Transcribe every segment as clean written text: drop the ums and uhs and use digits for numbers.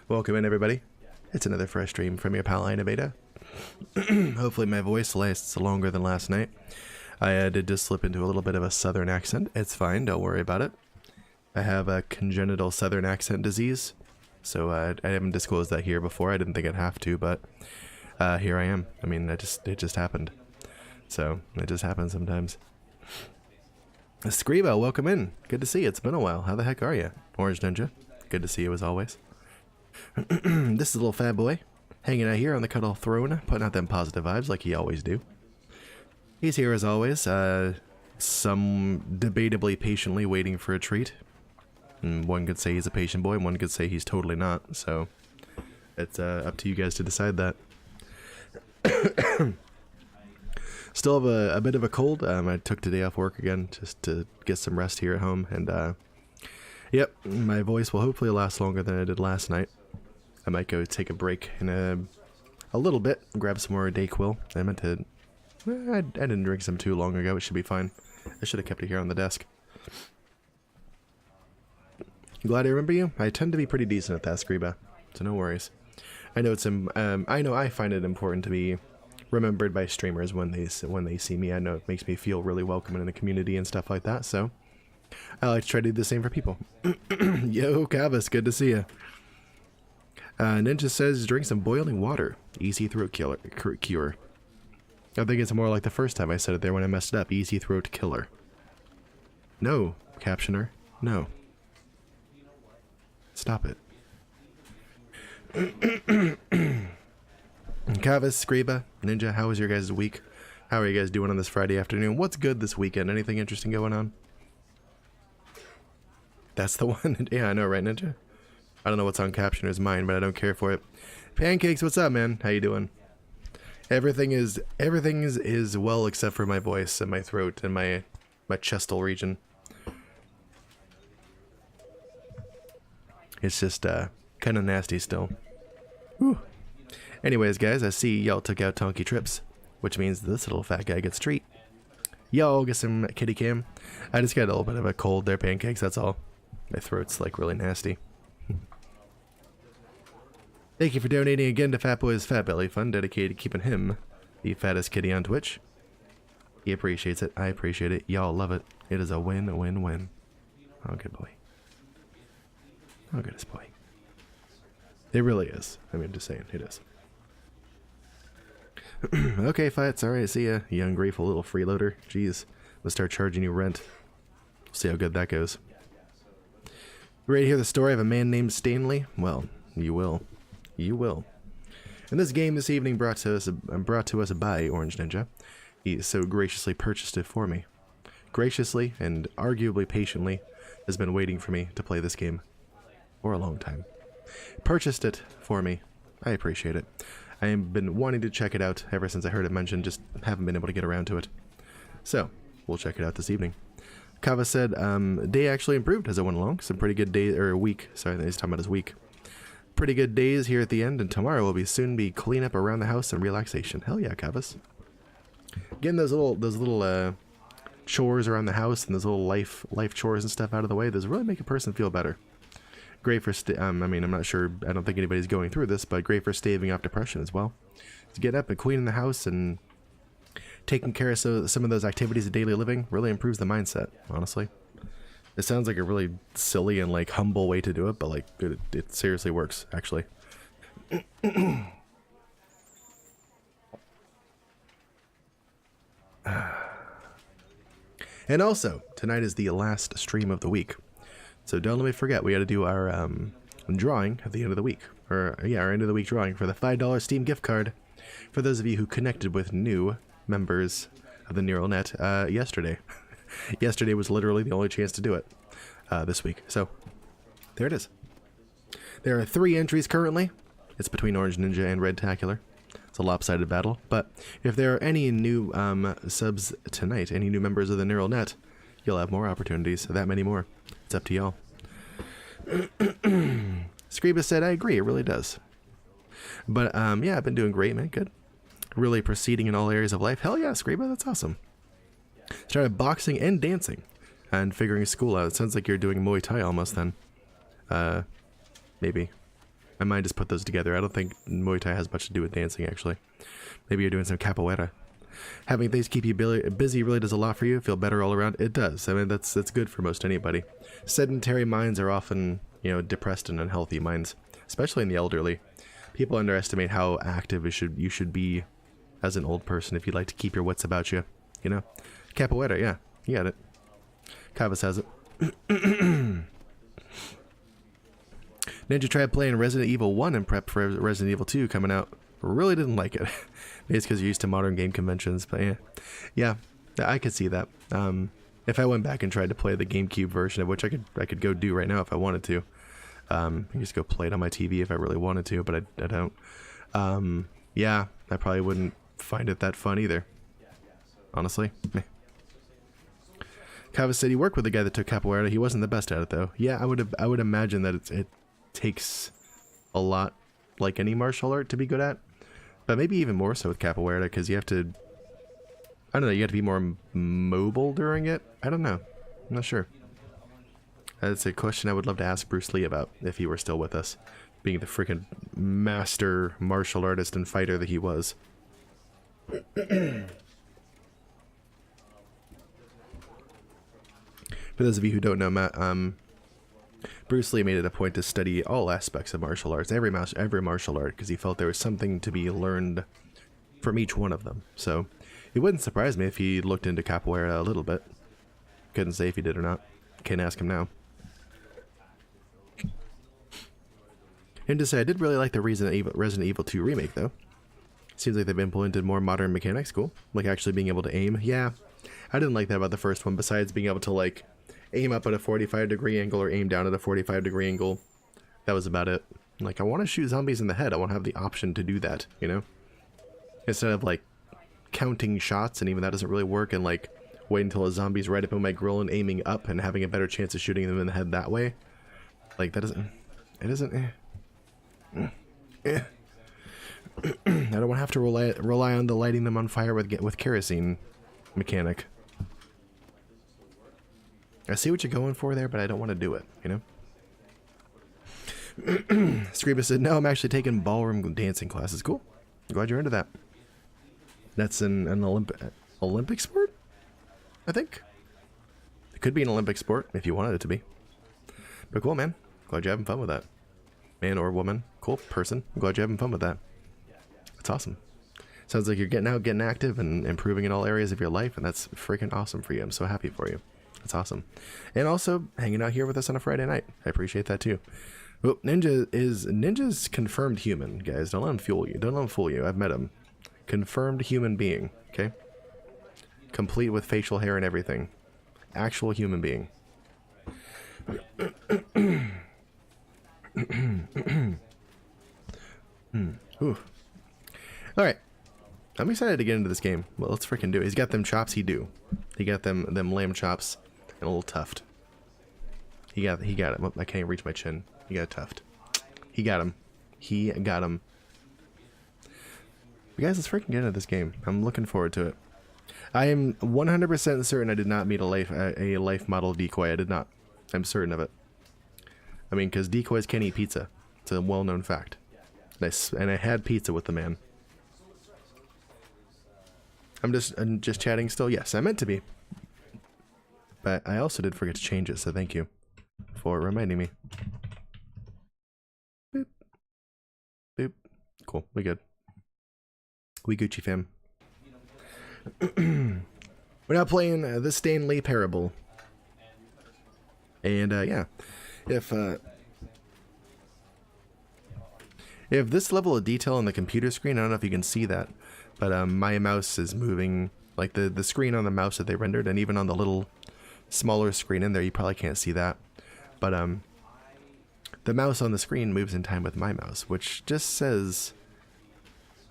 Welcome in, everybody. It's another fresh stream from your pal InaBeta. Hopefully my voice lasts longer than last night. I did just slip into a little bit of a southern accent. It's fine, don't worry about it. I have a congenital southern accent disease, so I haven't disclosed that here before. I didn't think I'd have to, but here I am. I mean, it just happened. So, it just happens sometimes. Scribo, welcome in. Good to see you. It's been a while. How the heck are you? Orange Ninja, good to see you as always. This is a little fat boy, hanging out here on the cuddle throne, putting out them positive vibes like he always do. He's here as always, some debatably patiently waiting for a treat. And one could say he's a patient boy, and one could say he's totally not, so it's up to you guys to decide that. Still have a bit of a cold. I took today off work again just to get some rest here at home, and yep, my voice will hopefully last longer than it did last night. I might go take a break in a little bit, grab some more Dayquil. I meant to... I didn't drink some too long ago, it should be fine. I should have kept it here on the desk. Glad I remember you. I tend to be pretty decent at that, Scriba, so no worries. I know it's I know I find it important to be remembered by streamers when they see me. I know it makes me feel really welcome in the community and stuff like that, so I like to try to do the same for people. Yo, Cavus, good to see you. Ninja says drink some boiling water. Easy throat cure. I think it's more like the first time I said it there when I messed it up. Easy throat killer. No, captioner. No. Stop it. Cavus, Scriba, Ninja, how was your guys' week? How are you guys doing on this Friday afternoon? What's good this weekend? Anything interesting going on? That's the one. Yeah, I know, right, Ninja? I don't know what's on Captioner's mind, but I don't care for it. Pancakes, what's up, man? How you doing? Everything is well except for my voice and my throat and my chestal region. It's just kind of nasty still. Whew. Anyways, guys, I see y'all took out Tonky Trips, which means this little fat guy gets a treat. Y'all get some kitty cam. I just got a little bit of a cold there, Pancakes, that's all. My throat's like really nasty. Thank you for donating again to Fat Boy's Fat Belly Fund, dedicated to keeping him the fattest kitty on Twitch. He appreciates it. I appreciate it. Y'all love it. It is a win-win-win. Oh, good boy. Oh, goodness boy. It really is. I mean, just saying, it is. Okay, Fights. Alright, see ya. You ungrateful little freeloader. Jeez. Let's start charging you rent. See how good that goes. Ready to hear the story of a man named Stanley? Well, you will. You will. And this game this evening brought to us by Orange Ninja. He so graciously purchased it for me. Graciously and arguably patiently has been waiting for me to play this game for a long time. Purchased it for me. I appreciate it. I have been wanting to check it out ever since I heard it mentioned, just haven't been able to get around to it. So, we'll check it out this evening. Kava said, day actually improved as it went along. Some pretty good days, or week. Sorry, he's talking about his week. Pretty good days here at the end, and tomorrow will soon be cleanup around the house and relaxation. Hell yeah, Kavas. Getting those little chores around the house and those little life chores and stuff out of the way, does really make a person feel better. Great for, I mean, I'm not sure, I don't think anybody's going through this, but great for staving off depression as well. To get up and cleaning the house and taking care of some of those activities of daily living really improves the mindset, honestly. It sounds like a really silly and like humble way to do it, but like it seriously works, actually. And also, tonight is the last stream of the week. So don't let me forget, we got to do our drawing at the end of the week. Or, yeah, our end of the week drawing for the $5 Steam gift card. For those of you who connected with new members of the Neural Net yesterday. Yesterday was literally the only chance to do it this week. So, there it is. There are 3 entries currently. It's between Orange Ninja and Redtacular. It's a lopsided battle. But if there are any new subs tonight, any new members of the Neural Net, you'll have more opportunities. That many more. It's up to y'all. Scriba said, I agree, it really does. But, yeah, I've been doing great, man. Good. Really proceeding in all areas of life. Hell yeah, Scriba, that's awesome. Started boxing and dancing and figuring school out. It sounds like you're doing Muay Thai almost then. Maybe. My mind just put those together. I don't think Muay Thai has much to do with dancing, actually. Maybe you're doing some capoeira. Having things keep you busy really does a lot for you. Feel better all around. It does. I mean, that's good for most anybody. Sedentary minds are often, you know, depressed and unhealthy minds, especially in the elderly. People underestimate how active you should be as an old person if you'd like to keep your wits about you. You know, capoeira. Yeah, you got it. Kavas has it. Ninja tried playing Resident Evil 1 in prep for Resident Evil 2 coming out. Really didn't like it. Maybe it's because you're used to modern game conventions, but yeah, I could see that. If I went back and tried to play the GameCube version, of which I could go do right now if I wanted to. I can just go play it on my TV if I really wanted to, but I don't. Yeah, I probably wouldn't find it that fun either. Honestly. Kava said he worked with the guy that took capoeira. He wasn't the best at it though. Yeah, I would imagine that it takes a lot, like any martial art, to be good at. But maybe even more so with capoeira, because you have to, I don't know, you have to be more mobile during it? I don't know. I'm not sure. That's a question I would love to ask Bruce Lee about, if he were still with us. Being the freaking master martial artist and fighter that he was. For those of you who don't know, Matt, Bruce Lee made it a point to study all aspects of martial arts, every martial art, because he felt there was something to be learned from each one of them. So it wouldn't surprise me if he looked into capoeira a little bit. Couldn't say if he did or not. Can't ask him now. And to say, I did really like the Resident Evil 2 remake, though. Seems like they've implemented more modern mechanics. Cool. Like actually being able to aim. Yeah, I didn't like that about the first one, besides being able to, like, aim up at a 45-degree angle or aim down at a 45-degree angle. That was about it. Like, I want to shoot zombies in the head. I want to have the option to do that, you know? Instead of, like, counting shots, and even that doesn't really work, and, like, waiting until a zombie's right up in my grill and aiming up and having a better chance of shooting them in the head that way. Like, that doesn't... It doesn't... I don't want to have to rely on the lighting them on fire with kerosene mechanic. I see what you're going for there, but I don't want to do it, you know? Screeba said, no, I'm actually taking ballroom dancing classes. Cool. Glad you're into that. That's an Olympic sport? I think. It could be an Olympic sport if you wanted it to be. But cool, man. Glad you're having fun with that. Man or woman. Cool. Person. I'm glad you're having fun with that. That's awesome. Sounds like you're getting out, getting active, and improving in all areas of your life, and that's freaking awesome for you. I'm so happy for you. That's awesome. And also, hanging out here with us on a Friday night. I appreciate that, too. Well, Ninja's confirmed human, guys. Don't let him fool you. Don't let him fool you. I've met him. Confirmed human being, okay? Complete with facial hair and everything. Actual human being. Ooh. Alright. I'm excited to get into this game. Well, let's freaking do it. He's got them chops, he do. He got them lamb chops and a little tuft. He got it. Oh, I can't reach my chin. He got a tuft. He got him. He got him. But guys, let's freaking get into this game. I'm looking forward to it. I am 100% certain I did not meet a life model decoy. I did not. I'm certain of it. I mean, because decoys can't eat pizza. It's a well-known fact. And I had pizza with the man. I'm just chatting still. Yes, I meant to be. But I also did forget to change it, so thank you for reminding me. Boop. Boop. Cool. We good. We Gucci fam. We're now playing the Stanley Parable. And yeah, if this level of detail on the computer screen, I don't know if you can see that, but my mouse is moving, like the screen on the mouse that they rendered, and even on the little smaller screen in there, you probably can't see that, but the mouse on the screen moves in time with my mouse, which just says,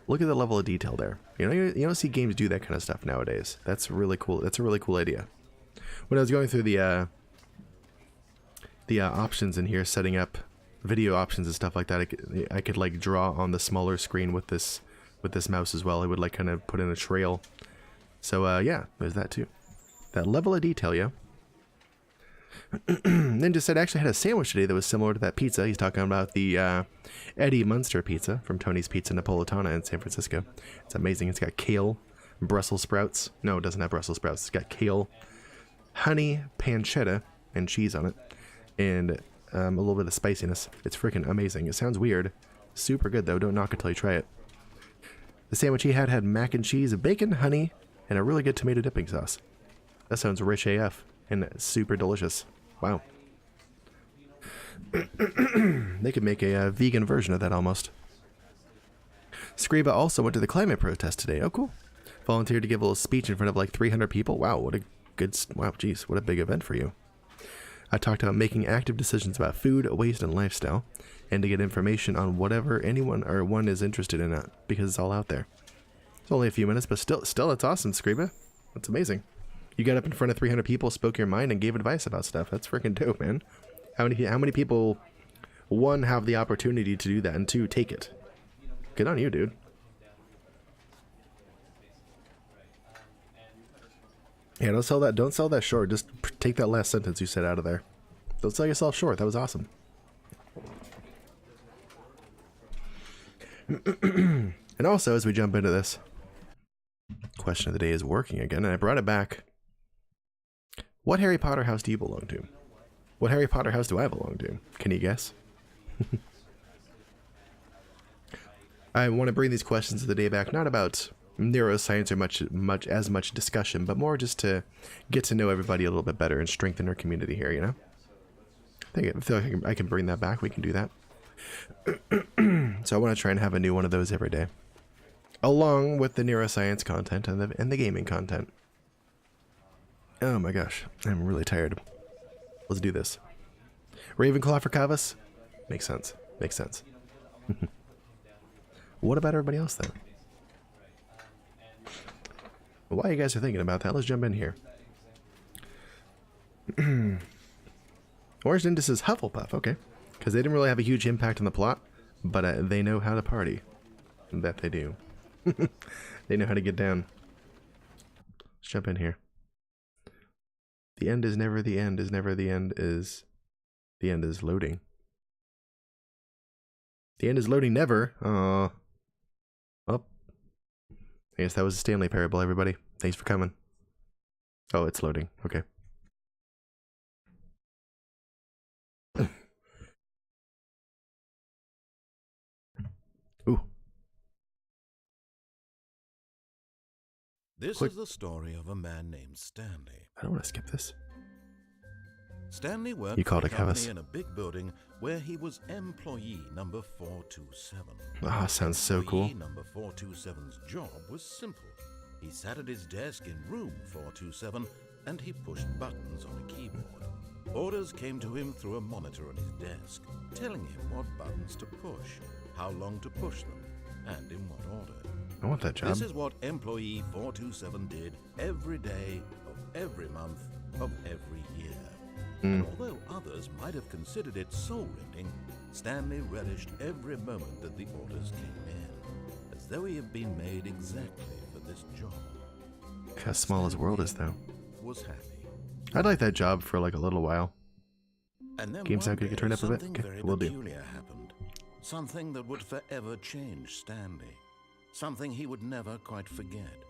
look at the level of detail there. You know, you don't see games do that kind of stuff nowadays. That's really cool. That's a really cool idea. When I was going through the options in here, setting up video options and stuff like that, I could like draw on the smaller screen with this mouse as well. It would like kind of put in a trail. So yeah, there's that too. That level of detail, yeah. Ninja said, actually had a sandwich today that was similar to that pizza. He's talking about the Eddie Munster pizza from Tony's Pizza Napolitana in San Francisco. It's amazing. It's got kale, Brussels sprouts. No, it doesn't have Brussels sprouts. It's got kale, honey, pancetta, and cheese on it. And a little bit of spiciness. It's freaking amazing. It sounds weird. Super good, though. Don't knock it till you try it. The sandwich he had mac and cheese, bacon, honey, and a really good tomato dipping sauce. That sounds rich AF and super delicious. Wow. They could make a vegan version of that almost. Scriba also went to the climate protest today. Oh, cool. Volunteered to give a little speech in front of like 300 people. Wow, what a good... Wow, geez, what a big event for you. I talked about making active decisions about food, waste, and lifestyle, and to get information on whatever anyone or one is interested in it, because it's all out there. It's only a few minutes, but still, it's awesome, Scriba. That's amazing. You got up in front of 300 people, spoke your mind, and gave advice about stuff. That's freaking dope, man. How many people, one, have the opportunity to do that, and two, take it? Good on you, dude. Yeah, don't sell that short. Just take that last sentence you said out of there. Don't sell yourself short. That was awesome. And also, as we jump into this, question of the day is working again, and I brought it back. What Harry Potter house do you belong to? What Harry Potter house do I belong to? Can you guess? I want to bring these questions of the day back, not about neuroscience or much discussion, but more just to get to know everybody a little bit better and strengthen our community here, you know? I feel like I can bring that back. We can do that. So I want to try and have a new one of those every day, along with the neuroscience content and the gaming content. Oh my gosh, I'm really tired. Let's do this. Ravenclaw for Kavas? Makes sense. Makes sense. What about everybody else then? While you guys are thinking about that, let's jump in here. Orange Ninja says Hufflepuff, okay. Because they didn't really have a huge impact on the plot, but they know how to party. That they do. They know how to get down. Let's jump in here. The end is never the end, is never the end, is... The end is loading. The end is loading never. Oh. I guess that was a Stanley Parable, everybody. Thanks for coming. Oh, it's loading. Okay. Ooh. This is the story of a man named Stanley. I don't want to skip this. Stanley worked you called for it a company Kavas. in a big building where he was employee number 427. Ah, sounds so cool. Employee number 427's job was simple. He sat at his desk in room 427 and he pushed buttons on a keyboard. Orders came to him through a monitor on his desk, telling him what buttons to push, how long to push them, and in what order. I want that job. This is what employee 427 did every day of every month of every year. And although others might have considered it soul-rending, Stanley relished every moment that the orders came in, as though he had been made exactly for this job. Look how small his world is, though. Was happy. I'd like that job for like a little while. And then Game sound could one get turned day, up a bit? something Okay, very will do. peculiar happened. Something that would forever change Stanley. Something he would never quite forget.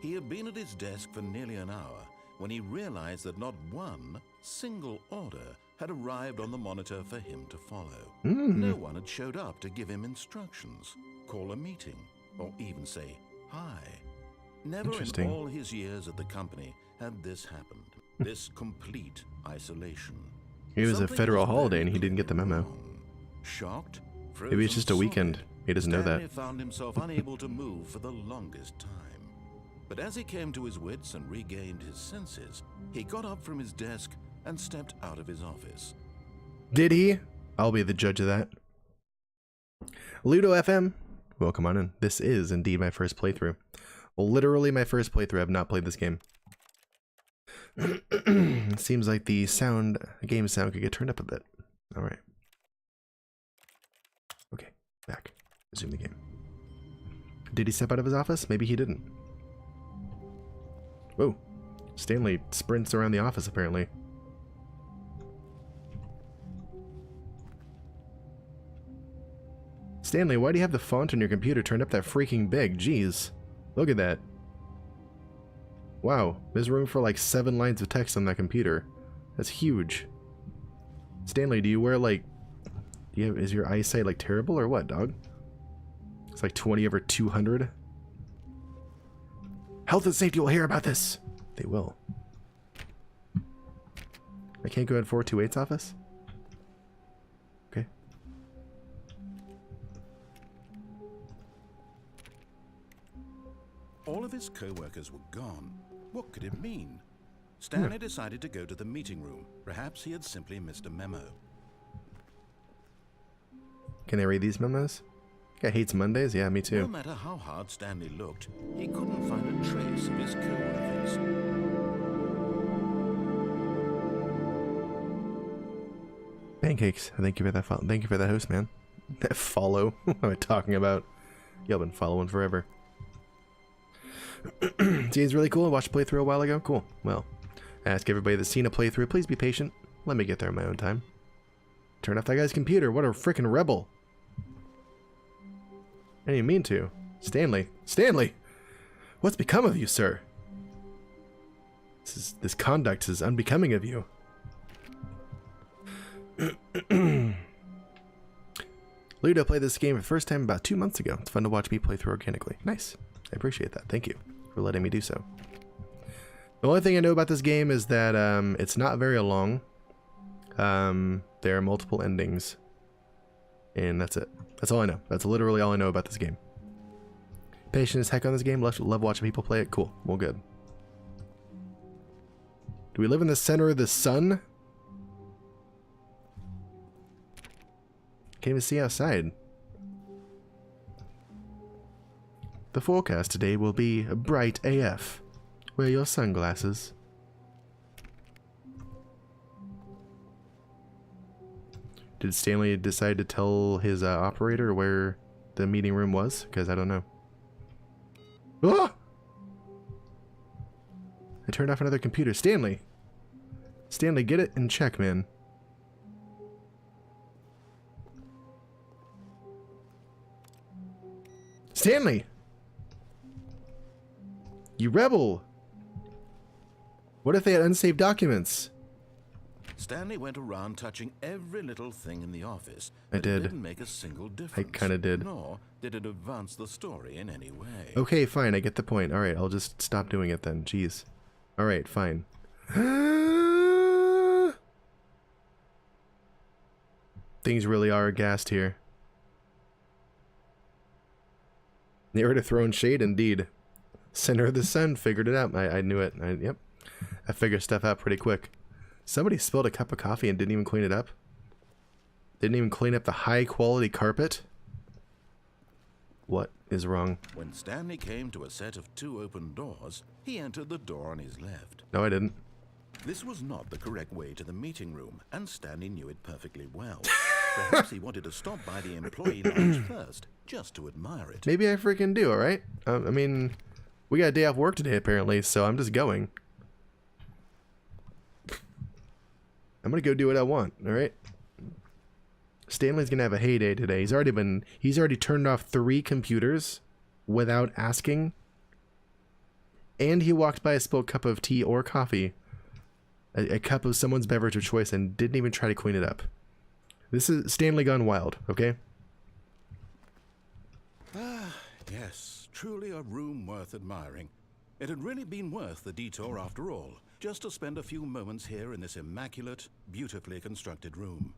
He had been at his desk for nearly an hour when he realized that not one single order had arrived on the monitor for him to follow. No one had showed up to give him instructions, call a meeting, or even say hi. Never in all his years at the company had this happened. This complete isolation. It was a federal holiday and he didn't get the memo. Wrong. Shocked, Maybe it's just a weekend. He doesn't know that. Stanley found himself unable to move for the longest time. But as he came to his wits and regained his senses, he got up from his desk and stepped out of his office. Did he? I'll be the judge of that. Ludo FM, welcome on in. This is indeed my first playthrough. Literally my first playthrough. I've not played this game. It seems like the game sound could get turned up a bit. Alright. Okay, back. Resume the game. Did he step out of his office? Maybe he didn't. Whoa. Stanley sprints around the office, apparently. Stanley, why do you have the font on your computer turned up that freaking big? Jeez. Look at that. Wow, there's room for like 7 lines of text on that computer. That's huge. Stanley, do you wear like... is your eyesight like terrible or what, dog? It's like 20/200. Health and safety will hear about this. They will. I can't go in 428's office? Okay. All of his co-workers were gone. What could it mean? Stanley decided to go to the meeting room. Perhaps he had simply missed a memo. Can I read these memos? Guy hates Mondays? Yeah, me too. No matter how hard Stanley looked, he couldn't find a trace of his co-workers. Pancakes. Thank you for that. Thank you for that host, man. That follow. What am I talking about? Y'all been following forever. Game's really cool. I watched a playthrough a while ago. Cool. Well, I ask everybody that's seen a playthrough, please be patient. Let me get there in my own time. Turn off that guy's computer. What a freaking rebel. I didn't mean to. Stanley. Stanley! What's become of you, sir? This conduct is unbecoming of you. Ludo played this game for the first time about 2 months ago. It's fun to watch me play through organically. Nice. I appreciate that. Thank you for letting me do so. The only thing I know about this game is that it's not very long. There are multiple endings. And that's it. That's all I know. That's literally all I know about this game. Patient as heck on this game. Love watching people play it. Cool. Well, good. Do we live in the center of the sun? Can't even see outside. The forecast today will be bright AF. Wear your sunglasses. Did Stanley decide to tell his operator where the meeting room was? Because I don't know. Ah! I turned off another computer. Stanley! Stanley, get it in check, man. Stanley! You rebel! What if they had unsaved documents? Stanley went around touching every little thing in the office. I did. It didn't make a single difference. I kinda did. Nor did it advance the story in any way. Okay, fine. I get the point. Alright, I'll just stop doing it then. Jeez. Alright, fine. Things really are aghast here. The art of throwing shade, indeed. Center of the sun, figured it out. I knew it. Yep. I figured stuff out pretty quick. Somebody spilled a cup of coffee and didn't even clean it up. Didn't even clean up the high quality carpet. What is wrong? When Stanley came to a set of 2 open doors, he entered the door on his left. No, I didn't. This was not the correct way to the meeting room, and Stanley knew it perfectly well. Perhaps he wanted to stop by the employee lounge first, just to admire it. Maybe I freaking do, alright? I mean, we got a day off work today apparently, so I'm just going. I'm gonna go do what I want, alright? Stanley's gonna have a heyday today. He's already turned off 3 computers without asking. And he walked by a spilled cup of tea or coffee. A cup of someone's beverage of choice and didn't even try to clean it up. This is Stanley gone wild, okay? Ah, yes, truly a room worth admiring. It had really been worth the detour after all, just to spend a few moments here in this immaculate, beautifully constructed room.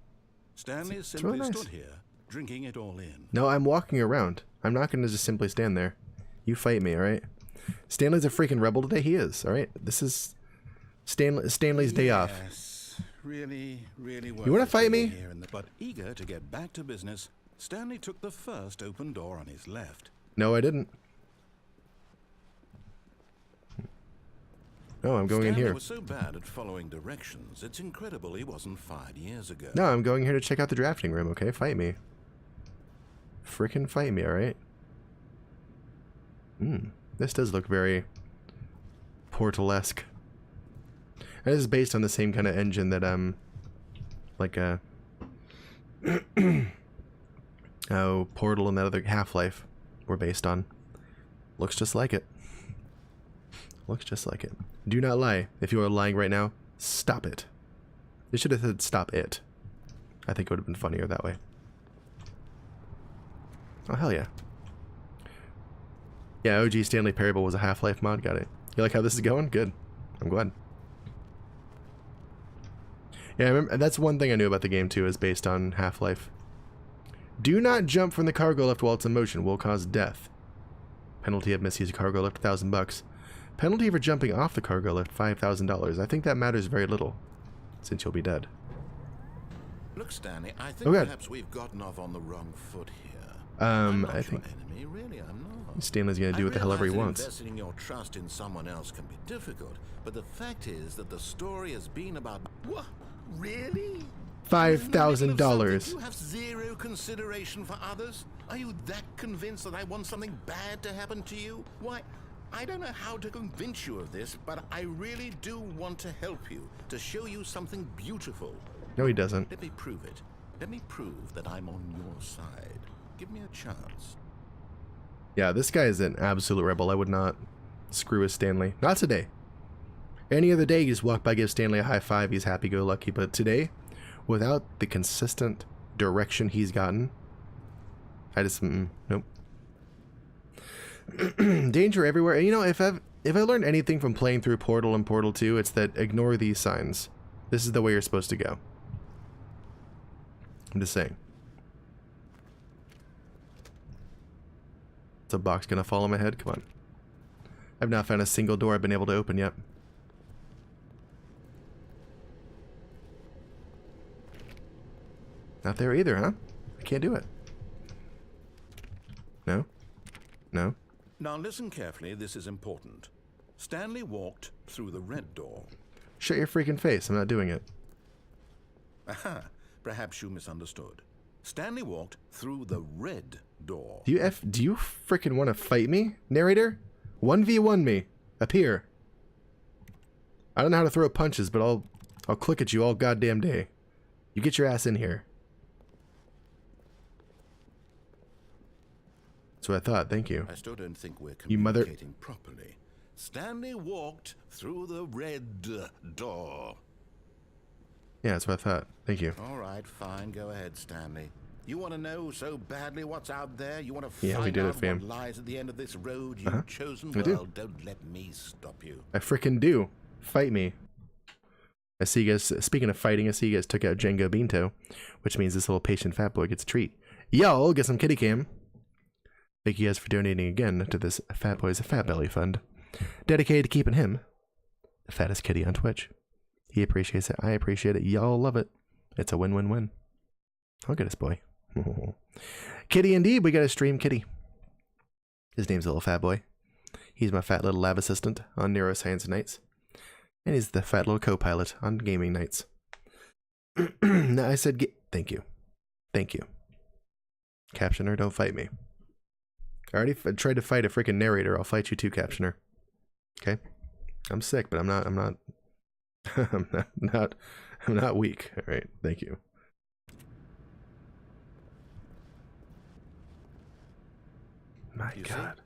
Stanley simply really nice. stood here, drinking it all in. No, I'm walking around. I'm not going to just simply stand there. You fight me, alright? Stanley's a freaking rebel today. He is, alright? This is Stanley's day off. Yes, really worth You want to it fight being me? here but eager to get back to business, Stanley took the first open door on his left. No, I didn't. No, I'm going in Stanley here. was so bad at following directions, it's incredible he wasn't fired years ago. No, I'm going here to check out the drafting room, okay? Fight me. Frickin' fight me, alright? This does look very Portal-esque. And this is based on the same kind of engine that, Oh, Portal and that other Half-Life were based on. Looks just like it. Looks just like it. Do not lie. If you are lying right now, stop it. They should have said stop it. I think it would have been funnier that way. Oh, hell yeah. Yeah, OG Stanley Parable was a Half-Life mod. Got it. You like how this is going? Good. I'm glad. Yeah, I remember, that's one thing I knew about the game, too, is based on Half-Life. Do not jump from the cargo lift while it's in motion. Will cause death. Penalty of misuse cargo lift, $1,000. Penalty for jumping off the cargo lift, $5,000. I think that matters very little, since you'll be dead. Look, Stanley, I think perhaps we've gotten off on the wrong foot here. I think enemy, really, I'm not. Stanley's gonna do what the hell ever he wants. Investing your trust in someone else can be difficult, but the fact is that the story has been about what? Really? $5,000. You have zero consideration for others? Are you that convinced that I want something bad to happen to you? Why, I don't know how to convince you of this, but I really do want to help you, to show you something beautiful. No, he doesn't. Let me prove it. Let me prove that I'm on your side. Give me a chance. Yeah, this guy is an absolute rebel. I would not screw with Stanley. Not today. Any other day, you just walk by, give Stanley a high five, he's happy-go-lucky. But today, without the consistent direction he's gotten, I just, nope. Danger everywhere. And you know, if I learned anything from playing through Portal and Portal 2, it's that ignore these signs. This is the way you're supposed to go. I'm just saying. Is a box gonna fall on my head? Come on. I've not found a single door I've been able to open yet. Not there either, huh? I can't do it. No? No? Now listen carefully, this is important. Stanley walked through the red door. Shut your freaking face, I'm not doing it. Aha, perhaps you misunderstood. Stanley walked through the red door. Do you freaking want to fight me, narrator? 1v1 me. Up here. I don't know how to throw punches, but I'll click at you all goddamn day. You get your ass in here. That's what I thought, thank you. I still don't think we're You mother- communicating properly. Stanley walked through the red door. Yeah, that's what I thought. Thank you. All right, fine. Go ahead, Stanley. You want to know so badly what's out there? You want to Yeah, we find did it, out fam. what lies at the end of this road you've chosen? I do. Well, don't let me stop you. I frickin' do. Fight me. I see you guys, speaking of fighting, I see you guys took out Django Beanto, which means this little patient fat boy gets a treat. Y'all get some kitty cam. Thank you guys for donating again to this Fat Boy's Fat Belly Fund, dedicated to keeping him the fattest kitty on Twitch. He appreciates it. I appreciate it. Y'all love it. It's a win-win-win. Look at this boy. Kitty indeed. We got a stream kitty. His name's Little Fat Boy. He's my fat little lab assistant on neuroscience nights. And he's the fat little co-pilot on gaming nights. Now I said, thank you. Thank you. Captioner, don't fight me. I already tried to fight a freaking narrator. I'll fight you too, Captioner. Okay? I'm sick, but I'm not I'm not weak. All right, thank you. My God.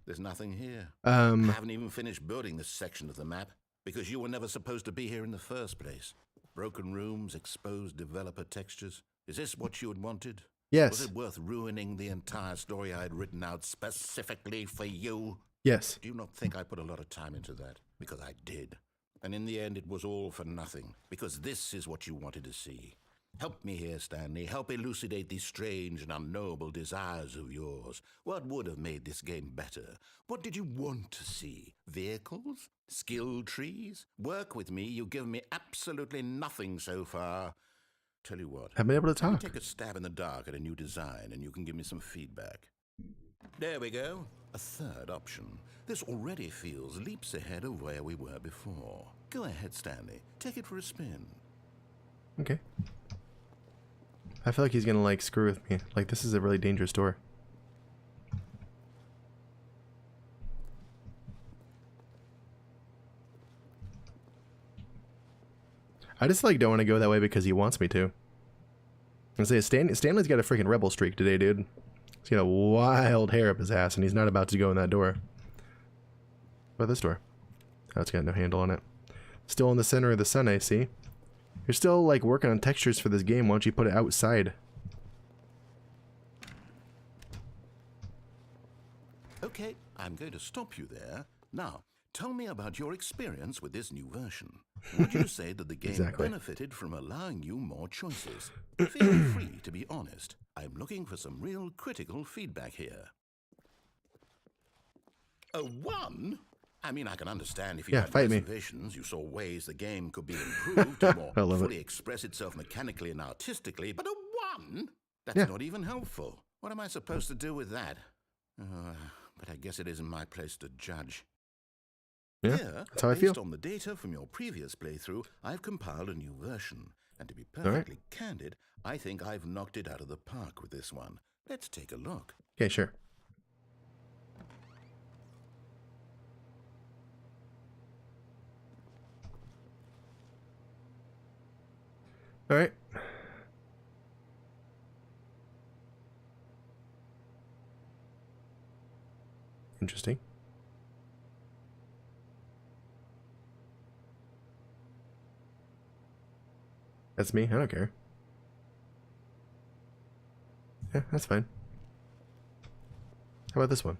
There's nothing here. I haven't even finished building this section of the map because you were never supposed to be here in the first place. Broken rooms, exposed developer textures. Is this what you had wanted? Yes. Was it worth ruining the entire story I had written out specifically for you? Yes. Do you not think I put a lot of time into that? Because I did. And in the end, it was all for nothing. Because this is what you wanted to see. Help me here, Stanley. Help elucidate these strange and unknowable desires of yours. What would have made this game better? What did you want to see? Vehicles? Skill trees? Work with me. You've given me absolutely nothing so far. Tell you what. I've been able to talk. Take a stab in the dark at a new design, and you can give me some feedback. There we go. A third option. This already feels leaps ahead of where we were before. Go ahead, Stanley. Take it for a spin. Okay. I feel like he's gonna like screw with me. Like this is a really dangerous door. I just like don't want to go that way because he wants me to. I say Stanley's got a freaking rebel streak today, dude. He's got a wild hair up his ass, and he's not about to go in that door. What about this door? Oh, it's got no handle on it. Still in the center of the sun, I see. You're still, like, working on textures for this game. Why don't you put it outside? Okay, I'm going to stop you there. Now, tell me about your experience with this new version. Would you say that the game benefited from allowing you more choices? Feel free to be honest. I'm looking for some real critical feedback here. A 1? I mean, I can understand if you had reservations, you saw ways the game could be improved to more fully express itself mechanically and artistically, but a 1? That's not even helpful. What am I supposed to do with that? But I guess it isn't my place to judge. Yeah, Here, that's how I feel. Based on the data from your previous playthrough, I've compiled a new version. And to be perfectly candid, I think I've knocked it out of the park with this one. Let's take a look. Okay, sure. All right. Interesting. That's me. I don't care. Yeah, that's fine. How about this one?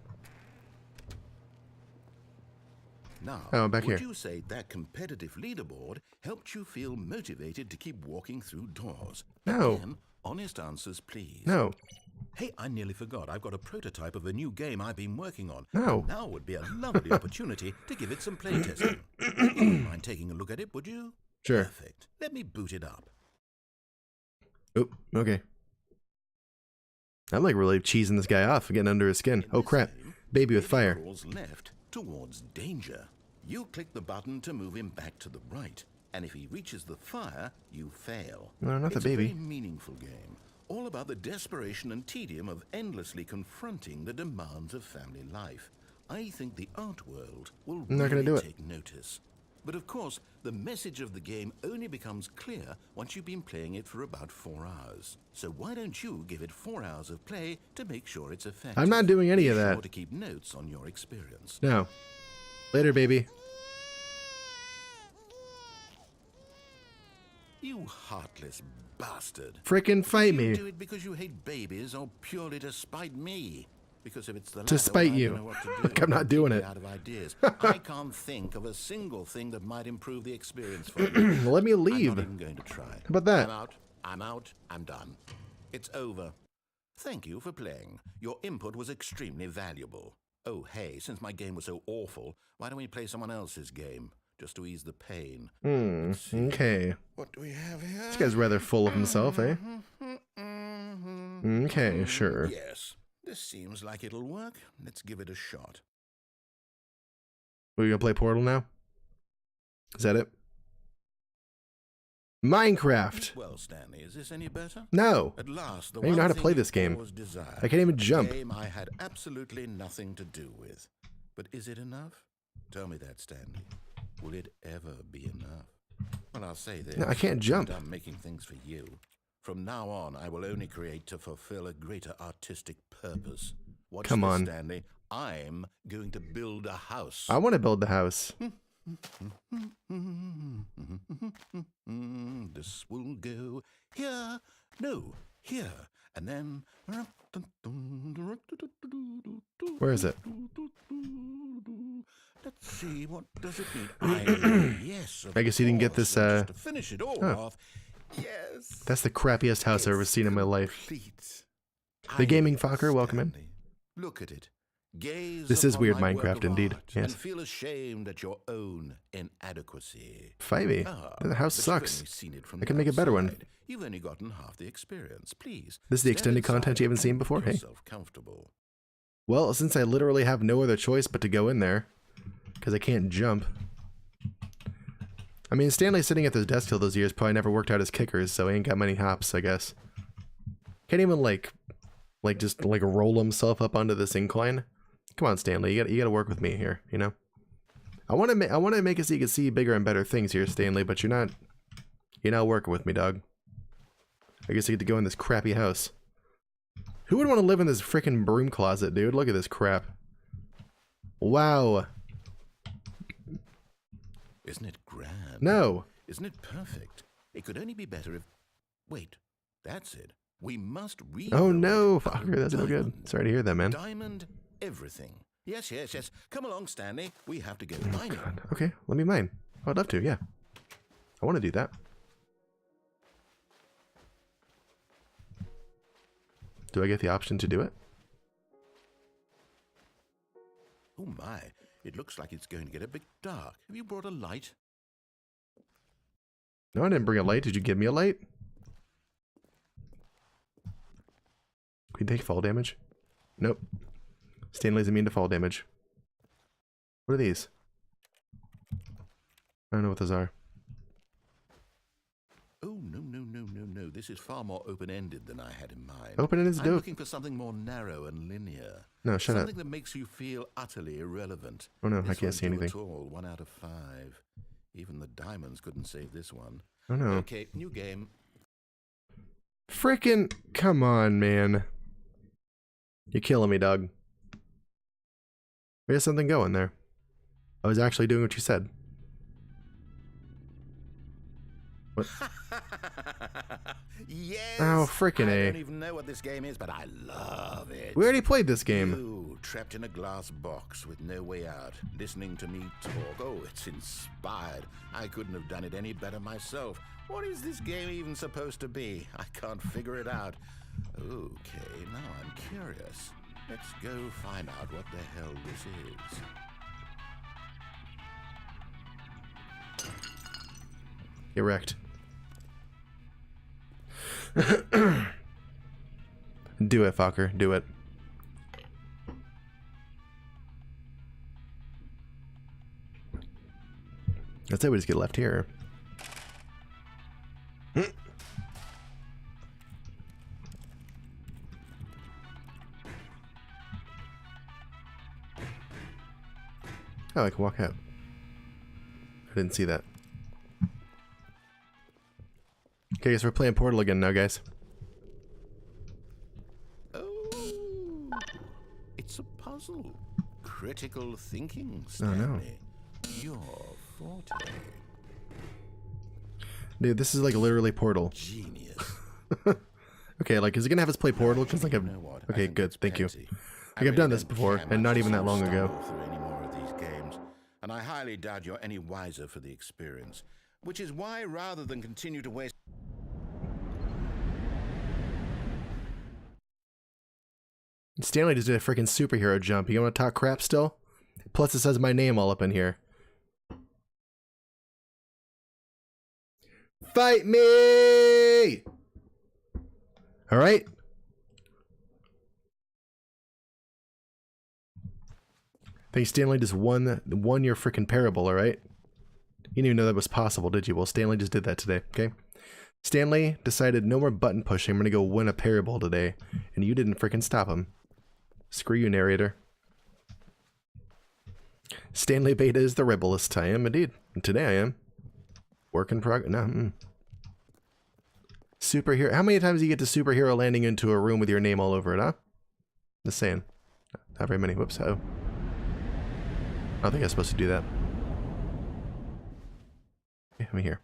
Now, back here. would you say that competitive leaderboard helped you feel motivated to keep walking through doors? No. Again, honest answers, please. No. Hey, I nearly forgot. I've got a prototype of a new game I've been working on. No. Now would be a lovely opportunity to give it some playtesting. You wouldn't mind taking a look at it, would you? Sure. Perfect. Let me boot it up. Oh, okay. I'm like really cheesing this guy off, getting under his skin. Oh crap. Baby with fire. Crawls left towards danger. You click the button to move him back to the right. And if he reaches the fire, you fail. No, not the baby. It's a very meaningful game. All about the desperation and tedium of endlessly confronting the demands of family life. I think the art world will really take notice. But of course, the message of the game only becomes clear once you've been playing it for about 4 hours. So why don't you give it 4 hours of play to make sure it's effective? I'm not doing any of that. Be sure to keep notes on your experience. No. Later, baby. You heartless bastard. Frickin' fight me. You do it because you hate babies or purely to spite me? Because if it's the latter, To spite you. I don't know what to do. Look, I'm not doing it. Out of ideas. I can't think of a single thing that might improve the experience for you. Well, let me leave. I'm not even going to try. How about that? I'm out. I'm done. It's over. Thank you for playing. Your input was extremely valuable. Oh, hey, since my game was so awful, why don't we play someone else's game? Just to ease the pain. Okay. What do we have here? This guy's rather full of himself, eh? Okay, sure. Yes. This seems like it'll work. Let's give it a shot. We're gonna play Portal now? Is that it? Minecraft! Well, Stanley, is this any better? No! At last, the I don't even know how to play this game. I can't even jump. A game I had absolutely nothing to do with. But is it enough? Tell me that, Stanley. Will it ever be enough? Well, I'll say this. No, I can't jump. I'm making things for you. From now on, I will only create to fulfill a greater artistic purpose. Watch Come this, on. Stanley. I'm going to build a house. I want to build the house. This will go here. No, here. And then... Where is it? Let's see, what does it need? Yes, I guess you didn't get this, just to finish it all off. Yes. That's the crappiest house I've ever seen in my life. Complete. The Gaming Fokker, welcome in. Look at it. Gaze This is upon weird my work Minecraft of indeed, art yes. And feel ashamed at your own inadequacy. Fight me. The house but sucks. you've only seen it from I can the make a better one. outside. You've only gotten half the experience. Please. This is the extended stand content you haven't aside seen and before, make hey? yourself comfortable. Well, since I literally have no other choice but to go in there, because I can't jump. I mean, Stanley sitting at this desk all those years probably never worked out his kickers, so he ain't got many hops, I guess. Can't even, just roll himself up onto this incline. Come on, Stanley, you gotta work with me here, you know? I want to make it so you can see bigger and better things here, Stanley, but you're not working with me, dog. I guess I get to go in this crappy house. Who would want to live in this freaking broom closet, dude? Look at this crap. Wow. Isn't it grand? No. Isn't it perfect? It could only be better if... Wait, that's it. We must rebuild. Oh no, it out fucker, of that's no good. diamond. Sorry to hear that, man. Diamond everything. Yes, yes, yes. Come along, Stanley. We have to go Oh, mining. God. Okay, let me mine. I'd love to, yeah. I want to do that. Do I get the option to do it? Oh my, it looks like it's going to get a bit dark. Have you brought a light? No, I didn't bring a light. Did you give me a light? Can you take fall damage? Nope. Stanley's immune to fall damage. What are these? I don't know what those are. Oh, no, no, no, no, no. This is far more open-ended than I had in mind. Open-ended is I'm dope. looking for something more narrow and linear. No, shut up. Something that makes you feel utterly irrelevant. Oh no, I This can't won't see do anything. At all. 1 out of 5. Even the diamonds couldn't save this one. Oh no. Okay, new game. Frickin' come on, man. You're killing me, dog. There's something going there. I was actually doing what you said. What? Yes. Oh, frickin' I A. don't even know what this game is, but I love it. We already played this game. You, trapped in a glass box with no way out, listening to me talk. Oh, it's inspired. I couldn't have done it any better myself. What is this game even supposed to be? I can't figure it out. Okay, now I'm curious. Let's go find out what the hell this is. Get wrecked. Do it, fucker. Do it. That's it. We just get left here. Oh, I can walk out. I didn't see that. Okay, so we're playing Portal again now, guys. Oh, it's a puzzle. Critical thinking, Oh, Stanley. no. Your forte. Dude, this is like literally Portal. Genius. Okay, like, is it gonna have us play Portal? Because like, You know what? I okay, think good, that's thank you. plenty. I Like, I've done really this don't before, care and not much even that to long ago. stumble through any more of these games, and I highly doubt you're any wiser for the experience. Which is why, rather than continue to waste... Stanley just did a freaking superhero jump. You want to talk crap still? Plus, it says my name all up in here. Fight me! All right. I think Stanley just won your freaking parable. All right. You didn't even know that was possible, did you? Well, Stanley just did that today. Okay. Stanley decided no more button pushing. I'm gonna go win a parable today, and you didn't freaking stop him. Screw you, narrator. Stanley Beta is the rebelist. I am indeed. And today I am. Work in progress. No. Superhero. How many times do you get to superhero landing into a room with your name all over it, huh? Just saying. Not very many. Whoops. Oh. I don't think I was supposed to do that. Okay, I'm here.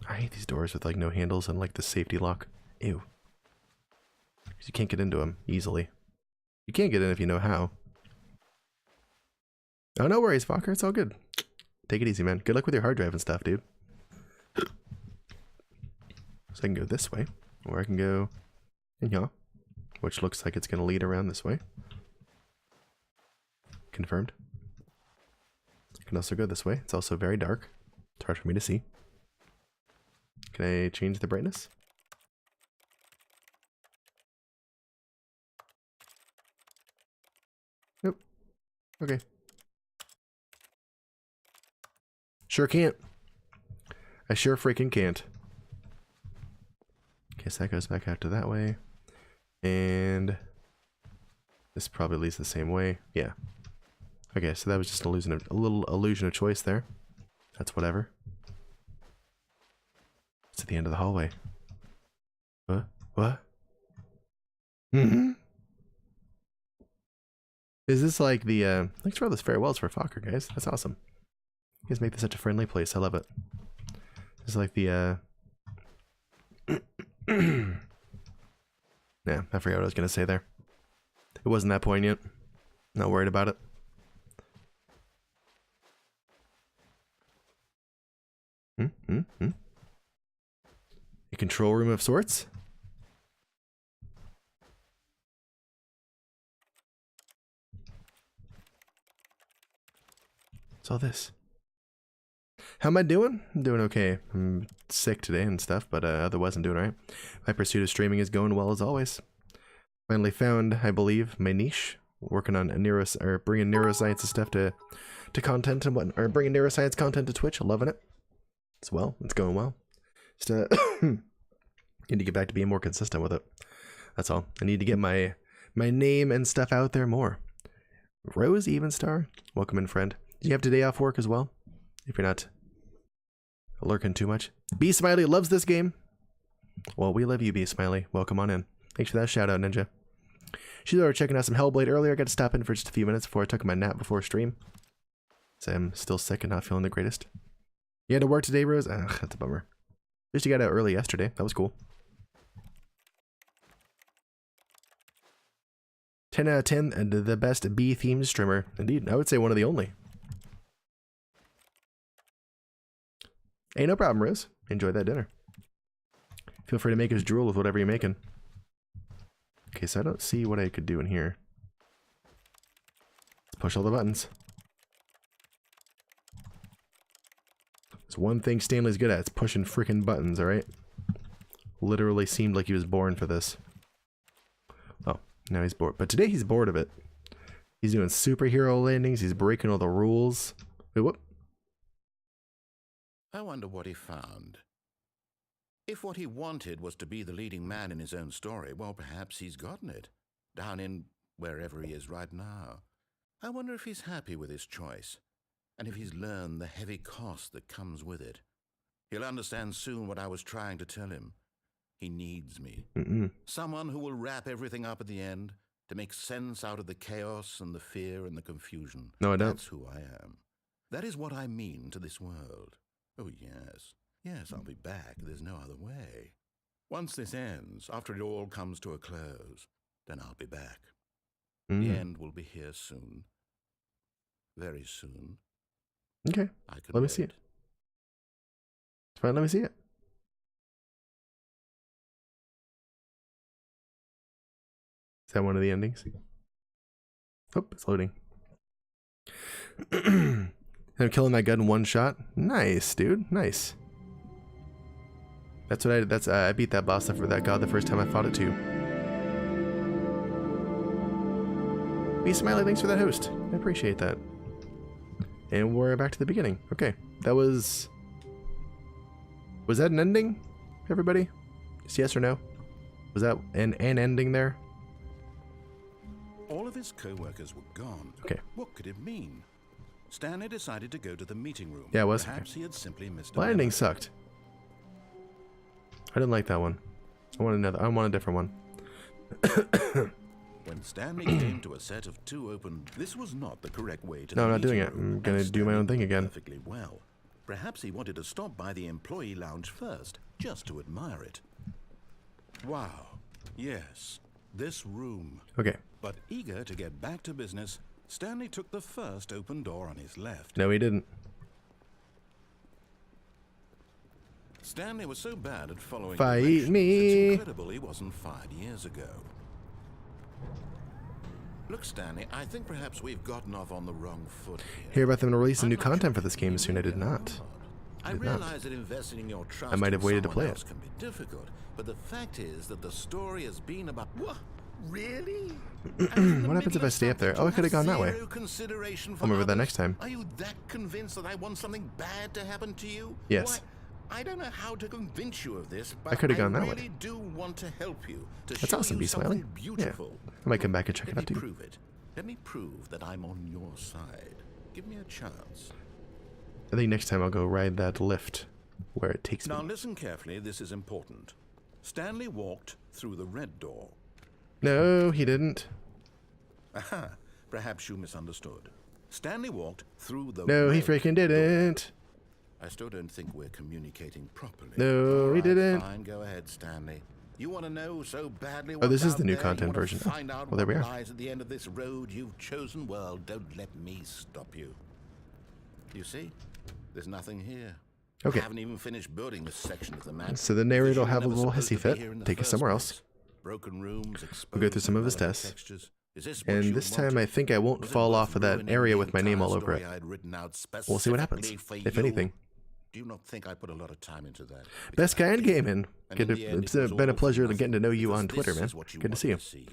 I hate these doors with like no handles and like the safety lock. Ew. 'Cause you can't get into them easily. You can't get in if you know how. Oh, no worries, Fokker. It's all good. Take it easy, man. Good luck with your hard drive and stuff, dude. So I can go this way, or I can go in here, which looks like it's going to lead around this way. Confirmed. I can also go this way. It's also very dark. It's hard for me to see. Can I change the brightness? Nope. Okay. Sure can't. I sure freaking can't. Okay, so that goes back out to that way. And this probably leads the same way. Yeah. Okay, so that was just a little illusion of choice there. That's whatever. at the end of the hallway. What? Mm-hmm. Is this like the, thanks for all those farewells for Fokker, guys. That's awesome. You guys make this such a friendly place. I love it. This is like the, yeah, I forgot what I was going to say there. It wasn't that poignant. Not worried about it. A control room of sorts? What's all this? How am I doing? I'm doing okay. I'm sick today and stuff, but otherwise I'm doing alright. My pursuit of streaming is going well as always. Finally found, I believe, my niche. Working on bringing neuroscience stuff to content and what, or bringing neuroscience content to Twitch. Loving it. It's going well. Just need to get back to being more consistent with it. That's all. I need to get my name and stuff out there more. Rose Evenstar, welcome in, friend. Do you have today off work as well? If you're not lurking too much. B Smiley loves this game. Well, we love you, B Smiley. Welcome on in. Thanks for that shout out, Ninja. She's already checking out some Hellblade earlier. I got to stop in for just a few minutes before I took my nap before stream. So I'm still sick and not feeling the greatest. You had to work today, Rose? Ugh, that's a bummer. At least you got out early yesterday. That was cool. 10 out of 10, and the best B-themed streamer. Indeed, I would say one of the only. Hey, no problem, Rose. Enjoy that dinner. Feel free to make us drool with whatever you're making. Okay, so I don't see what I could do in here. Let's push all the buttons. There's one thing Stanley's good at. It's pushing freaking buttons, alright? Literally seemed like he was born for this. Oh, now he's bored. But today he's bored of it. He's doing superhero landings. He's breaking all the rules. Wait, what? I wonder what he found. If what he wanted was to be the leading man in his own story, well, perhaps he's gotten it. Down in wherever he is right now. I wonder if he's happy with his choice. And if he's learned the heavy cost that comes with it. He'll understand soon what I was trying to tell him. He needs me. Someone who will wrap everything up at the end to make sense out of the chaos and the fear and the confusion. No, I don't. That's who I am. That is what I mean to this world. Oh, yes. Yes, I'll be back. There's no other way. Once this ends, after it all comes to a close, then I'll be back. The end will be here soon. Very soon. Okay. I can Let me wait. see it. It's fine, let me see it. Is that one of the endings? Oh, it's loading. I'm killing that gun in one shot. Nice, dude. Nice. That's what I beat that boss for that god the first time I fought it too. B Smiley, thanks for that host. I appreciate that. And we're back to the beginning. Okay. That was that an ending, everybody? Just yes or no? Was that an ending there? All of his co-workers were gone. Okay. What could it mean? Stanley decided to go to the meeting room. Yeah, it was. Perhaps he had simply missed a Well, ending memo. sucked. I didn't like that one. I want a different one. When Stanley came to a set of two open, this was not the correct way to. No, the I'm not doing meeting it. room, I'm gonna and do my own Stanley thing again. Perfectly well. Perhaps he wanted to stop by the employee lounge first, just to admire it. Wow. Yes, this room. Okay. But eager to get back to business, Stanley took the first open door on his left. No, he didn't. Stanley was so bad at following Fight directions, me. It's incredible he wasn't fired years ago. Look, Stanley, I think perhaps we've gotten off on the wrong foot here. Hear about them releasing new I'm not content sure for this game soon. I did not. I Did not. realize that investing in your trust I might in have waited to someone play else it. can be difficult, but the fact is that the story has been about. What? Really? What happens if I stay up there? Oh, I could have gone that way. I'll I'll remember that next time. Are you that convinced that I want something bad to happen to you? Yes. Why, I don't know how to convince you of this, but I could have gone that way. really do want to help you. To That's show awesome, you B Smiley. something beautiful. Yeah. I might come back and check it Let out me too. prove it. Let me prove that I'm on your side. Give me a chance. I think next time I'll go ride that lift. where it takes Now me. listen carefully, this is important. Stanley walked through the red door. No, he didn't. Aha, perhaps you misunderstood. Stanley walked through the No, he red freaking door. didn't. I still don't think we're communicating properly. No, he didn't. Fine, go ahead, Stanley. You want to know so badly Oh, this what's is the out new there? content You wanna version. Oh, find out well, there we what are. lies at the end of this road you've chosen? Well, don't let me stop you. You see? There's nothing here. Okay. I haven't even finished building this section of the map. So the narrator will Because have a you were little never hissy supposed to be fit, here in the take us first somewhere place. else. Broken rooms, We'll go through some of his exposed tests. textures. Is this what And you this time I wanted? think I won't Was it fall worth off of that ruining area the with my name entire all over story it. I'd written out We'll see what happens, specifically if for you? anything. Do you not think I put a lot of time into that? Best guy in gaming. And in the end, It's it was been a all for pleasure nothing, getting to know you because on Twitter, this man. is what you Good to see you. wanted see.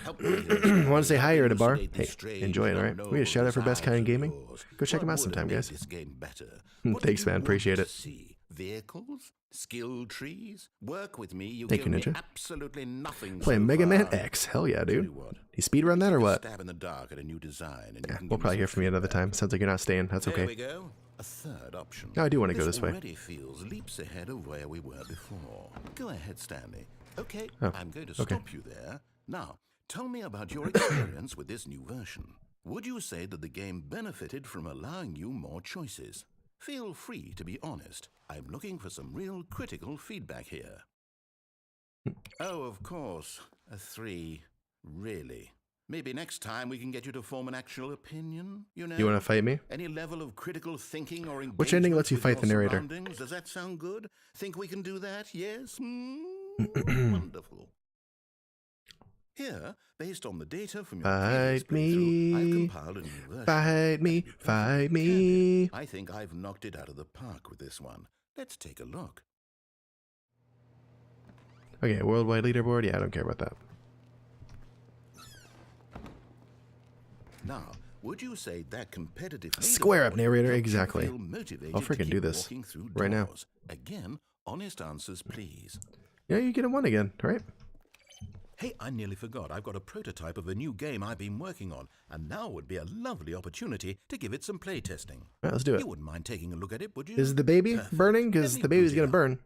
Help me here. Want to say hi here at a bar? Elucidate Hey, these strange, enjoy it, alright? We get a shout out for Best Guy in Gaming. Go check him out sometime, guys. This game better? What Thanks, do you man. Appreciate want it. to see? Vehicles? Skill trees? Work with me. You Thank give you, me Ninja. absolutely nothing. Playing so Mega Man far. X. Hell yeah, Tell you dude. what, You speedrun that or take a what? Stab in the dark at a new design, and you Yeah, can we'll give me probably some hear from you another feedback. time. Sounds like you're not staying. That's There okay. we go. A third option. No, I do want to go this way. Already feels leaps ahead of where we were before. Go ahead, Stanley. Okay, Oh, I'm going to okay. stop you there. Now, tell me about your experience with this new version. Would you say that the game benefited from allowing you more choices? Feel free to be honest. I'm looking for some real critical feedback here. Oh, of course. A 3. Really? Maybe next time we can get you to form an actual opinion, you know? You want to fight me? Any level of critical thinking or engagement Which ending lets you with fight your the narrator? surroundings? Does that sound good? Think we can do that? Yes? Wonderful. Here, based on the data from your previous Fight playthrough, I've me. compiled a new version. Fight me. Fight me. I think I've knocked it out of the park with this one. Let's take a look. Okay, worldwide leaderboard. Yeah, I don't care about that. Now, would you say that competitive Square up, leaderboard narrator. helped you Exactly. feel motivated I'll to freaking keep do this walking through right now. doors? Again, honest answers, please. Yeah, you get a 1 again, right? Hey, I nearly forgot. I've got a prototype of a new game I've been working on, and now would be a lovely opportunity to give it some playtesting. All right, let's do it. You wouldn't mind taking a look at it, would you? Is the baby Perfect. burning? Let Because me the baby's boot it going to up. burn.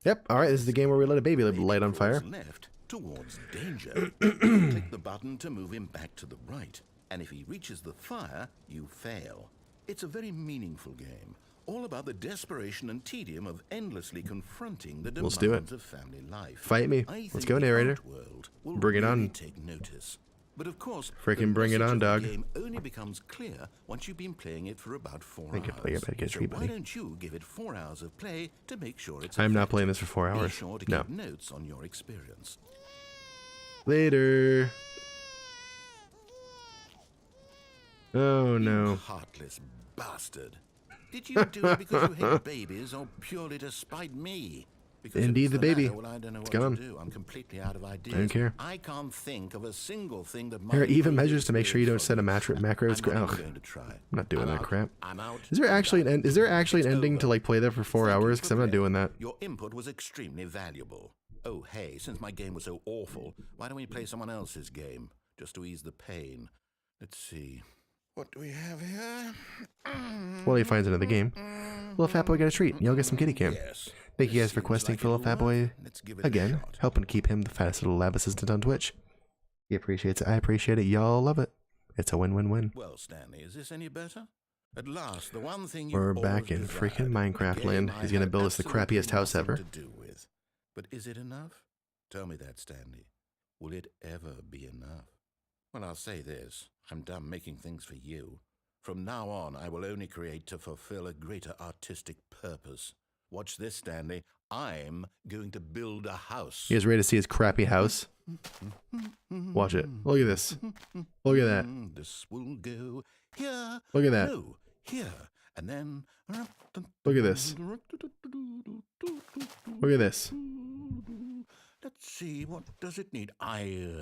Yep, alright, this is the game where we let a baby Baby light on crawls fire. left towards danger. Click the button to move him back to the right, and if he reaches the fire, you fail. It's a very meaningful game, all about the desperation and tedium of endlessly confronting the Let's demands do it. of family life. Fight me. I Let's think go, the narrator. art world will Bring it really on. Take notice. But of course, Frickin' the bring it message on, of the dog. game only becomes clear once you've been playing it for about 4 Thank you. hours. Play it back, get So treat, why buddy. don't you give it 4 hours of play to make sure it's I'm not effective? playing this for 4 Be hours. sure to No. keep notes on your experience. Later. Oh You no. heartless bastard. Did you do it because you hate babies or purely to spite me? Because if Indeed it's the baby. latter, well, I don't know what gone. to do. I'm completely out of ideas. I don't care. I can't think of a single thing that might There are even improve measures to make sure you don't experience set a for you. macros. I'm not Ugh, even going to try. I'm not doing I'm that out. crap. I'm out. Is there I'm actually done. is there actually an It's ending to over. like play that for 4 Thank you hours? for Because I'm not playing. doing that. Your input was extremely valuable. Oh, hey, since my game was so awful, why don't we play someone else's game, just to ease the pain? Let's see. What do we have here? Well, he finds another game. Little Fat Boy got a treat. Y'all get some kitty cam. Yes. Thank you This guys for seems questing like for Little it'll Fat Boy work. Let's give it a again, shot. helping keep him the fattest little lab assistant on Twitch. He appreciates it. I appreciate it. Y'all love it. It's a win-win-win. Well, Stanley, is this any better? At last, the one thing We're you've back always in desired, freaking Minecraft a game land. I He's gonna had build us the absolutely crappiest house nothing ever. to do with. But is it enough? Tell me that, Stanley. Will it ever be enough? Well, I'll say this. I'm done making things for you. From now on, I will only create to fulfill a greater artistic purpose. Watch this, Stanley. I'm going to build a house. You guys ready to see his crappy house? Watch it. Look at this. Look at that. This will go here. Look at that. No, here. And then... Look at this. Look at this. Let's see, what does it need?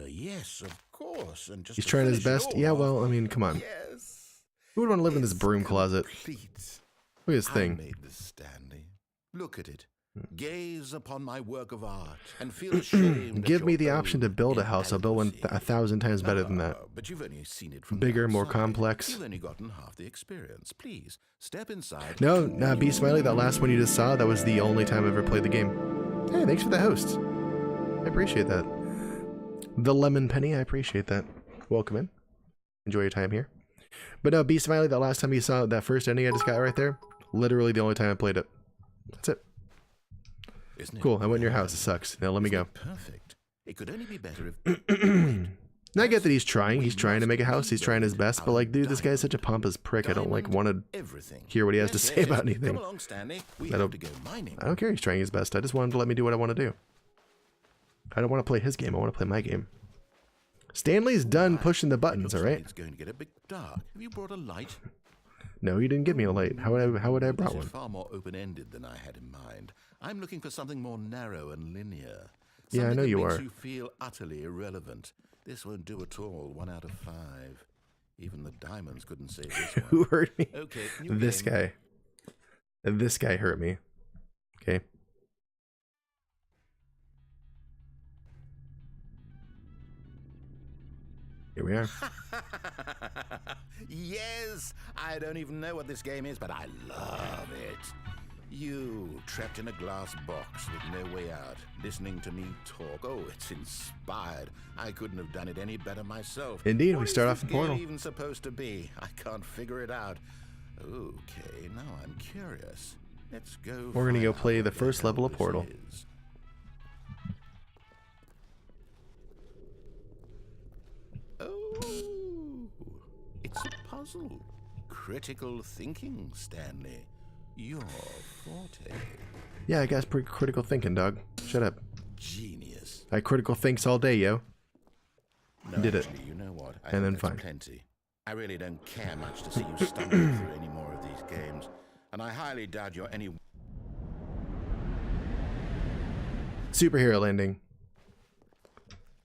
Yes, of course. And just He's to trying his finish it best. all Yeah, off- well, I mean, come on. Yes. Who would want to live in this It's broom closet? complete. Look at this I thing. made this, Stanley. Look at it. gaze upon my work of art and feel ashamed. Give me the option to build a house. I'll build one 1,000 times better than that. But you've only seen it from bigger, the more outside. complex. You've only gotten half the experience. Please step inside. No, B Smiley, that last one you just saw, that was the only time I ever played the game. Hey, thanks for the host. I appreciate that. The Lemon Penny, I appreciate that. Welcome in. Enjoy your time here. But no, B Smiley, that last time you saw that first ending I just got right there, literally the only time I played it. That's it. Isn't it? Cool, I went in your house. It sucks. Now let me go. Perfect. It could only be better if. And I get that he's trying. He's trying to make a house. He's trying his best. But like, dude, this guy's such a pompous prick. I don't like want to hear what he has to say about anything. Come along, Stanley. We have to go mining. I don't care. He's trying his best. I just want him to let me do what I want to do. I don't want to play his game. I want to play my game. Stanley's done pushing the buttons. All right. It's going to get a bit dark. Have you brought a light? No, you didn't give me a light. How would I have brought This one? is far more open-ended than I had in mind. I'm looking for something more narrow and linear. Yeah, I know you are. You feel utterly irrelevant. This won't do at all. 1 out of 5. Even the diamonds couldn't save this one. Who hurt me? Okay, This guy. This guy hurt me. Okay. Here we are. Yes! I don't even know what this game is, but I love it. You, trapped in a glass box with no way out, listening to me talk. Oh, it's inspired. I couldn't have done it any better myself. Indeed, what we start is off this in Portal. game even supposed to be? I can't figure it out. Okay, now I'm curious. Let's go. We're gonna find go out play what the first hell level of this Portal. is. Oh, it's a puzzle. Critical thinking, Stanley. Your forte. Yeah, I guess pretty critical thinking, dog. Shut up. Genius. I critical thinks all day, yo. No, Did it. actually, you know what? I And think then that's fine. plenty. I really don't care much to see you stumbling through any more of these games, and I highly doubt you're any. Superhero landing.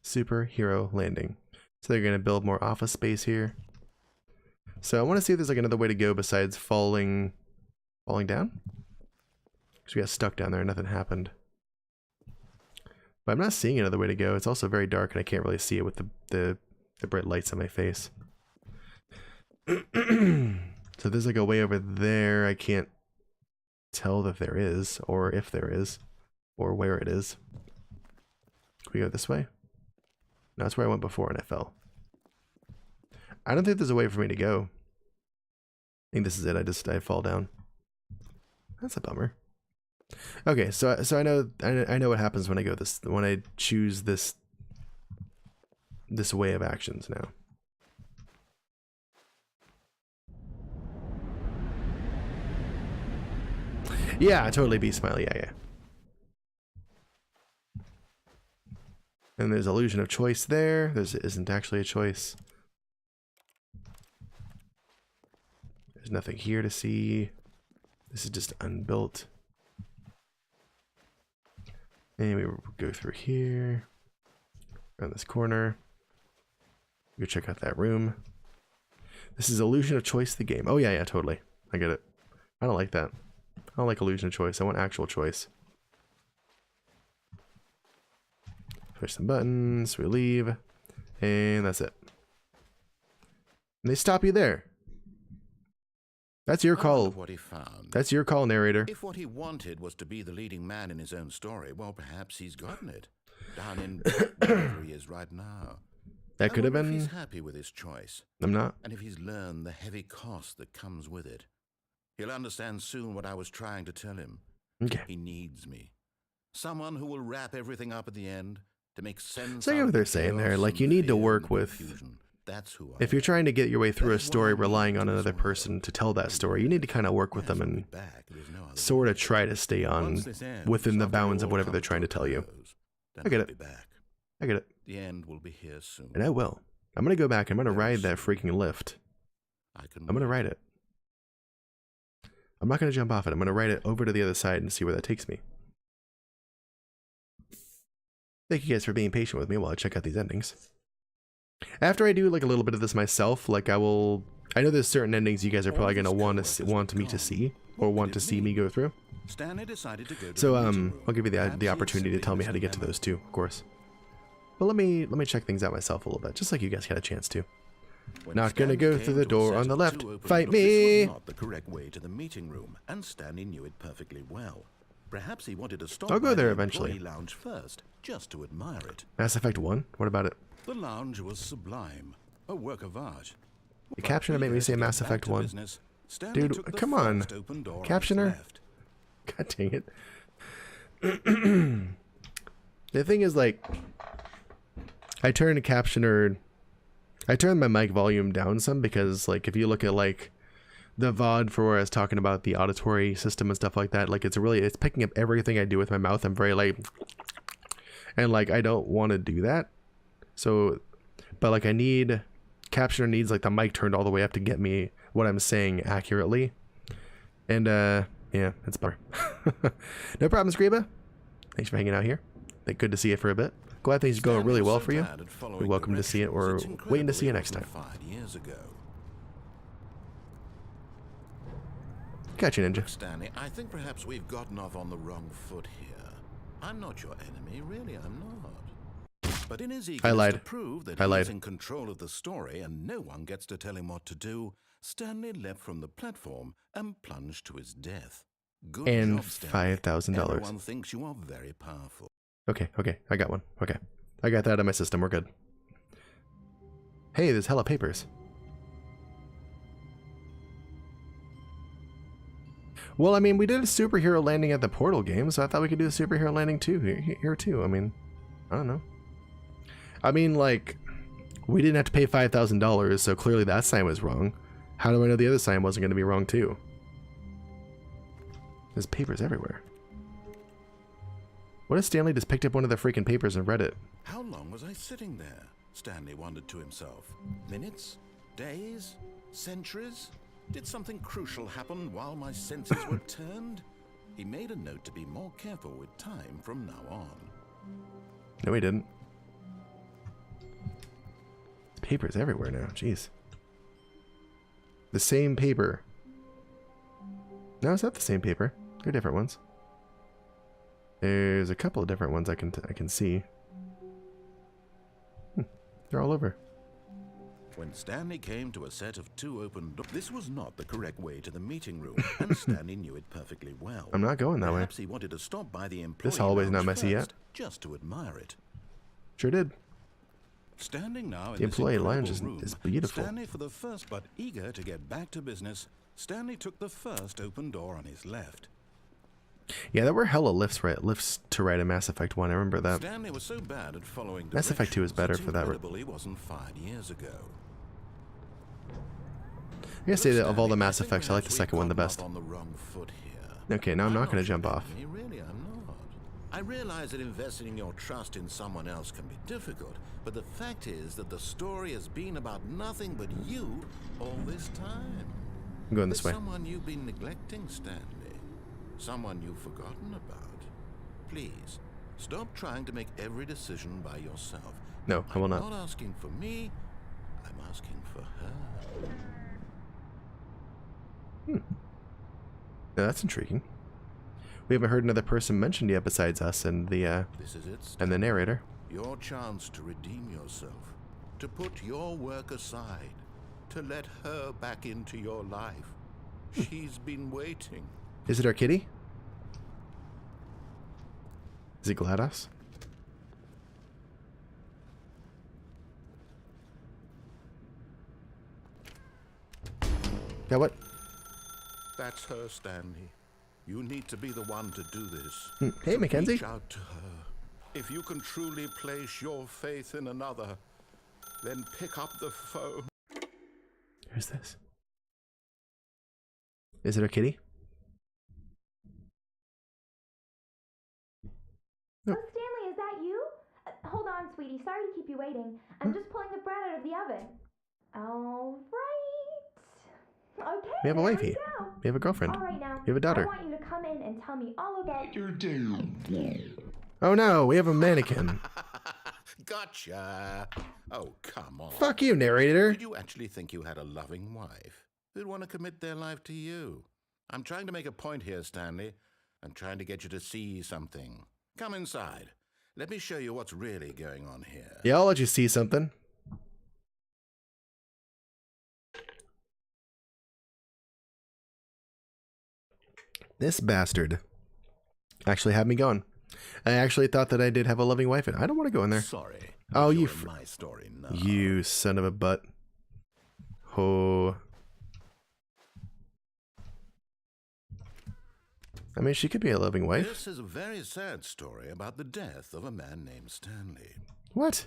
Superhero landing. So they're gonna build more office space here. So I want to see if there's like another way to go besides falling down. Because we got stuck down there and nothing happened. But I'm not seeing another way to go. It's also very dark and I can't really see it with the bright lights on my face. So there's like a way over there. I can't tell that there is, or if there is, or where it is. Can we go this way? No, that's where I went before and I fell. I don't think there's a way for me to go. I think this is it. I fall down. That's a bummer. Okay, so I know what happens when I go when I choose this way of actions now. Yeah, totally be smiley. Yeah. And there's illusion of choice there. There isn't actually a choice. There's nothing here to see. This is just unbuilt. And we go through here. Around this corner. Go check out that room. This is illusion of choice, the game. Oh yeah, totally. I get it. I don't like that. I don't like illusion of choice. I want actual choice. Push some buttons, we leave, and that's it. And they stop you there. That's your call. What he found. That's your call, narrator. If what he wanted was to be the leading man in his own story, well, perhaps he's gotten it. Down in wherever he is right now. That could have I wonder if been. he's happy with his choice, I'm not. and if he's learned the heavy cost that comes with it. He'll understand soon what I was trying to tell him. Okay. He needs me. Someone who will wrap everything up at the end to make sense. So I get what they're saying there. Like, you need to work with. That's who I If you're am. trying to get your way through a That is story why I relying need on to another as well. person to tell that story, you need to kind of work with them Yes, I'll be and back. There's no other sort of way. try to stay on Once this ends, within the something bounds of will whatever come they're trying to tell you. close. Then I get I'll it. be back. I get it. The end will be here soon. And I will. I'm going to go back. I'm going to Very ride that soon. freaking lift. I can I'm going to wait. ride it. I'm not going to jump off it. I'm going to ride it over to the other side and see where that takes me. Thank you guys for being patient with me while I check out these endings. After I do like a little bit of this myself, like I know there's certain endings you guys are probably going to want me to see. or want to see me go through. Stanley decided to go to So the meeting room. I'll give you the Perhaps he opportunity to simply tell me missed how to a get to memo. those too, of course. But let me check things out myself a little bit, just like you guys had a chance to. When Not gonna Stanley go came through the to a door set on the of left. two open Fight doors, me! This was not the correct way to the meeting room, and Stanley knew it perfectly well. Perhaps he wanted to stop I'll go by there the eventually. employee lounge first, just to admire it. Mass Effect 1? What about it? The lounge was sublime, a work of art. The But captioner made me eager say to get Mass back Effect to 1. business, Stanley Dude, took the come on. first open door on his Captioner? left. God dang it. The thing is, like, I turned my mic volume down some because, like, if you look at, like, the VOD for where I was talking about the auditory system and stuff like that, like, it's picking up everything I do with my mouth. I'm very, like, and, like, I don't want to do that. So, but, like, captioner needs, like, the mic turned all the way up to get me what I'm saying accurately. And, yeah, it's better. No problem, Scriba. Thanks for hanging out here. Good to see you for a bit. Glad things are going really well for you. You're welcome to see it, or waiting to see you next time. 5 years ago. Gotcha, Ninja. Stanley, I think perhaps we've gotten off on the wrong foot here. I'm not your enemy, really, I'm not. But in his eagerness to prove that he's in control of the story and no one gets to tell him what to do, Stanley leapt from the platform and plunged to his death. Good and job, Stanley. $5,000. Everyone thinks you are very powerful. Okay, I got one. Okay. I got that out of my system. We're good. Hey, there's hella papers. Well, I mean, we did a superhero landing at the Portal game, so I thought we could do a superhero landing too here too. I mean, I don't know. I mean, like, we didn't have to pay $5,000, so clearly that sign was wrong. How do I know the other sign wasn't going to be wrong too? There's papers everywhere. What if Stanley just picked up one of the freaking papers and read it? How long was I sitting there? Stanley wondered to himself. Minutes? Days? Centuries? Did something crucial happen while my senses were turned? He made a note to be more careful with time from now on. No, he didn't. Papers everywhere now. Jeez. The same paper. No, it's not the same paper. They're different ones. There's a couple of different ones I can see. They're all over. When Stanley came to a set of two open doors, this was not the correct way to the meeting room, and Stanley knew it perfectly well. I'm not going that way. Perhaps he wanted to stop by the employee This hallway's not lounge messy first, yet. just to admire it. Sure did. Standing now in The this employee lounge incredible is room, beautiful. Stanley, for the first but eager to get back to business, Stanley took the first open door on his left. Yeah, there were hella lifts to right in Mass Effect 1. I remember that. Stanley was so bad at following Mass Effect 2 is better directions, for that. it's incredible he wasn't fired years ago. I gotta say that of all the Stanley, Mass I think Effects, I like the perhaps second we've one the gotten best. off on the wrong foot here. Okay, now I'm not gonna jump off. Really, I'm not. I realize that investing your trust in someone else can be difficult, but the fact is that the story has been about nothing but you all this time. I'm going this way. There's someone you've been neglecting, Stanley. Someone you've forgotten about. Please, stop trying to make every decision by yourself. No, I will not. I'm not asking for me, I'm asking for her. Now, that's intriguing. We haven't heard another person mentioned yet besides us and the This is it, and the narrator. your chance to redeem yourself, to put your work aside, to let her back into your life. She's been waiting. Is it our kitty? Is it GLaDOS? Yeah, what? That's her, Stanley. You need to be the one to do this. Hey, To Mackenzie. reach out to her. If you can truly place your faith in another, then pick up the phone. Who's this? Is it our kitty? Oh, Stanley, is that you? Hold on, sweetie. Sorry to keep you waiting. I'm just pulling the bread out of the oven. All right. Okay. We have a there wifey. go. We have a girlfriend. All right, now. We have a daughter. I want you to come in and tell me all about your Oh no, we have a mannequin. Gotcha. Oh, come on. Fuck you, narrator. Did you actually think you had a loving wife who'd want to commit their life to you? I'm trying to make a point here, Stanley. I'm trying to get you to see something. Come inside. Let me show you what's really going on here. Yeah, I'll let you see something. This bastard actually had me going. I actually thought that I did have a loving wife, and I don't want to go in there. Sorry. Oh, you're you in my story now. You son of a butt. Oh. I mean, she could be a loving wife. This is a very sad story about the death of a man named Stanley. What?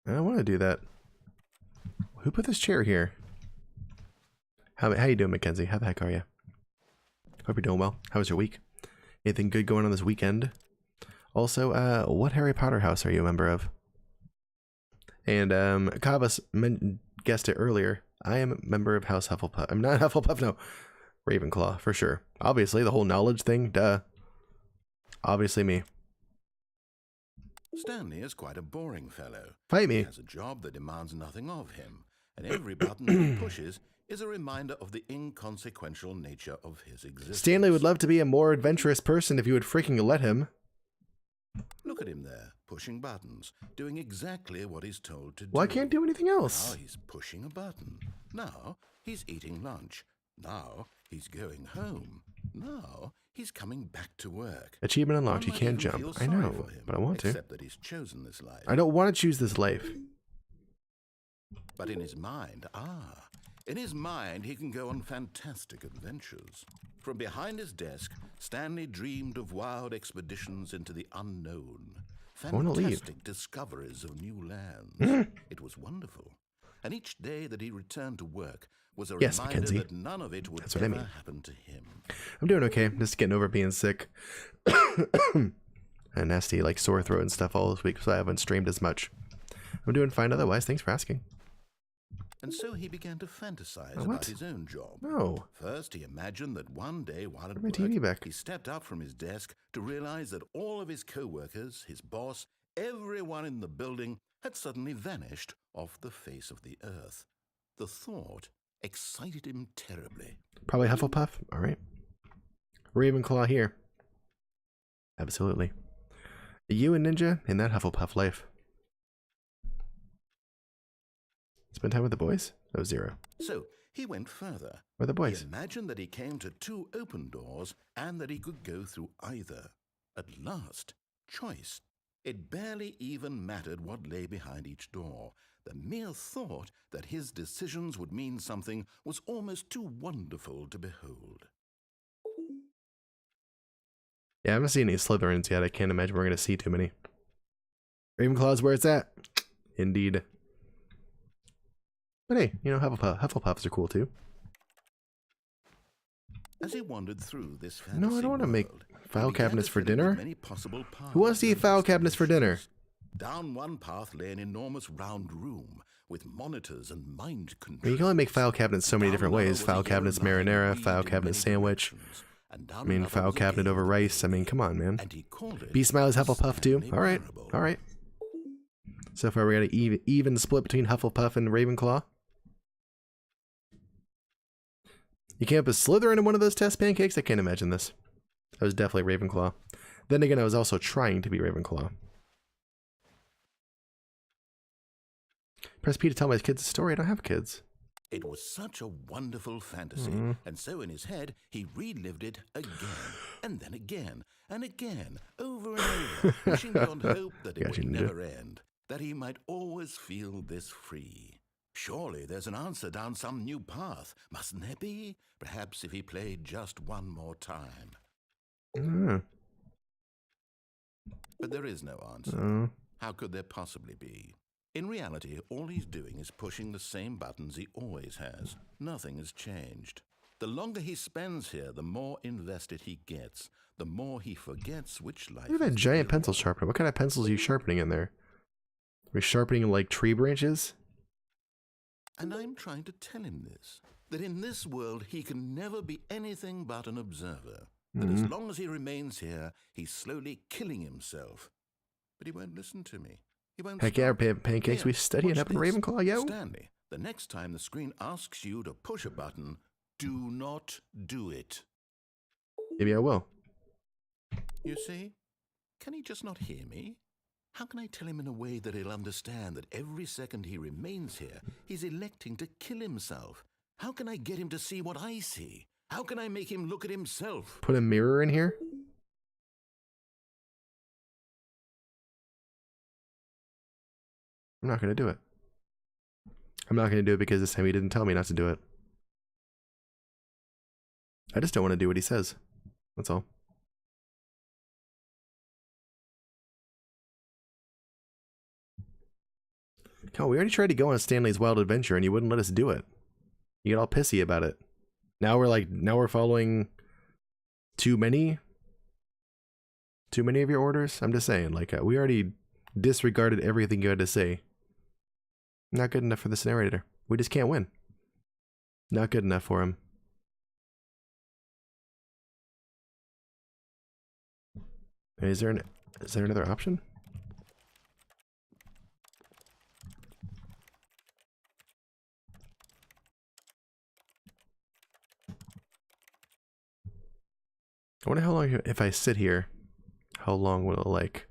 I don't want to do that. Who put this chair here? How you doing, Mackenzie? How the heck are you? Hope you're doing well. How was your week? Anything good going on this weekend? Also, what Harry Potter house are you a member of? And Kavas guessed it earlier. I am a member of House Hufflepuff. I'm not Hufflepuff, no. Ravenclaw, for sure. Obviously, the whole knowledge thing, duh. Obviously me. Stanley is quite a boring fellow. Fight me. He has a job that demands nothing of him, and every button that he pushes is a reminder of the inconsequential nature of his existence. Stanley would love to be a more adventurous person if you would freaking let him. Look at him there, pushing buttons, doing exactly what he's told to do. Well, I can't do anything else. Now he's pushing a button. Now he's eating lunch. Now he's going home. Now he's coming back to work. Achievement unlocked. You One might can't even jump. feel I sorry know, for him, but I want to. except that he's chosen this life. I don't want to choose this life. But in his mind, in his mind, he can go on fantastic adventures. From behind his desk, Stanley dreamed of wild expeditions into the unknown, wanna leave. fantastic discoveries of new lands. It was wonderful. And each day that he returned to work was a Yes, reminder Mackenzie. that none of it would That's what I ever mean. happen to him. I'm doing okay. Just getting over being sick. A nasty, like, sore throat and stuff all this week, so I haven't streamed as much. I'm doing fine otherwise. Thanks for asking. And so he began to fantasize What? about his own job. No. First, he imagined that one day while at Put my work, TV back. he stepped up from his desk to realize that all of his co-workers, his boss, everyone in the building had suddenly vanished off the face of the earth. The thought excited him terribly. Probably Hufflepuff. All right. Ravenclaw here. Absolutely. You and Ninja in that Hufflepuff life. Spend time with the boys? Oh, 0. So he went further. Where are the boys? He imagined that he came to 2 open doors and that he could go through either. At last, choice. It barely even mattered what lay behind each door. The mere thought that his decisions would mean something was almost too wonderful to behold. Yeah, I haven't seen any Slytherins yet. I can't imagine we're going to see too many. Ravenclaw's where it's at. Indeed. But hey, you know, Hufflepuffs are cool too. As he wandered through this fantasy No, I don't want to make world, file he began cabinets to for fill it with dinner. many possible paths Who wants to eat and file cabinets for dinner? destinations. Down one path lay an enormous round room with monitors and mind I mean, controls. you can only make file cabinets so many Down different another ways. was a File yellow cabinets line marinara, weaved file in cabinet many sandwich. directions, and down I mean, another file was a cabinet over cave rice. I mean, within. come on, man. And he called it B Smiles Hufflepuff too. Stanley All right, Parable. all right. So far, we got an even split between Hufflepuff and Ravenclaw. You can't put Slytherin in one of those test pancakes? I can't imagine this. I was definitely Ravenclaw. Then again, I was also trying to be Ravenclaw. Press P to tell my kids a story. I don't have kids. It was such a wonderful fantasy, and so in his head he relived it again, and then again, and again, over and over, wishing beyond hope that it Gotcha, would Ninja. never end, that he might always feel this free. Surely there's an answer down some new path, mustn't there be? Perhaps if he played just one more time. Mm. But there is no answer. Oh. How could there possibly be? In reality, all he's doing is pushing the same buttons he always has. Nothing has changed. The longer he spends here, the more invested he gets, the more he forgets which life Look at that is giant real. pencil sharpener. What kind of pencils are you sharpening in there? Are we sharpening like tree branches? And I'm trying to tell him this, that in this world he can never be anything but an observer. That as long as he remains here, he's slowly killing himself. But he won't listen to me. He won't Heck yeah, stop. pancakes. Here, We studying watch up in this. Ravenclaw, yo. Stanley, the next time the screen asks you to push a button, Do not do it. Maybe I will. You see? Can he just not hear me? How can I tell him in a way that he'll understand that every second he remains here, he's electing to kill himself? How can I get him to see what I see? How can I make him look at himself? Put a mirror in here? I'm not going to do it. I'm not going to do it because this time he didn't tell me not to do it. I just don't want to do what he says. That's all. Come on, we already tried to go on Stanley's Wild Adventure and you wouldn't let us do it. You get all pissy about it. Now we're following too many of your orders? I'm just saying, like, we already disregarded everything you had to say. Not good enough for this narrator. We just can't win. Not good enough for him. Is there another option? I wonder how long, if I sit here, how long will it, like,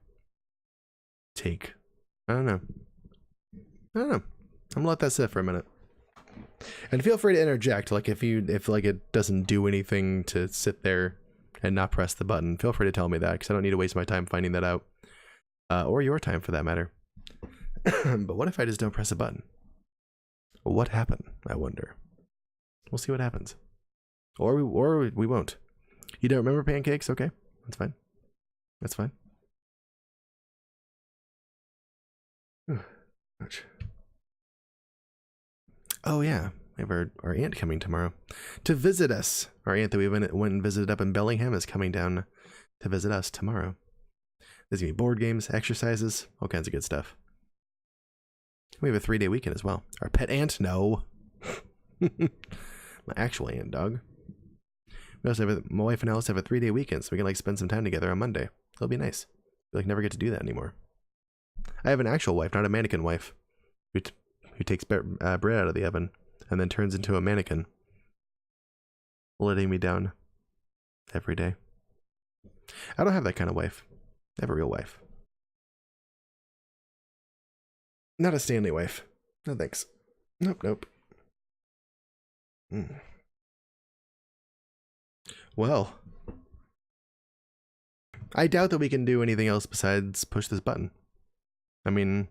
take? I don't know. I'm gonna let that sit for a minute. And feel free to interject, like, if it doesn't do anything to sit there and not press the button, feel free to tell me that, because I don't need to waste my time finding that out. Or your time, for that matter. But what if I just don't press a button? What happened, I wonder? We'll see what happens. Or we won't. You don't remember pancakes? Okay, that's fine. That's fine. Ouch. Oh yeah, we have our aunt coming tomorrow to visit us. Our aunt that we went and visited up in Bellingham is coming down to visit us tomorrow. There's gonna be board games, exercises, all kinds of good stuff. We have a 3-day weekend as well. Our pet aunt? No. My actual aunt, dog. We also have my wife and I also have a 3-day weekend, so we can like spend some time together on Monday. It'll be nice. We like never get to do that anymore. I have an actual wife, not a mannequin wife, who takes bread out of the oven and then turns into a mannequin, letting me down every day. I don't have that kind of wife. I have a real wife. Not a Stanley wife. No thanks. Nope. Well, I doubt that we can do anything else besides push this button. I mean,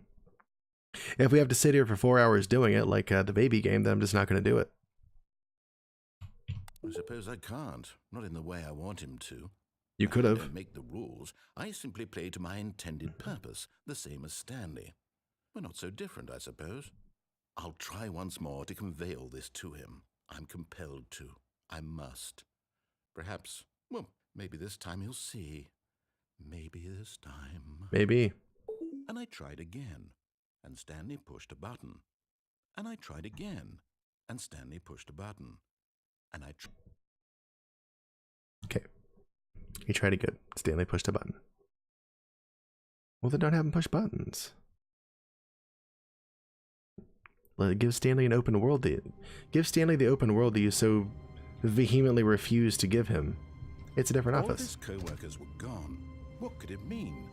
if we have to sit here for 4 hours doing it, like the baby game, then I'm just not going to do it. I suppose I can't. Not in the way I want him to. You could have. I don't make the rules. I simply play to my intended purpose, the same as Stanley. We're not so different, I suppose. I'll try once more to convey all this to him. I'm compelled to. I must. Perhaps, well, maybe this time he'll see. Maybe this time. Maybe. And I tried again, and Stanley pushed a button. And I tried again, and Stanley pushed a button. And I Okay. You tried it good. Stanley pushed a button. Well, then don't have him push buttons. Give Stanley an open world. Give Stanley the open world that you so vehemently refuse to give him. It's a different all office. All his co-workers were gone. What could it mean?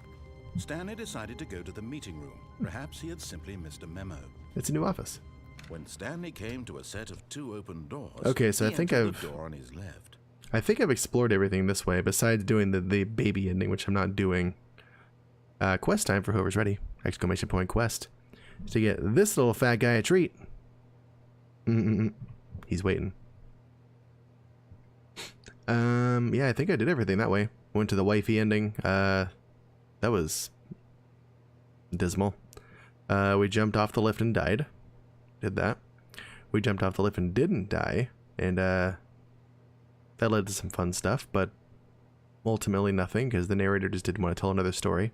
Stanley decided to go to the meeting room. Perhaps he had simply missed a memo. It's a new office. When Stanley came to a set of 2 open doors, okay, so I think the door on his left. I think I've explored everything this way, besides doing the baby ending, which I'm not doing. Quest time for whoever's ready. Exclamation point quest. To get this little fat guy a treat. He's waiting. Yeah, I think I did everything that way. Went to the wifey ending. That was dismal. We jumped off the lift and died. Did that. We jumped off the lift and didn't die. And, that led to some fun stuff, but ultimately nothing, because the narrator just didn't want to tell another story.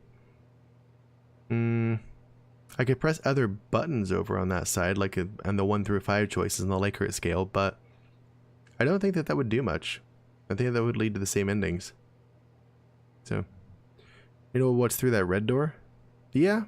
I could press other buttons over on that side, like on the 1 through 5 choices on the Likert scale, but I don't think that would do much. I think that would lead to the same endings. So, you know what's through that red door? Yeah.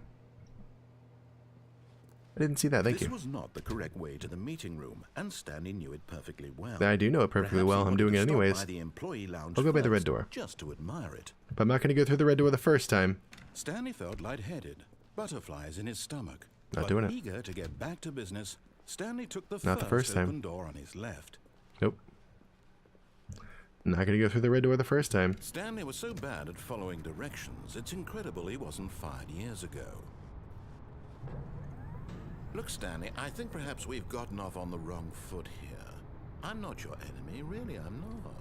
I didn't see that, thank This you. was not the correct way to the meeting room, and Stanley knew it perfectly well. I do know it perfectly Perhaps well, he I'm wanted doing to it stop anyways. by the employee lounge I'll go by the red first, door. just to admire it. But I'm not going to go through the red door the first time. Stanley felt lightheaded, butterflies in his stomach. Not but doing it. eager to get back to business, Stanley took the Not the first time. open door on his left. Nope. Not going to go through the red door the first time. Stanley was so bad at following directions, it's incredible he wasn't fired years ago. Look, Stanley, I think perhaps we've gotten off on the wrong foot here. I'm not your enemy, really, I'm not.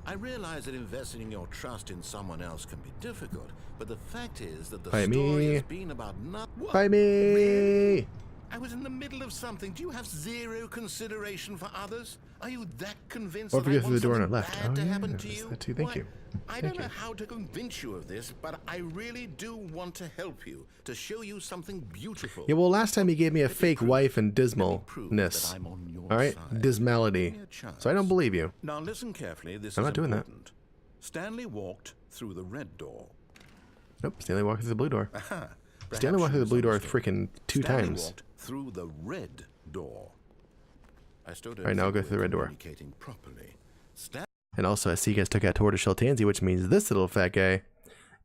I realize that investing your trust in someone else can be difficult, but the fact is that the Fight story me. has been about nothing. Fight me! I was in the middle of something. Do you have zero consideration for others? Are you that convinced Or if that we I go through the want door on something our left. bad to Oh, yeah, happen to that's you? that too. Thank you. I Thank don't know you. how to convince you of this, but I really do want to help you, to show you something beautiful. Yeah, well, last time he gave me a fake prove- wife and Let me prove that dismalness. I'm on your Alright? side. Dismality. Give me a chance. So I don't believe you. Now listen carefully, this I'm is not doing that. important. Stanley walked through the red door. Nope, Stanley walked through the blue door. Aha, Stanley walked perhaps through you the blue door misunderstood. freaking 2 Stanley times. walked through the red door. I still don't Alright, now I'll think go through the we're red door. communicating properly. And also, I see you guys took out Tortoiseshell Tansy, which means this little fat guy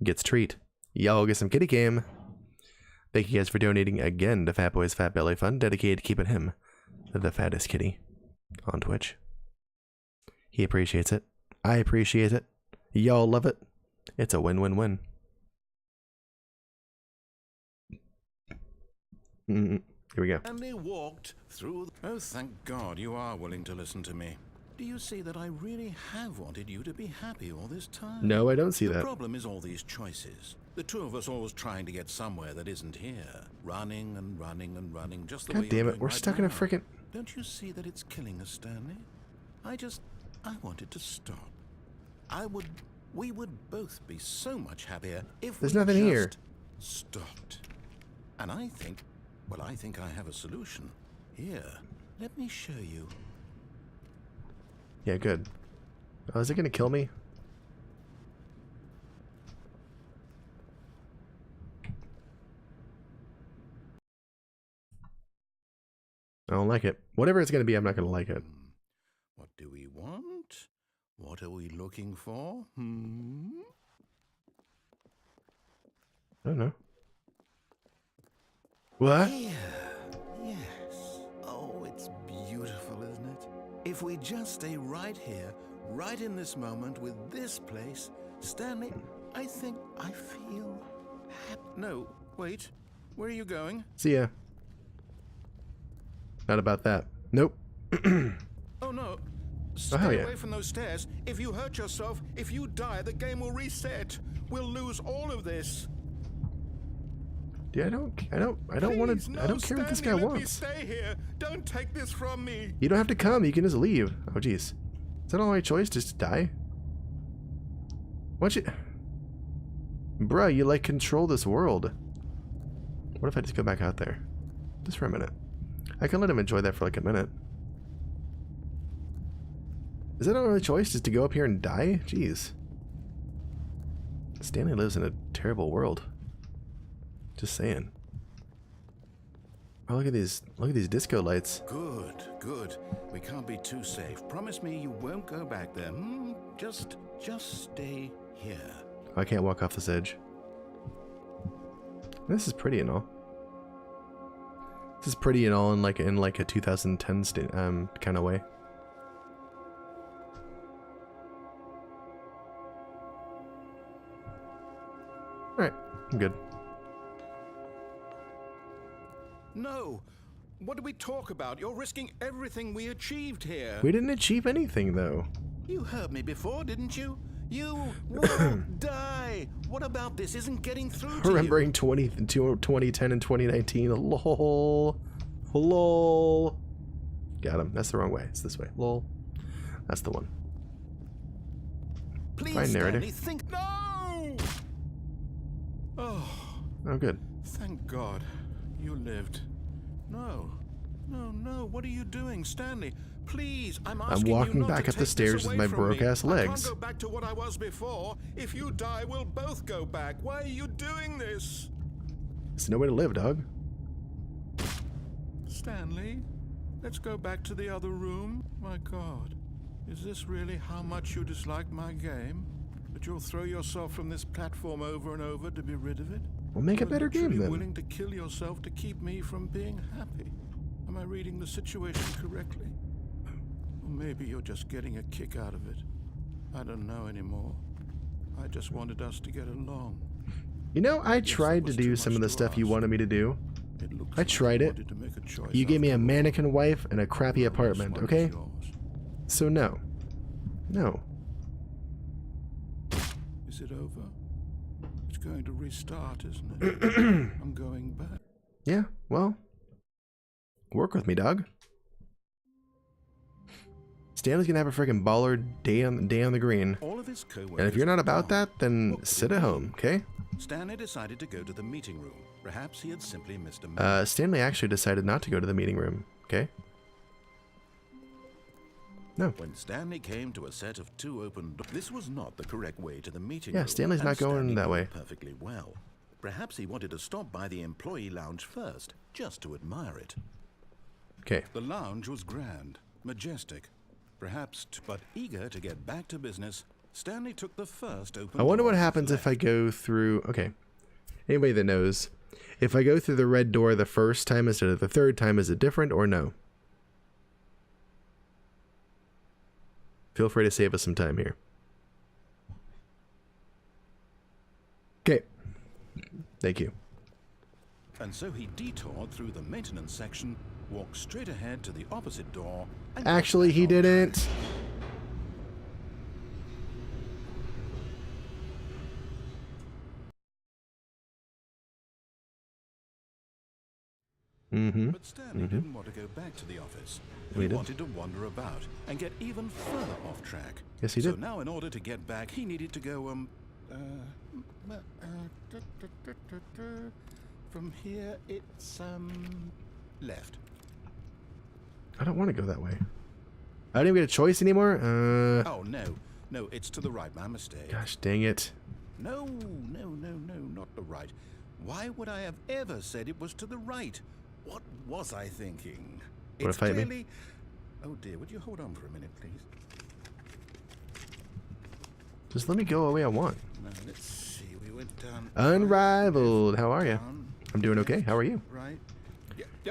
gets treat. Y'all get some kitty game. Thank you guys for donating again to Fat Boy's Fat Belly Fund, dedicated to keeping him the fattest kitty on Twitch. He appreciates it. I appreciate it. Y'all love it. It's a win-win-win. Here we go. Stanley walked through. Oh, thank God you are willing to listen to me. Do you see that I really have wanted you to be happy all this time? No, I don't see The that. problem is all these choices. The two of us always trying to get somewhere that isn't here. Running and running and running, just the way God you're damn it, doing we're right stuck in a now. freaking... Don't you see that it's killing us, Stanley? I wanted to stop. We would both be so much happier if There's we nothing just here. stopped. And I think I have a solution. Here, let me show you. Yeah, good. Oh, is it gonna kill me? I don't like it. Whatever it's gonna be, I'm not gonna like it. What do we want? What are we looking for? I don't know. What? Here. Yes. Oh, it's beautiful, isn't it? If we just stay right here, right in this moment with this place, Stanley, I think I feel happy. No, wait. Where are you going? See ya. Not about that. Nope. Oh, no. Stay yeah. away from those stairs. If you hurt yourself, if you die, the game will reset. We'll lose all of this. Dude, I don't Please, want to. no, I don't care what this guy Stanley, let me wants. stay here. Don't take this from me. You don't have to come. You can just leave. Oh, jeez. Is that all my choice? Just to die? What you... Bruh, you, like, control this world. What if I just go back out there? Just for a minute. I can let him enjoy that for, like, a minute. Is that our only choice? Just to go up here and die? Jeez. Stanley lives in a terrible world. Just saying. Oh, look at these disco lights. Good, good. We can't be too safe. Promise me you won't go back there. Just stay here. I can't walk off this edge. This is pretty and all. This is pretty and all in like a 2010 kind of way. All right, I'm good. No. What do we talk about? You're risking everything we achieved here. We didn't achieve anything though. You heard me before, didn't you? You will die. What about this isn't getting through to Remembering 2010 and 2019. Lol. Lol. Got him. That's the wrong way. It's this way. Lol. That's the one. you? Please, Fine, narrator. Stanley, think. No! Oh, Oh, good. thank God. You lived. No. No. What are you doing, Stanley? Please, I'm asking walking you not back to up the take stairs this with away my from broke-ass me. I legs. can't go back to what I was before. If you die, we'll both go back. Why are you doing this? It's no way to live, dog. Stanley, let's go back to the other room. My God, is this really how much you dislike my game? That you'll throw yourself from this platform over and over to be rid of it? We'll make a better game then. Willing to kill yourself to keep me from being happy? Am I reading the situation correctly? Or maybe you're just getting a kick out of it. I don't know anymore. I just wanted us to get along. You know, I tried to do some of the stuff you wanted me to do. I tried it. You gave me a mannequin wife and a crappy apartment, okay? So no. No. Is it over? It's going to restart, isn't it? I'm going back. Yeah, well. Work with me, dog. Stanley's gonna have a freaking baller day on the green. And if you're not about that, then sit at home, okay? Stanley decided to go to the meeting room. Perhaps he had simply missed a moment. Stanley actually decided not to go to the meeting room, okay? No. When Stanley came to a set of 2 open doors, this was not the correct way to the meeting room. Yeah, Stanley's not going that way. Perfectly well. Perhaps he wanted to stop by the employee lounge first, just to admire it. Okay. The lounge was grand, majestic, perhaps, but eager to get back to business, Stanley took the first open door. I wonder what happens if I go through... Okay. Anybody that knows, if I go through the red door the first time instead of the third time, is it different or no? Feel free to save us some time here. Okay. Thank you. And so he detoured through the maintenance section, walked straight ahead to the opposite door, and actually, he didn't. But Stanley didn't want to go back to the office. He wanted to wander about and get even further off track. Yes, he did. So now, in order to get back, he needed to go, from here, it's, left. I don't want to go that way. I don't even get a choice anymore? Oh, no, it's to the right. My mistake. Gosh, dang it. No, not the right. Why would I have ever said it was to the right? What was I thinking? Wanna It's fight me? clearly... Oh dear, would you hold on for a minute, please? Just let me go away I want. No, let's see, we went down... Unrivaled. How are you? down, I'm doing okay. How are you? right.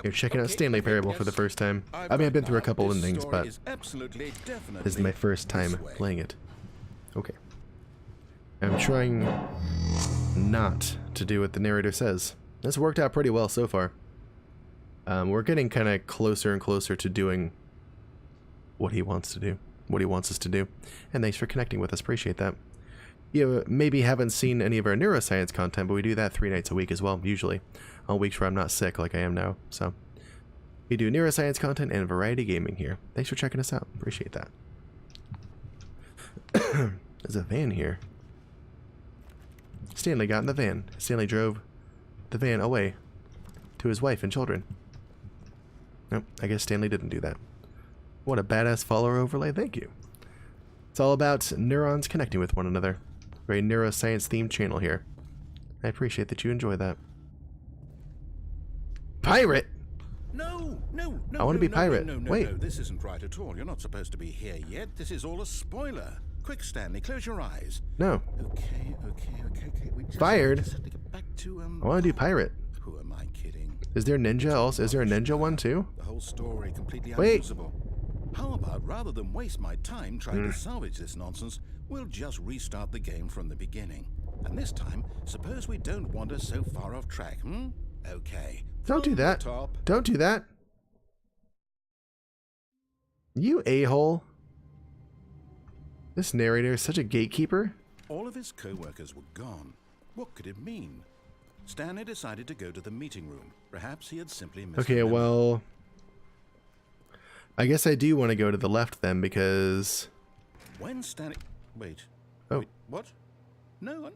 You're checking out Stanley Parable for the first time. I mean, I've been through a couple endings, but this is my first time playing it. Okay. I'm trying not to do what the narrator says. This worked out pretty well so far. We're getting kind of closer and closer to doing what he wants to do, what he wants us to do. And thanks for connecting with us. Appreciate that. You maybe haven't seen any of our neuroscience content, but we do that 3 nights a week as well, usually. On weeks where I'm not sick like I am now. So we do neuroscience content and variety gaming here. Thanks for checking us out. Appreciate that. There's a van here. Stanley got in the van. Stanley drove the van away to his wife and children. Nope, I guess Stanley didn't do that. What a badass follower overlay. Thank you. It's all about neurons connecting with one another. Very neuroscience themed channel here. I appreciate that you enjoy that. Pirate? No. I want to be pirate. Wait. No, this isn't right at all. You're not supposed to be here yet. This is all a spoiler. Quick, Stanley, close your eyes. No. Okay. We just Fired? have to get back to, I want to do pirate. Who am I kidding? Is there ninja also? Is there a ninja one too? The whole story completely Wait. unusable. How about, rather than waste my time trying to salvage this nonsense, we'll just restart the game from the beginning. And this time, suppose we don't wander so far off track, Okay. Don't do From the that. top. Don't do that. You a-hole. This narrator is such a gatekeeper. All of his co-workers were gone. What could it mean? Stanley decided to go to the meeting room. Perhaps he had simply missed Okay, a memo. well... I guess I do want to go to the left then, because... When Stanley... Wait. Oh. Wait, what? No,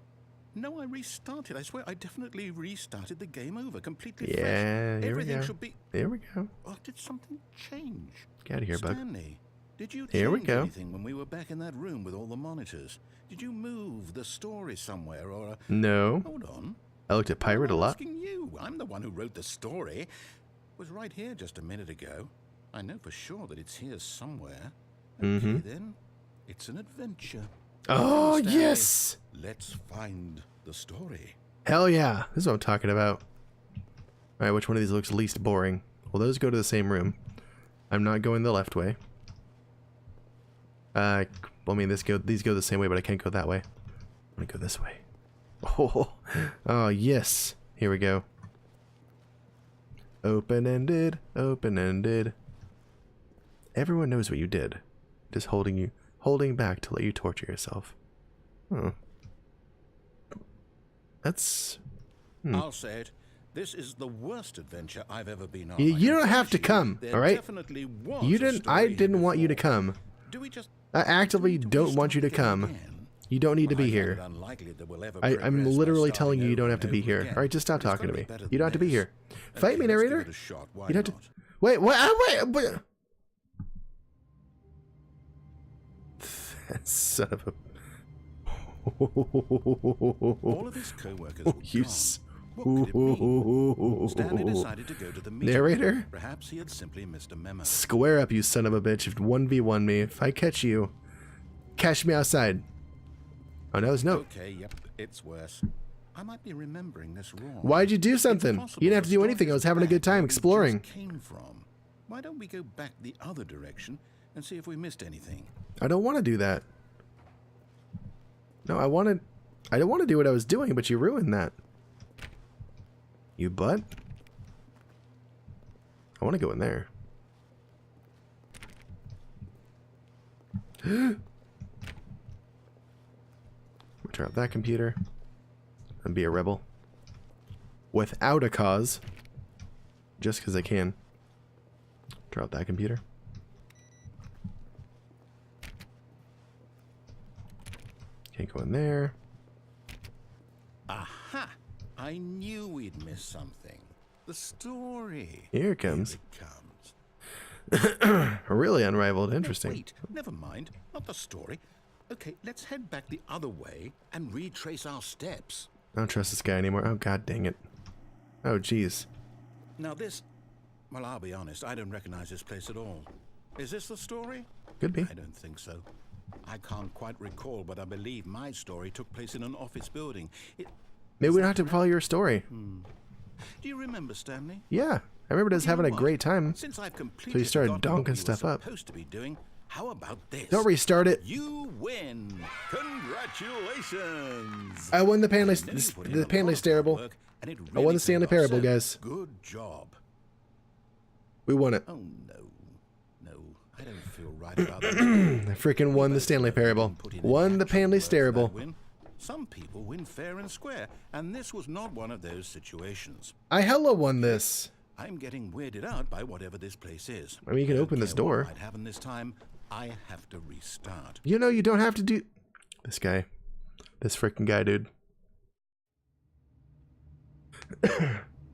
I restarted. I swear I definitely restarted the game over completely fresh. Yeah, here we Everything go. should be... There we go. Oh, did something change? Get out of here, bug. Stanley, did you Here we change go. anything when we were back in that room with all the monitors? Did you move the story somewhere or... No. Hold on. I looked at pirate a I'm lot. asking you. I'm the one who wrote the story. was right here just a minute ago. I know for sure that it's here somewhere. Okay, then, it's an adventure. Oh, Come, Stanley, yes! Let's find the story. Hell yeah. This is what I'm talking about. Alright, which one of these looks least boring? Well, those go to the same room. I'm not going the left way. I mean, these go the same way, but I can't go that way. I'm gonna go this way. Oh, yes. Here we go. Open-ended, open-ended. Everyone knows what you did. Just holding back to let you torture yourself. Oh. That's... I'll say it. This is the worst adventure I've ever been on. You don't have to come, There alright? definitely was You a didn't... story I here didn't want you to before. come. Do we just... I actively do we don't want you to start come. again? You don't need to be I find here. it unlikely that we'll ever I'm progress by literally starting telling you you don't over have to and be over here. again. Alright, just stop But it's talking to gotta me. be better You don't have to than be here. this. Fight me, Okay, let's give narrator. it a shot. Why You don't have not? to... Wait, what? Wait. Son of a... All of his co-workers were You gone. s- What could it mean? Stanley decided to go to the meeting. Narrator? Perhaps he had simply missed a memo. Square up, you son of a bitch. If 1v1 me. If I catch you, catch me outside. Oh, no, there's no... Okay, yep, it's worse. I might be remembering this wrong. Why'd you do It's something? possible You didn't have to the do anything. I was having a good time story just exploring. came from. Why don't we go back the other direction and see if we missed anything? I don't want to do that. No, I don't want to do what I was doing, but you ruined that. You butt? I want to go in there. Turn off that computer. And be a rebel. Without a cause. Just because I can. Turn off that computer. Can't go in there. Aha! I knew we'd miss something. The story. Here it comes. Here it comes. Really unrivaled. No, Interesting. wait, never mind. Not the story. Okay, let's head back the other way and retrace our steps. I don't trust this guy anymore. Oh, god dang it. Oh, jeez. Now this... Well, I'll be honest, I don't recognize this place at all. Is this the story? Could be. I don't think so. I can't quite recall, but I believe my story took place in an office building. Maybe we don't have to follow your story. Do you remember, Stanley? Yeah. I remember just You know having a what? great time. Since I've completely started forgotten what donking we stuff were up. supposed to be doing, how about this? Don't restart it. You win! Congratulations! I won the Panley, I know you put in the a lot Panley of Parable. hard work, and it I won really the Stanley paid off, Parable, so guys. Good job. We won it. Oh no, I don't feel right about that. I freaking won the Stanley Parable. Won the Panley Parable. Some people win fair and square, and this was not one of those situations. I hella won this. I'm getting weirded out by whatever this place is. I mean, you can Don't open this care what door. might happen this time. I have to restart. You know, you don't have to do... This guy. This freaking guy, dude.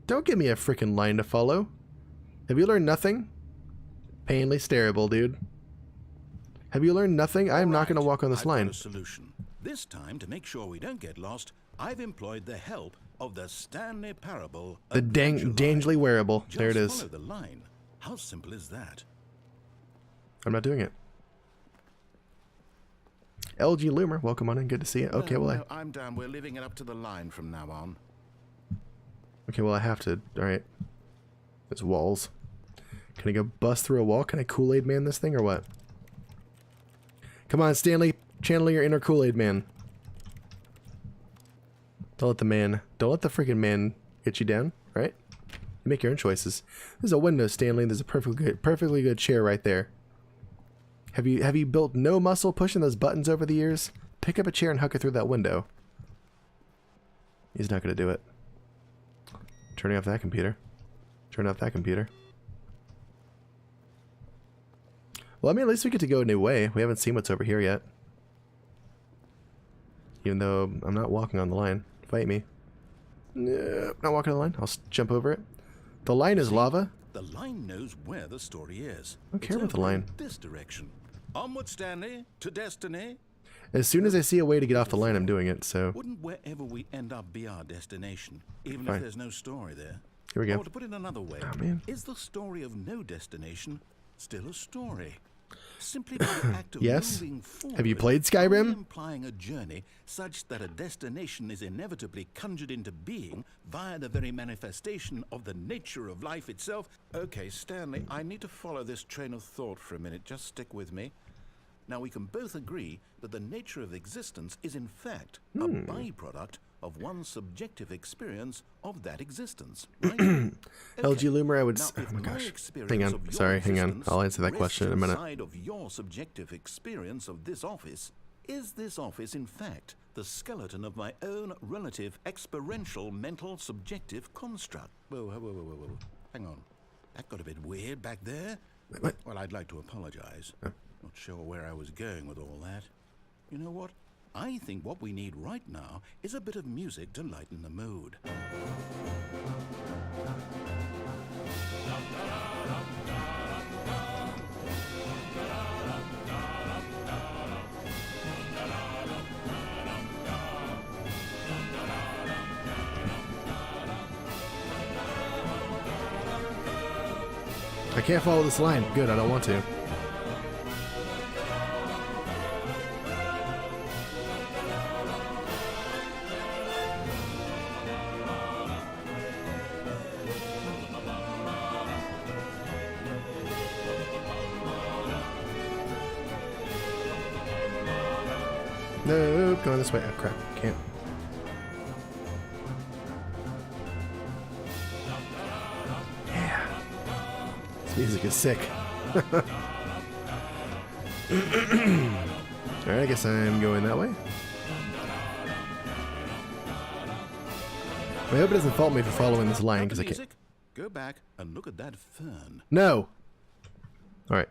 Don't give me a freaking line to follow. Have you learned nothing? Painly stareable, dude. Have you learned nothing? I am not going to walk on this I've line. got a solution. This time, to make sure we don't get lost, I've employed the help of the Stanley Parable. The adventure line. dangly wearable. Just There it is. follow the line. How simple is that? I'm not doing it. LG Loomer, welcome on in. Good to see you. Okay, well, No, I'm down. We're leaving it up to the line from now on. I have to. All right. There's walls. Can I go bust through a wall? Can I Kool-Aid man this thing or what? Come on, Stanley. Channel your inner Kool-Aid man. Don't let the freaking man get you down, right? You make your own choices. There's a window, Stanley. There's a perfectly good chair right there. Have you built no muscle pushing those buttons over the years? Pick up a chair and huck it through that window. He's not going to do it. Turning off that computer. Turn off that computer. Well, I mean, at least we get to go a new way. We haven't seen what's over here yet. Even though I'm not walking on the line. Fight me. No, not walking on the line. I'll jump over it. The line is lava. The line knows where the story is. I don't care about the over line. This direction. Onward, Stanley, to destiny. As soon as I see a way to get off the line, I'm doing it, so... Wouldn't wherever we end up be our destination, even Fine. if there's no story there? Here we go. Or to put it another way, Oh, man. is the story of no destination still a story? Simply by the act of Yes. moving forward, Have you played are we Skyrim? implying a journey such that a destination is inevitably conjured into being via the very manifestation of the nature of life itself? Okay, Stanley, I need to follow this train of thought for a minute. Just stick with me. Now, we can both agree that the nature of existence is in fact a byproduct of one's subjective experience of that existence, right? LG Loomer, I would... Now, Oh if my my gosh. experience Hang of on. your Sorry, hang on. existence I'll answer that rests question in a minute. inside of your subjective experience of this office, is this office in fact the skeleton of my own relative experiential mental subjective construct? Whoa. Hang on. That got a bit weird back there. What? Well, I'd like to apologize. Not sure where I was going with all that. You know what? I think what we need right now is a bit of music to lighten the mood. I can't follow this line. Good, I don't want to. No, going this way. Oh crap, can't. Yeah. This music is sick. Alright, I guess I'm going that way. I hope it doesn't fault me for following this line, because I can't. Music? Go back and look at that fern. No! Alright.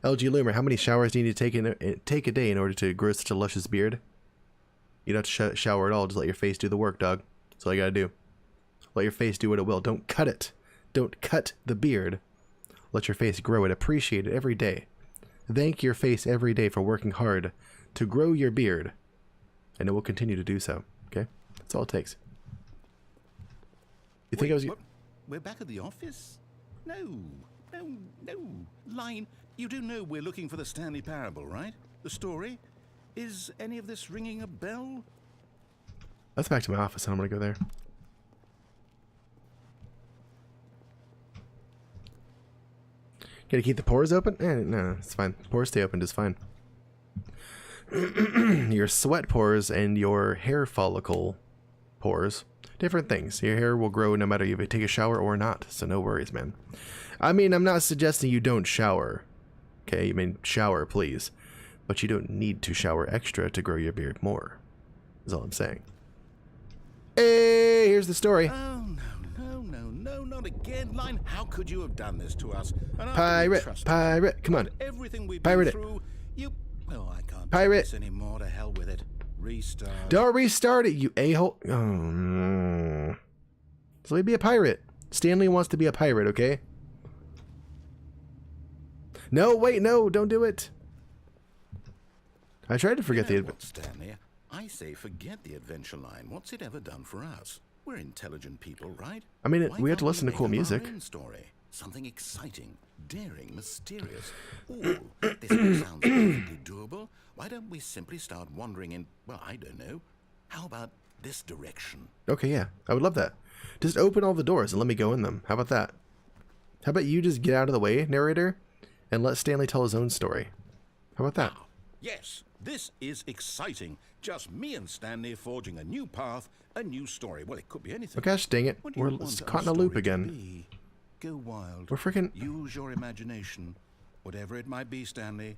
LG Loomer, how many showers do you need to take a day in order to grow such a luscious beard? You don't have to shower at all, just let your face do the work, dog. That's all you gotta do. Let your face do what it will. Don't cut it. Don't cut the beard. Let your face grow it. Appreciate it every day. Thank your face every day for working hard to grow your beard. And it will continue to do so. Okay? That's all it takes. You think I was... What? We're back at the office? No. Line, you do know we're looking for the Stanley Parable, right? The story? Is any of this ringing a bell? Let's back to my office and I'm gonna go there. Gotta keep the pores open? No, it's fine. Pores stay open just fine. Your sweat pores and your hair follicle pores, different things. Your hair will grow no matter if you take a shower or not, so no worries, man. I mean, I'm not suggesting you don't shower. Okay, you mean shower, please. But you don't need to shower extra to grow your beard more, is all I'm saying. Hey, here's the story. Oh, no, not again. Line, how could you have done this to us? And Pirate, come on. Everything we've Pirate been it. through, you... Oh, I can't Pirate. do this anymore. To hell with it. Restart. Don't restart it, you a-hole. Oh. So he'd be a pirate. Stanley wants to be a pirate, okay? No, wait, no, don't do it. I tried to forget You know the... what, Stanley? I say forget the adventure line. What's it ever done for us? We're intelligent people, right? I mean, Why we have to can't listen to make cool up music. Our own story. Something exciting, daring, mysterious. Ooh, this all sounds perfectly doable. Why don't we simply start wandering in, well, I don't know. How about this direction? Okay, yeah, I would love that. Just open all the doors and let me go in them. How about that? How about you just get out of the way, narrator, and let Stanley tell his own story? How about that? Yes, this is exciting. Just me and Stanley forging a new path, a new story. Well, it could be anything. Oh gosh, dang it. What do you We're want caught in our a loop story to again. be? Go wild. We're freaking... Use your imagination. Whatever it might be, Stanley,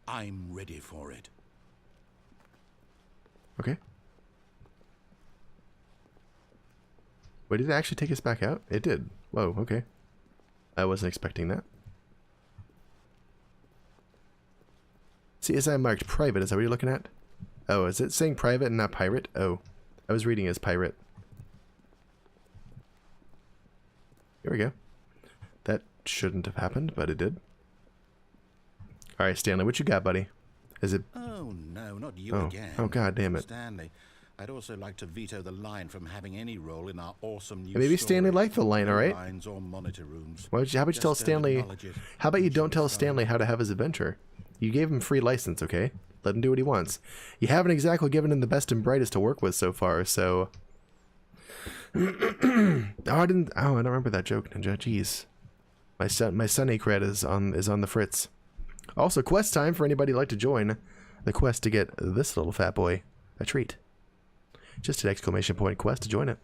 I'm ready for it. Okay. Wait, did it actually take us back out? It did. Whoa, okay. I wasn't expecting that. See, as I marked private, is that what you're looking at? Oh, is it saying private and not pirate? Oh, I was reading as pirate. Here we go. That shouldn't have happened, but it did. Alright, Stanley, what you got, buddy? Is it... Oh, no, not you again. Oh, god damn it. Stanley, I'd also like to veto the line from having any role in our awesome new Maybe story. Stanley liked the line, No all right? lines or monitor rooms. How about you Just tell don't Stanley? acknowledge it. How about you don't tell Shall Stanley how to have his adventure? You gave him free license, okay? Let him do what he wants. You haven't exactly given him the best and brightest to work with so far, so. I don't remember that joke, Ninja. Jeez, my Sunny cred is on the fritz. Also, quest time for anybody who'd like to join the quest to get this little fat boy a treat. Just an exclamation point quest to join it.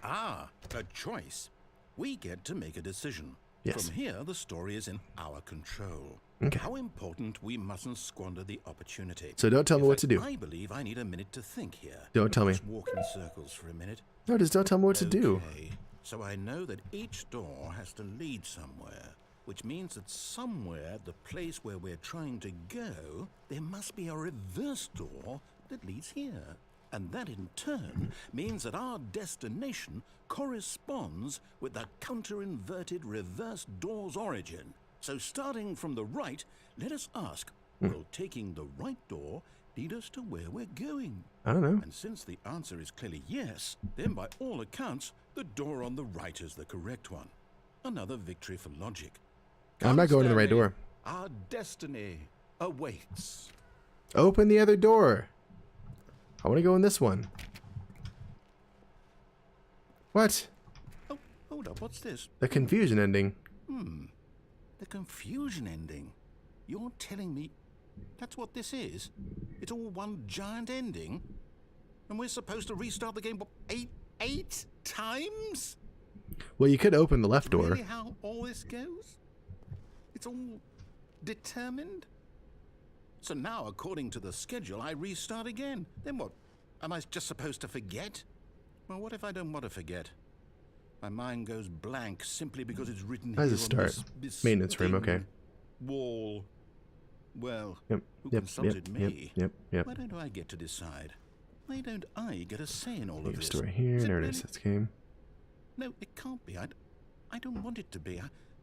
Ah, a choice. We get to make a decision. Yes. From here, the story is in our control. Okay. How important we mustn't squander the opportunity. So don't tell me what to do. I believe I need a minute to think here. Don't tell me. Just walk in circles for a minute. No, just don't tell me what to do. Okay. So I know that each door has to lead somewhere, which means that somewhere at the place where we're trying to go, there must be a reverse door that leads here. And that in turn means that our destination corresponds with the counter-inverted reverse door's origin. So starting from the right, let us ask, will taking the right door lead us to where we're going? I don't know. And since the answer is clearly yes, then by all accounts, the door on the right is the correct one. Another victory for logic. I'm not going to the right Stanley, door. Our destiny awaits. Open the other door. I want to go in this one. What? Oh, hold up, what's this? The confusion ending. The confusion ending. You're telling me that's what this is? It's all one giant ending? And we're supposed to restart the game, what, eight times? Well, you could open the left door. Really how all this goes? It's all determined? So now, according to the schedule, I restart again. Then what? Am I just supposed to forget? Well, what if I don't want to forget? My mind goes blank simply because it's written How's here it start? on this Maintenance room, okay. Wall. Well, Yep, who yep, consulted yep, me? yep. Why don't I get to decide? Why don't I get a say in all of Leave this? story here. Is it There it really- is. It's game. No, it can't be. I don't want it to be.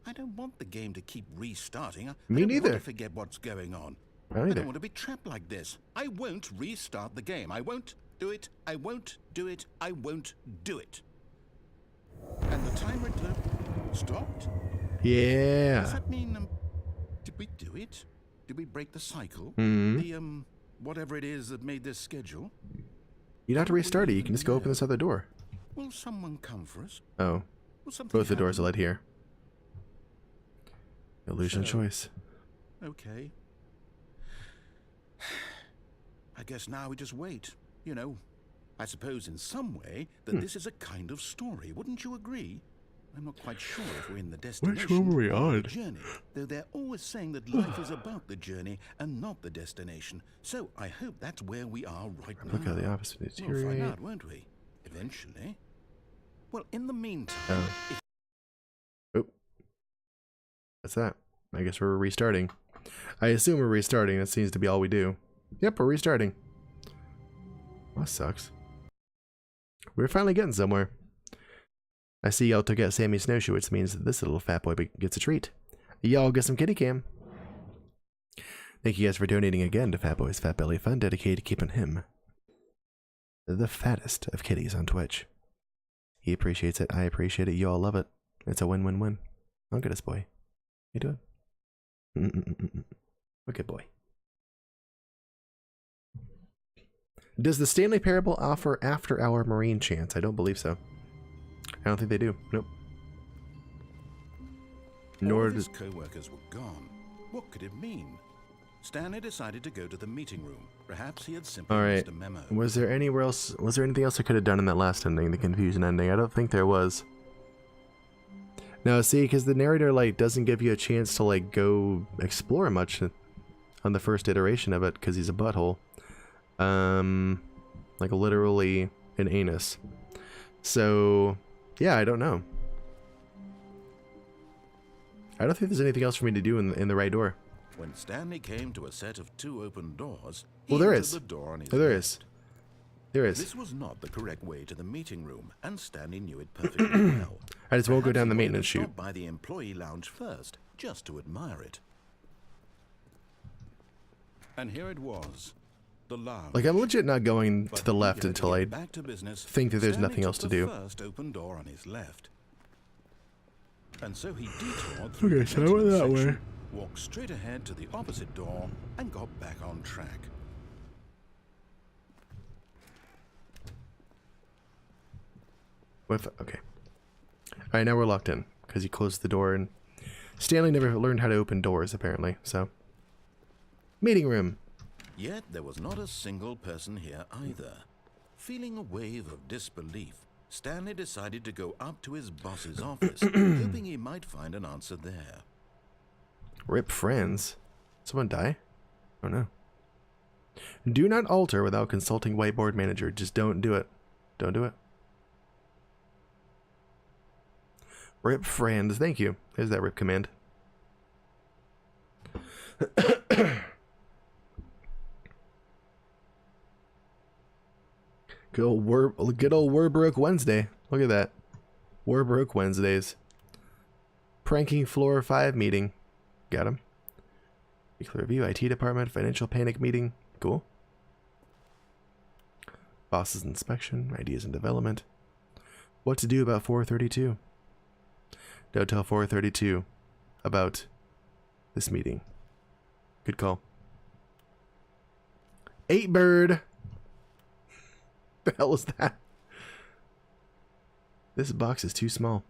I don't want the game to keep restarting. I Me don't neither. want to forget what's going on. I don't I either. don't want to be trapped like this. I won't restart the game. I won't do it. I won't do it. I won't do it. And the timer stopped? Yeah. Does that mean, did we do it? Did we break the cycle? Mhm. The, whatever it is that made this schedule? You don't have to restart it. You can just go open this other door. Will someone come for us? Oh, Will something both the doors happen? led here. Illusion So- choice. Okay. I guess now we just wait. You know, I suppose in some way that this is a kind of story. Wouldn't you agree? I'm not quite sure if we're in the destination one were we or on? the journey, though they're always saying that life is about the journey and not the destination. So I hope that's where we are right now. Look how the opposite We'll find deteriorate. out, won't we? Eventually. Well, in the meantime, Oh. Oh. What's that? I guess we're restarting. I assume we're restarting. That seems to be all we do. Yep, we're restarting. Well, that sucks. We're finally getting somewhere. I see y'all took out Sammy's snowshoe, which means that this little fat boy gets a treat. Y'all get some kitty cam. Thank you guys for donating again to Fat Boy's Fat Belly Fund, dedicated to keeping him the fattest of kitties on Twitch. He appreciates it. I appreciate it. You all love it. It's a win-win-win. Look at this boy. You doing? Look at boy. Does the Stanley Parable offer after-hour marine chance? I don't believe so. I don't think they do. Nope. all Nor of his does... co-workers were gone. What could it mean? Stanley decided to go to the meeting room. Perhaps he had simply All right. missed a memo. Was there anywhere else? Was there anything else I could have done in that last ending, the confusion ending? I don't think there was. No, see, because the narrator like doesn't give you a chance to like go explore much on the first iteration of it because he's a butthole, like literally an anus. So yeah, I don't know. I don't think there's anything else for me to do in the right door. When Stanley came to a set of 2 open doors, Well, there entered is. the door on his Oh, there left. is. There is. This was not the correct way to the meeting room, and Stanley knew it perfectly well. I just won't go Perhaps down the he wanted to maintenance chute. stop by the employee lounge first, just to admire it. And here it was, the lounge. Like, I'm legit not going But to the left eager to until I get back to business, think that there's Stanley nothing else took to the do. first open door on his left. And so he detoured through Okay, the so I went maintenance that way. section, walked straight ahead to the opposite door, and got back on track. Okay. Alright, now we're locked in, because he closed the door, and Stanley never learned how to open doors, apparently, so. Meeting room. Yet there was not a single person here either. Feeling a wave of disbelief, Stanley decided to go up to his boss's office, hoping he might find an answer there. Rip friends. Someone die? Oh no. Do not alter without consulting whiteboard manager. Just don't do it. Don't do it. Rip friends. Thank you. There's that rip command. Good old Werbrook Wednesday. Look at that. Werbrook Wednesdays. Pranking Floor 5 meeting. Got him. Weekly review, IT department, financial panic meeting. Cool. Boss's inspection, ideas and development. What to do about 432. Don't tell 432 about this meeting. Good call. 8-bird. The hell is that? This box is too small.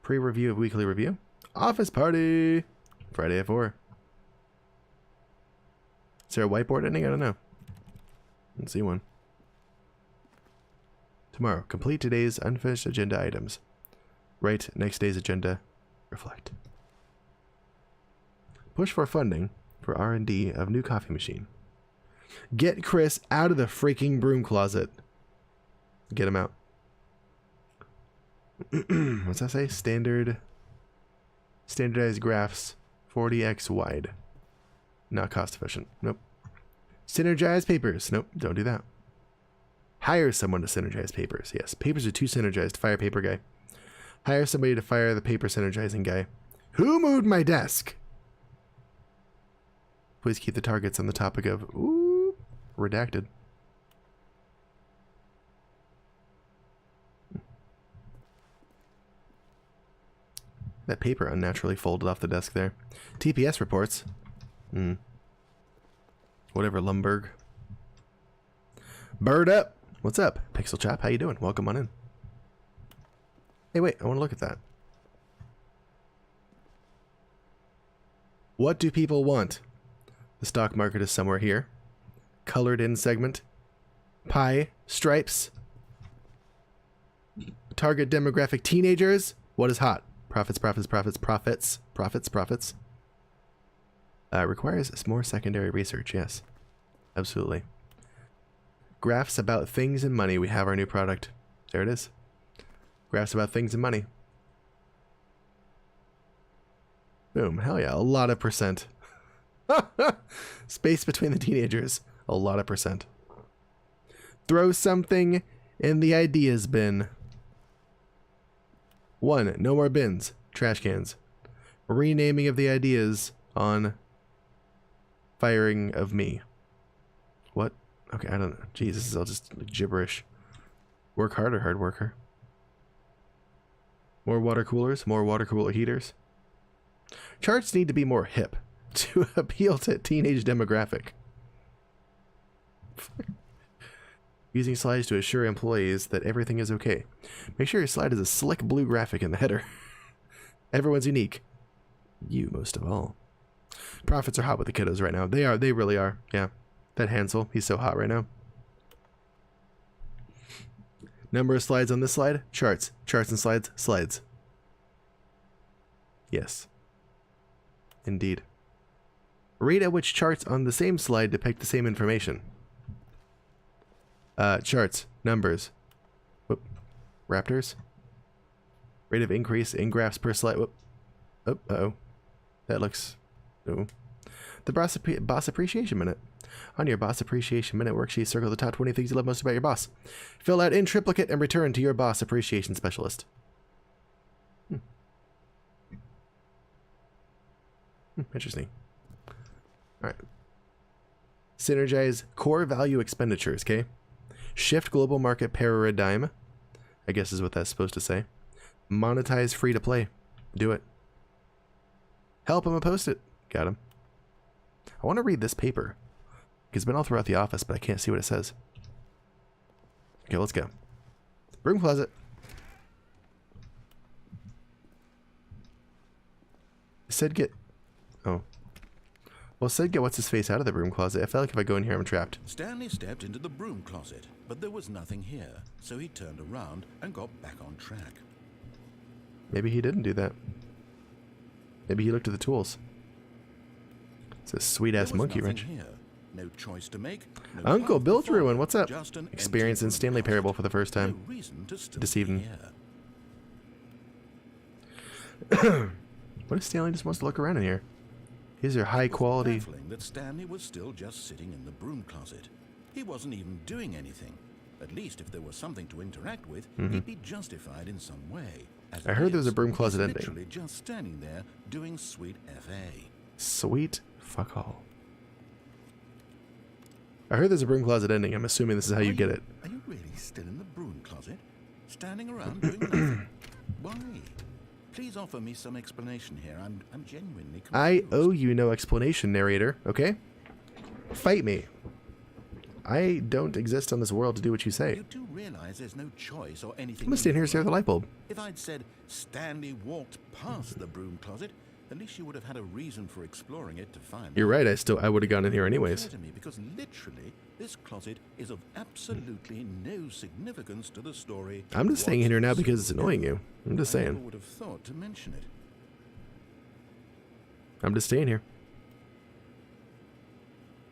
Pre-review of weekly review. Office party. Friday at 4. Is there a whiteboard ending? I don't know. I don't see one. Tomorrow, complete today's unfinished agenda items. Write next day's agenda. Reflect. Push for funding for R&D of new coffee machine. Get Chris out of the freaking broom closet. Get him out. What's that say? Standardized graphs. 40x wide. Not cost efficient. Nope. Synergize papers. Nope. Don't do that. Hire someone to synergize papers. Yes. Papers are too synergized. Fire paper guy. Hire somebody to fire the paper synergizing guy. Who moved my desk? Please keep the targets on the topic of... Ooh. Redacted. That paper unnaturally folded off the desk there. TPS reports. Whatever, Lumberg. Bird up! What's up? Pixel Chap, how you doing? Welcome on in. Hey, wait, I want to look at that. What do people want? The stock market is somewhere here. Colored in segment. Pie. Stripes. Target demographic teenagers. What is hot? Profits. Requires more secondary research, yes. Absolutely. Graphs about things and money. We have our new product. There it is. Graphs about things and money. Boom. Hell yeah. A lot of percent. Space between the teenagers. A lot of percent. Throw something in the ideas bin. 1. No more bins. Trash cans. Renaming of the ideas on firing of me. What? Okay, I don't know. Jeez, this is all just like gibberish. Work harder, hard worker. More water coolers. More water cooler heaters. Charts need to be more hip to appeal to teenage demographic. Using slides to assure employees that everything is okay. Make sure your slide has a slick blue graphic in the header. Everyone's unique. You most of all. Profits are hot with the kiddos right now. They are. They really are. Yeah. That Hansel, he's so hot right now. Number of slides on this slide? Charts. Charts and slides? Slides. Yes. Indeed. Rate at which charts on the same slide depict the same information. Charts. Numbers. Whoop. Raptors. Rate of increase in graphs per slide. Whoop. Oh, uh-oh. That looks... Oh. The boss appreciation minute. On your boss appreciation minute worksheet, circle the top 20 things you love most about your boss. Fill out in triplicate and return to your boss appreciation specialist. Interesting. Alright. Synergize core value expenditures, okay? Shift global market paradigm, I guess is what that's supposed to say. Monetize free to play. Do it. Help him post it. Got him. I want to read this paper. It's been all throughout the office, but I can't see what it says. Okay, let's go. Broom closet. It said get... Oh. Well, it said get what's his face out of the broom closet. I feel like if I go in here, I'm trapped. Stanley stepped into the broom closet, but there was nothing here, so he turned around and got back on track. Maybe he didn't do that. Maybe he looked at the tools. It's a sweet-ass monkey wrench. Here. No choice to make. No Uncle Bill Druin, what's up? Just an Experiencing Stanley Parable for the first time. No reason to still This be evening. here. What if Stanley just wants to look around in here? These are high quality. Baffling that Stanley was still just sitting in the broom closet. He wasn't even doing anything. At least if there was something to interact with, he'd be justified in some way. As I it heard there was a is, broom he's closet ending. literally just standing there doing sweet FA. Sweet fuck all. I heard there's a broom closet ending. I'm assuming this is how you get it. Are you really still in the broom closet? Standing around doing nothing? Why? Please offer me some explanation here. I'm genuinely confused. I owe you no explanation, narrator, okay? Fight me. I don't exist on this world to do what you say. You do realize there's no choice or anything. I'm gonna stand here and stare at the light bulb. If I'd said Stanley walked past the broom closet, at least you would have had a reason for exploring it to find. You're right, I would have gone in here anyways. To me, because literally, this closet is of absolutely no significance to the story. I'm just staying in here now because it's annoying you. I'm just I never saying. would have thought to mention it. I'm just staying here.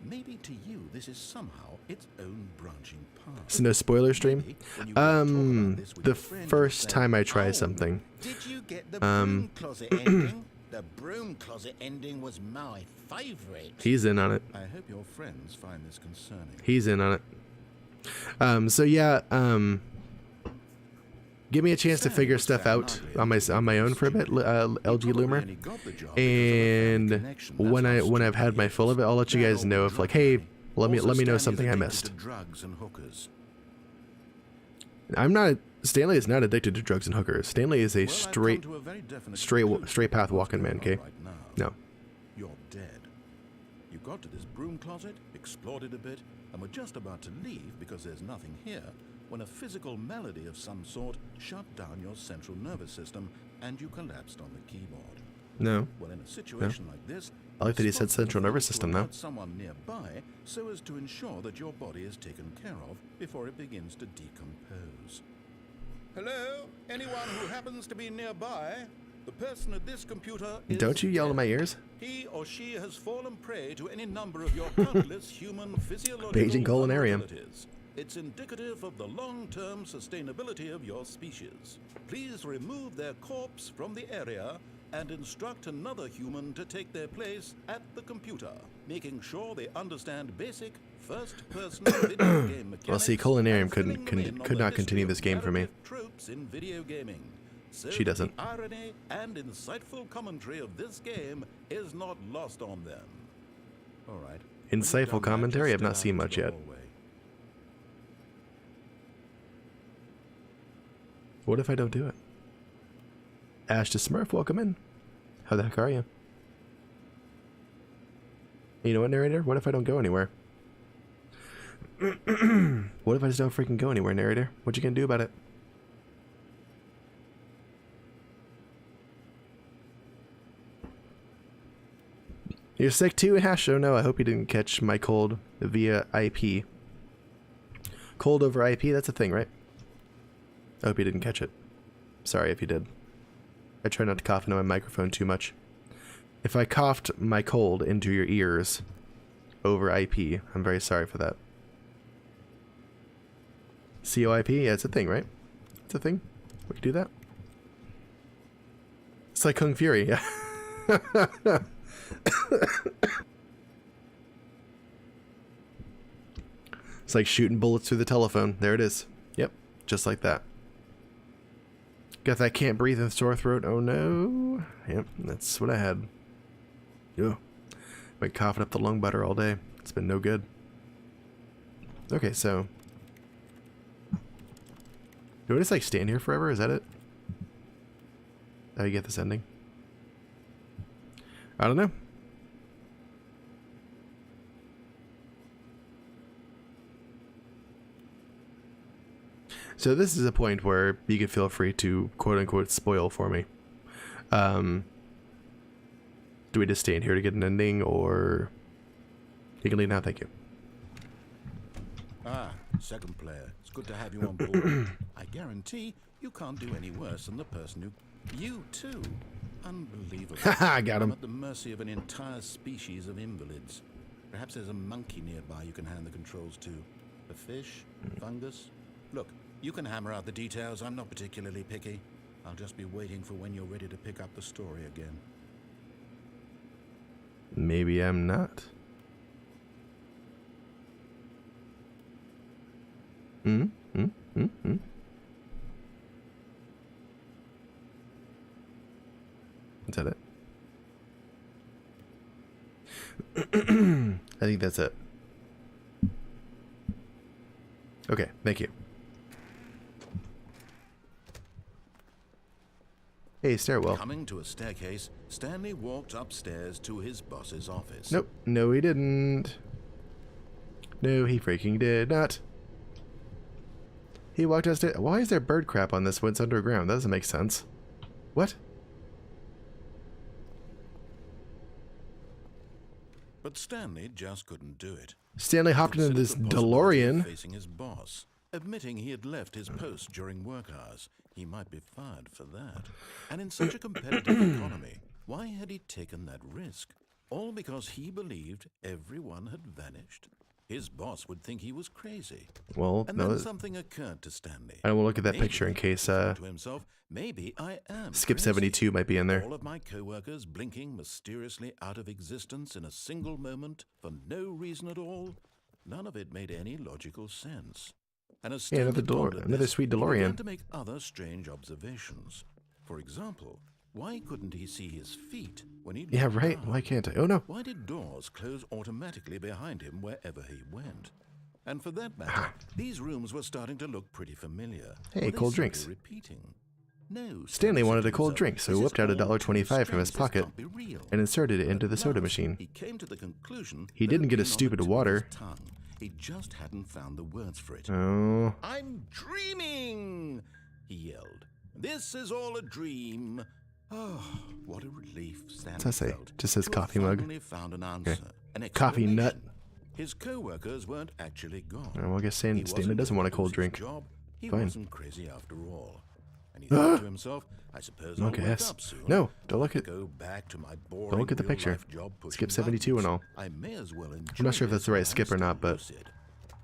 Maybe to you, this is somehow its own branching path. It's no spoiler stream. Maybe when you go to talk about this with The your friend, you'll first say, time I try "Oh, something. Did you get the broom closet ending? The broom closet ending was my favorite. He's in on it. I hope your friends find this concerning. He's in on it. So yeah, give me a chance to figure stuff out on my own for a bit, LG Loomer. And when I've had my full of it, I'll let you guys know if like, hey, let me know something I missed. Drugs and hookers. Stanley is not addicted to drugs and hookers. Stanley is a Well, I've straight come to a very definite straight conclusion path of what's walking man, going okay? on right now. No. You're dead. You got to this broom closet, explored it a bit, and were just about to leave because there's nothing here when a physical malady of some sort shut down your central nervous system and you collapsed on the keyboard. No. Well, in a situation like this, I like that he said it's central nervous responsible system, to though. alert someone nearby so as to ensure that your body is taken care of before it begins to decompose. Hello? Anyone who happens to be nearby? The person at this computer is Don't you yell in my ears? He or she has fallen prey to any number of your countless human physiological Beijing Culinarium. vulnerabilities. It's indicative of the long-term sustainability of your species. Please remove their corpse from the area and instruct another human to take their place at the computer, making sure they understand basic first-person video game mechanics. Well, see, Culinarium and filling them in on could the not continue history this game of for me. narrative tropes in video gaming. So She doesn't. The irony and insightful commentary of this game is not lost on them. All right. When you've Insightful done that, commentary? just I've not step seen out much into the yet. hallway. What if I don't do it? Ash to Smurf, welcome in. How the heck are you? You know what, narrator? What if I don't go anywhere? What if I just don't freaking go anywhere, narrator? What you gonna do about it? You're sick too, Hash? Oh no, I hope you didn't catch my cold via IP. Cold over IP, that's a thing, right? I hope you didn't catch it. Sorry if you did. I try not to cough into my microphone too much. If I coughed my cold into your ears over IP, I'm very sorry for that. COIP? Yeah, it's a thing, right? It's a thing. We can do that. It's like Kung Fury, yeah. It's like shooting bullets through the telephone. There it is. Yep, just like that. Got that can't breathe and sore throat. Oh no. Yep, that's what I had. Ugh. Been coughing up the lung butter all day. It's been no good. Okay, so do I just like stand here forever? Is that it? How you get this ending? I don't know. So this is a point where you can feel free to quote unquote spoil for me. Do we just stay in here to get an ending, or you can leave now? Thank you. Ah, second player. It's good to have you on board. I guarantee you can't do any worse than the person who... You too. Unbelievable. Haha, got him. I'm at the mercy of an entire species of invalids. Perhaps there's a monkey nearby you can hand the controls to. A fish? Fungus? Look, you can hammer out the details. I'm not particularly picky. I'll just be waiting for when you're ready to pick up the story again. Maybe I'm not. Is that it? I think that's it. Okay, thank you. Hey, stairwell. Coming to a staircase, Stanley walked upstairs to his boss's office. Nope. No, he didn't. No, he freaking did not. He walked downstairs. Why is there bird crap on this when it's underground? That doesn't make sense. What? But Stanley just couldn't do it. Stanley hopped into this DeLorean. Facing his boss, admitting he had left his post during work hours. He might be fired for that. And in such a competitive economy, why had he taken that risk? All because he believed everyone had vanished. His boss would think he was crazy. Well, And no, then something occurred to Stanley. I will look at that Maybe, picture in case to himself, maybe I am Skip crazy. 72 might be in there. All of my co-workers blinking mysteriously out of existence in a single moment for no reason at all. None of it made any logical sense. And as Yeah, Stanley pondered another this, sweet he began DeLorean. to make other strange observations. For example, why couldn't he see his feet when he Yeah, looked right. down? Why can't I? Oh no. Why did doors close automatically behind him wherever he went? And for that matter, these rooms were starting to look pretty familiar. Hey, Were they cold simply drinks. Repeating? No, Stanley wanted a said to cold himself, drink, so he "This whipped is out all too $1.25 from his strange. This pocket can't be real." and inserted it into the At soda last, machine. He came to the conclusion He that didn't it get a had been on stupid the tip of water. his tongue. He just hadn't found the words for it. Oh. I'm dreaming, he yelled. This is all a dream. Oh, what a relief Stanley What's that say? felt Just says to have coffee mug. finally found an answer, an Coffee nut. explanation. His co-workers weren't actually gone. Oh, well, I guess Stanley He wasn't doesn't want a going to cold lose his drink. job. He Fine. wasn't crazy after all. And he thought to himself, I suppose I'll Okay, wake yes. up soon. No, don't look at. Go back to my boring Don't look at the real picture. life job pushing Skip 72 and all. buttons. I may as well enjoy I'm not sure if that's this the right while skip or I'm not, still but lucid.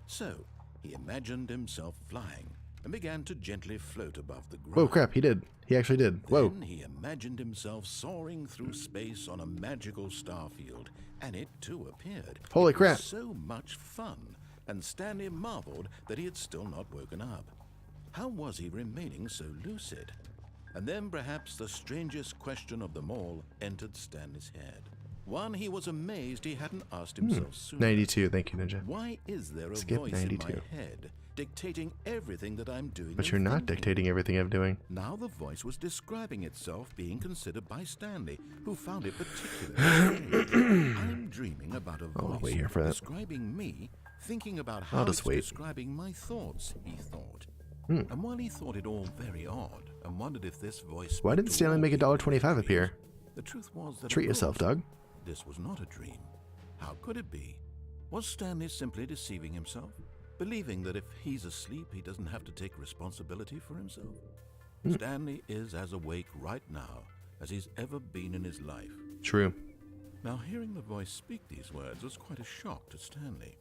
So he imagined himself flying and began to gently float above the ground. Whoa, crap! He did. He actually did. Whoa. Then he imagined himself soaring through space on a magical star field, and it too appeared. Holy It was crap. so much fun, and Stanley marveled that he had still not woken up. How was he remaining so lucid? And then perhaps the strangest question of them all entered Stanley's head. One he was amazed he hadn't asked himself sooner. 92. Thank you, Ninja. Why is there a Skip voice 92. in my head dictating everything that I'm doing? But and you're not thinking? dictating everything I'm doing. Now the voice was describing itself being considered by Stanley, who found it particularly strange. I'm dreaming about a voice wait here for that. describing me, thinking about how I'll just it's wait. describing my thoughts, he thought. And while he thought it all very odd and wondered if this voice... Why spoke didn't to Stanley all make people in $1.25 dreams, appear? The truth was that Treat it yourself, was. dog. This was not a dream. How could it be? Was Stanley simply deceiving himself? Believing that if he's asleep, he doesn't have to take responsibility for himself? Stanley is as awake right now as he's ever been in his life. True. Now, hearing the voice speak these words was quite a shock to Stanley.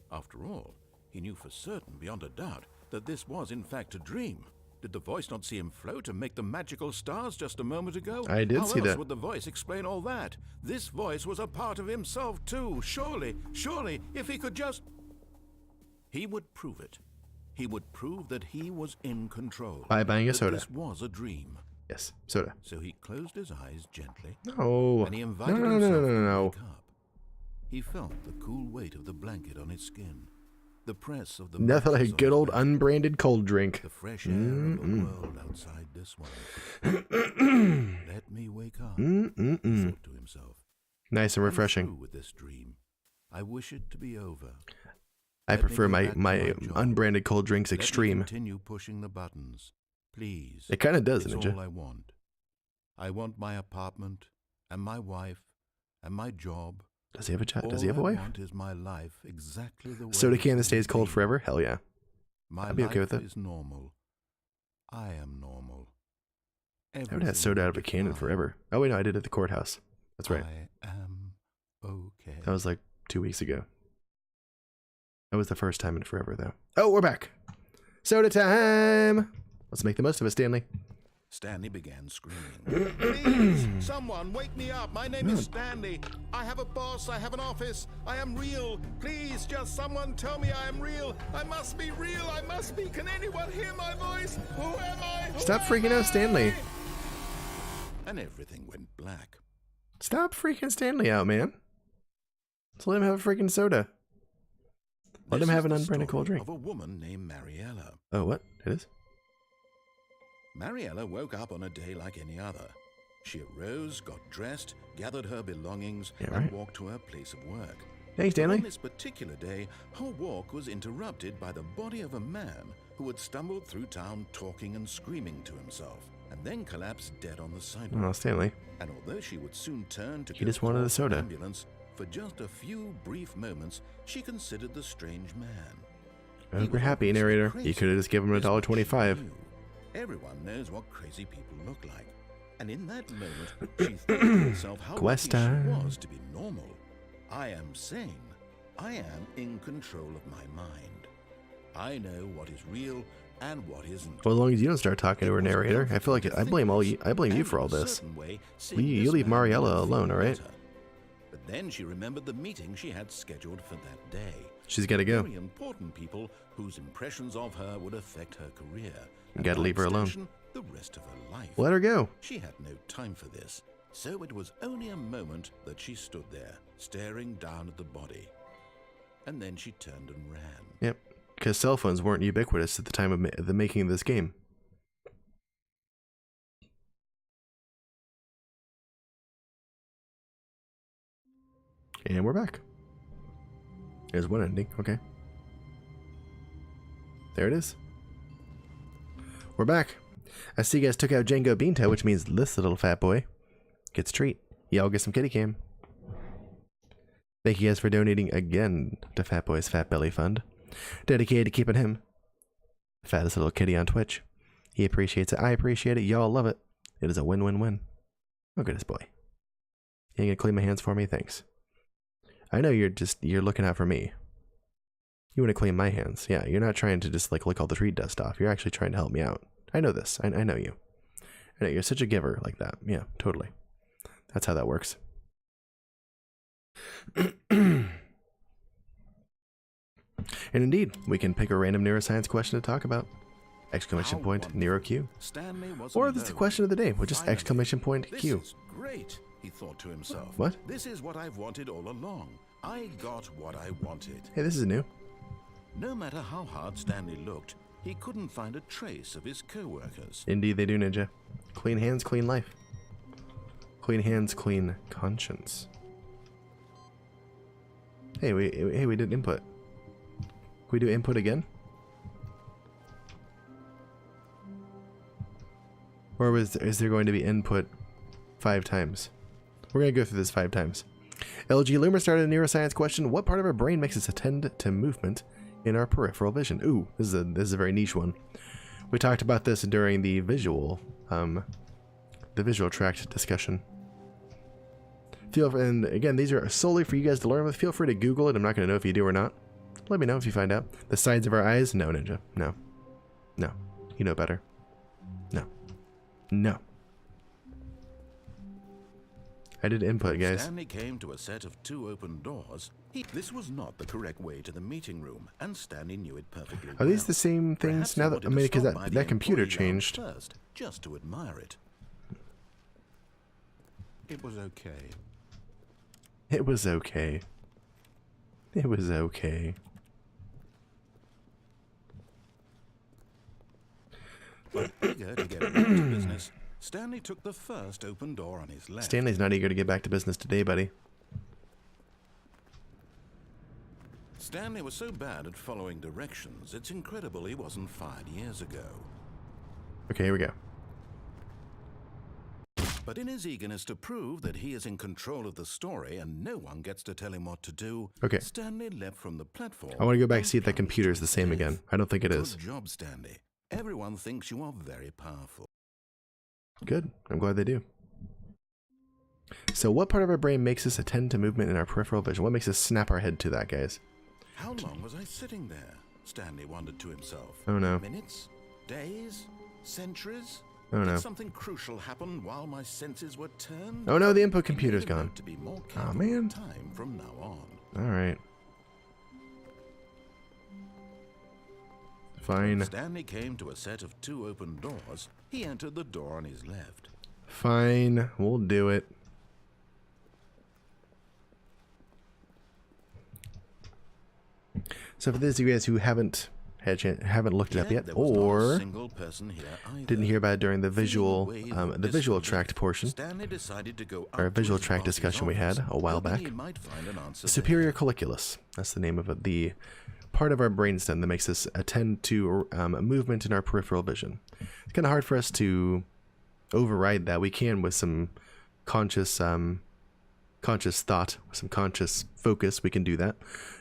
After all, he knew for certain, beyond a doubt, that this was in fact a dream. Did the voice not see him float and make the magical stars just a moment ago? I did How see else that. would the voice explain all that? This voice was a part of himself too. Surely, if he could just... He would prove it. He would prove that he was in control. By buying a that soda. This was a dream. Yes, soda. So he closed his eyes gently, No. and he No, invited no, no, himself no, no, to no. wake up. He felt the cool weight of the blanket on his skin. The press of the Nothing like a masses on good his old back, unbranded cold drink. the fresh air of the world outside this one. Let me wake up, he thought to himself. Nice and I'm refreshing. through with this dream. I wish it to be over. I Let me prefer go my back to my job. unbranded cold drinks Let me extreme. continue pushing the buttons. Please. It kind of does, It's Ninja. all I want. I want my apartment, and my wife, and my job. Does he have a chat? Does he have a wife? All I want is my life exactly the way Soda it's can that stays always cold been. forever? Hell yeah. My I'd be okay life with it. is normal. I am normal. I would have Everything soda out will of a be cannon fine. forever. Oh wait, no, I did at the courthouse. That's right. I am okay. That was like 2 weeks ago. That was the first time in forever, though. Oh, we're back. Soda time. Let's make the most of it, Stanley. Stanley began screaming. Please, someone wake me up. My name is Stanley. I have a boss. I have an office. I am real. Please, just someone tell me I am real. I must be real. I must be. Can anyone hear my voice? Who am I? Who Stop am freaking out, I? Stanley. And everything went black. Stop freaking Stanley out, man. Let's let him have a freaking soda. Let This him is have an the unbranded cold story drink. of a woman named Mariella. Oh, what? It is? Mariella woke up on a day like any other. She arose, got dressed, gathered her belongings, Yeah, and right. walked to her place of work. Thanks, But on Stanley. this particular day, her walk was interrupted by the body of a man who had stumbled through town talking and screaming to himself, and then collapsed dead on the sidewalk. Oh, Stanley. And although she would soon turn to He go just wanted call a for soda. an ambulance, for just a few brief moments, she considered the strange man. I He hope you're was happy, obviously narrator. crazy. You could have just given him This much she $1.25. knew. Everyone knows what crazy people look like. And in that moment, she thought to herself how Quest lucky time. she was to be normal. I am sane. I am in control of my mind. I know what is real and what isn't. Well, as long as you don't start talking to her, It was narrator, I feel like comforting to I blame think all this, you. I blame you and for in all a this. certain way, seeing You this leave man made Mariella her feel alone, all right? better. But then she remembered the meeting she had scheduled for that day. She's got to go. Very important people whose impressions of her would affect her career. and gotta by leave her alone. extension, the rest of her life. Let her go. She had no time for this, so it was only a moment that she stood there, staring down at the body. And then she turned and ran. Yep. Because cell phones weren't ubiquitous at the time of the making of this game. And we're back. There's one ending. Okay. There it is. We're back. I see you guys took out Django Beanto, which means this little fat boy gets a treat. Y'all get some kitty cam. Thank you guys for donating again to Fat Boy's Fat Belly Fund, dedicated to keeping him the fattest little kitty on Twitch. He appreciates it. I appreciate it. Y'all love it. It is a win-win-win. Oh, goodness boy. You ain't gonna clean my hands for me? Thanks. I know you're looking out for me. You want to clean my hands. Yeah, you're not trying to just like lick all the treat dust off. You're actually trying to help me out. I know this. I know you. I know you're such a giver like that. Yeah, totally. That's how that works. And indeed, we can pick a random neuroscience question to talk about. Exclamation How point, wonderful. Nero Q. Stanley was Or this is the alone. question of the day, with just Finally. exclamation point This Q. is great, he thought to himself. What? This is what I've wanted all along. I got what I wanted. Hey, this is new. No matter how hard Stanley looked, he couldn't find a trace of his co-workers. Indeed, they do, Ninja. Clean hands, clean life. Clean hands, clean conscience. Hey, we did input. Can we do input again? Or is there going to be input 5 times? We're going to go through this 5 times. LG Loomer started a neuroscience question. What part of our brain makes us attend to movement in our peripheral vision? Ooh, this is a very niche one. We talked about this during the visual tract discussion. And again, these are solely for you guys to learn with. Feel free to Google it. I'm not going to know if you do or not. Let me know if you find out. The sides of our eyes? No, Ninja. No. No. You know better. No. No. I did input, guys. Stanley came to a set of 2 open doors. This was not the correct way to the meeting room, and Stanley knew it perfectly Are these well. the same things Perhaps now he that, wanted I to mean, because stop by the that computer employee lounge changed. first, just to admire it. It was okay. It was okay. It was okay. Eager to get back to business, Stanley took the first open door on his left. Stanley's not eager to get back to business today, buddy. Stanley was so bad at following directions, it's incredible he wasn't fired years ago. Okay, here we go. But in his eagerness to prove that he is in control of the story and no one gets to tell him what to do, Okay. Stanley leapt from the platform. I want to go back and see if that computer is the same again. I don't think it is. Good job, Stanley. Everyone thinks you are very powerful. Good. I'm glad they do. So what part of our brain makes us attend to movement in our peripheral vision? What makes us snap our head to that, guys? How long was I sitting there? Stanley wondered to himself. Oh no. Minutes? Days? Centuries? Oh no. Did something crucial happen while my senses were turned? Oh no, the input He computer's made a gone. note to be more Oh careful man. with time from now on. Alright. Fine. Stanley came to a set of 2 open doors. He entered the door on his left. Fine. We'll do it. So for those of you guys who haven't looked it up yet, There was not a or single person here either. didn't hear about it during the visual, Feeling the wave of visual disbelief, tract portion, Stanley decided to go or up to visual his tract boss's discussion we had office, a while hoping back. he might find an answer superior there. colliculus. That's the name of it. The part of our brainstem that makes us attend to movement in our peripheral vision. It's kind of hard for us to override that. We can with some conscious thought, with some conscious focus. We can do that.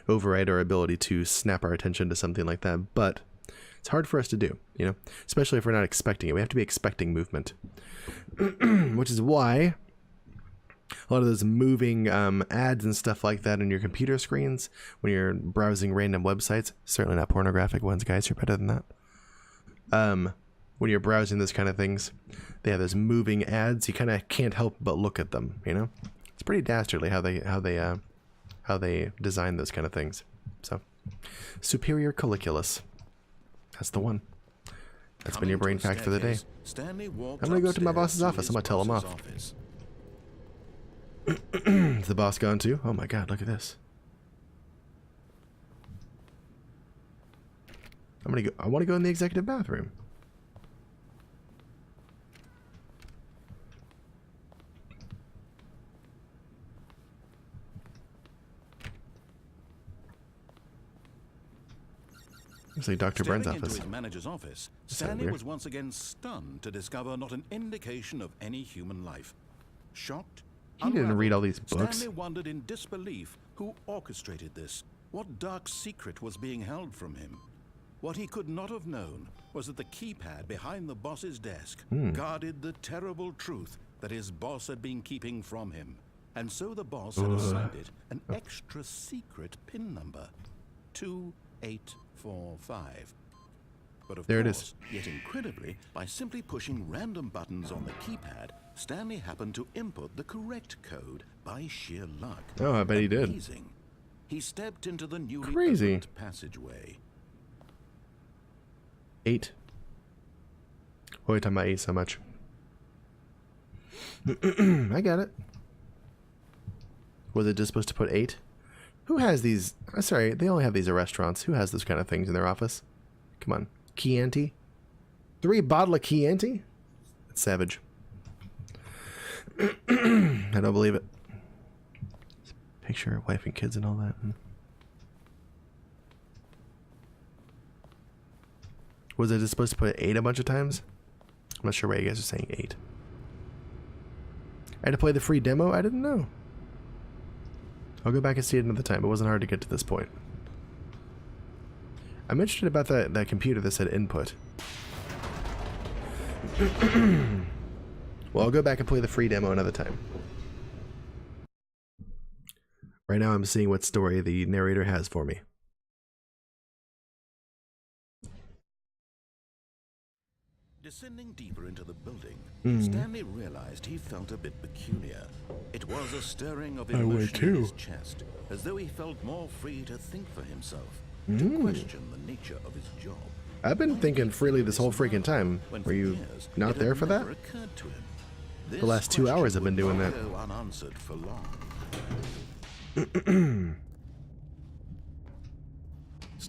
Override our ability to snap our attention to something like that. But it's hard for us to do, you know, especially if we're not expecting it. We have to be expecting movement, which is why a lot of those moving ads and stuff like that on your computer screens when you're browsing random websites, certainly not pornographic ones, guys, you're better than that. When you're browsing those kind of things, they have those moving ads. You kind of can't help but look at them, you know. It's pretty dastardly how they design those kind of things. So, superior colliculus. That's the one. That's been your brain fact for the day. I'm gonna go to my boss's office. I'm gonna tell him off. Is the boss gone too? Oh my god, look at this. I want to go in the executive bathroom. Looks like Dr. Brent's Stepping office. into his manager's office, That's so Stanley weird. was once again stunned to discover not an indication of any human life. Shocked, He didn't read all these unraveled, books. Stanley wondered in disbelief who orchestrated this. What dark secret was being held from him? What he could not have known was that the keypad behind the boss's desk guarded the terrible truth that his boss had been keeping from him. And so the boss had assigned it an extra secret PIN number, 2845. But of There it course, is. yet incredibly, by simply pushing random buttons on the keypad, Stanley happened to input the correct code by sheer luck. Oh, I bet he did. Amazing. He stepped into the newly Crazy. opened passageway. 8. Why are we talking about 8 so much? I got it. Was it just supposed to put 8? Who has these? Sorry, they only have these at restaurants. Who has those kind of things in their office? Come on. Chianti? 3 bottle of Chianti? That's savage. I don't believe it. Picture of wife and kids and all that. Was it just supposed to put 8 a bunch of times? I'm not sure why you guys are saying 8. I had to play the free demo? I didn't know. I'll go back and see it another time. It wasn't hard to get to this point. I'm interested about that computer that said input. Well, I'll go back and play the free demo another time. Right now I'm seeing what story the narrator has for me. Descending deeper into the building, Stanley realized he felt a bit peculiar. It was a stirring of would emotion too. in his chest, as though he felt more free to think for himself, to question the nature of his job. I've been thinking freely this whole freaking time. When Were for you years, not it there had for that? never occurred to him. The last 2 This hours I've been question doing would that. not go unanswered for long.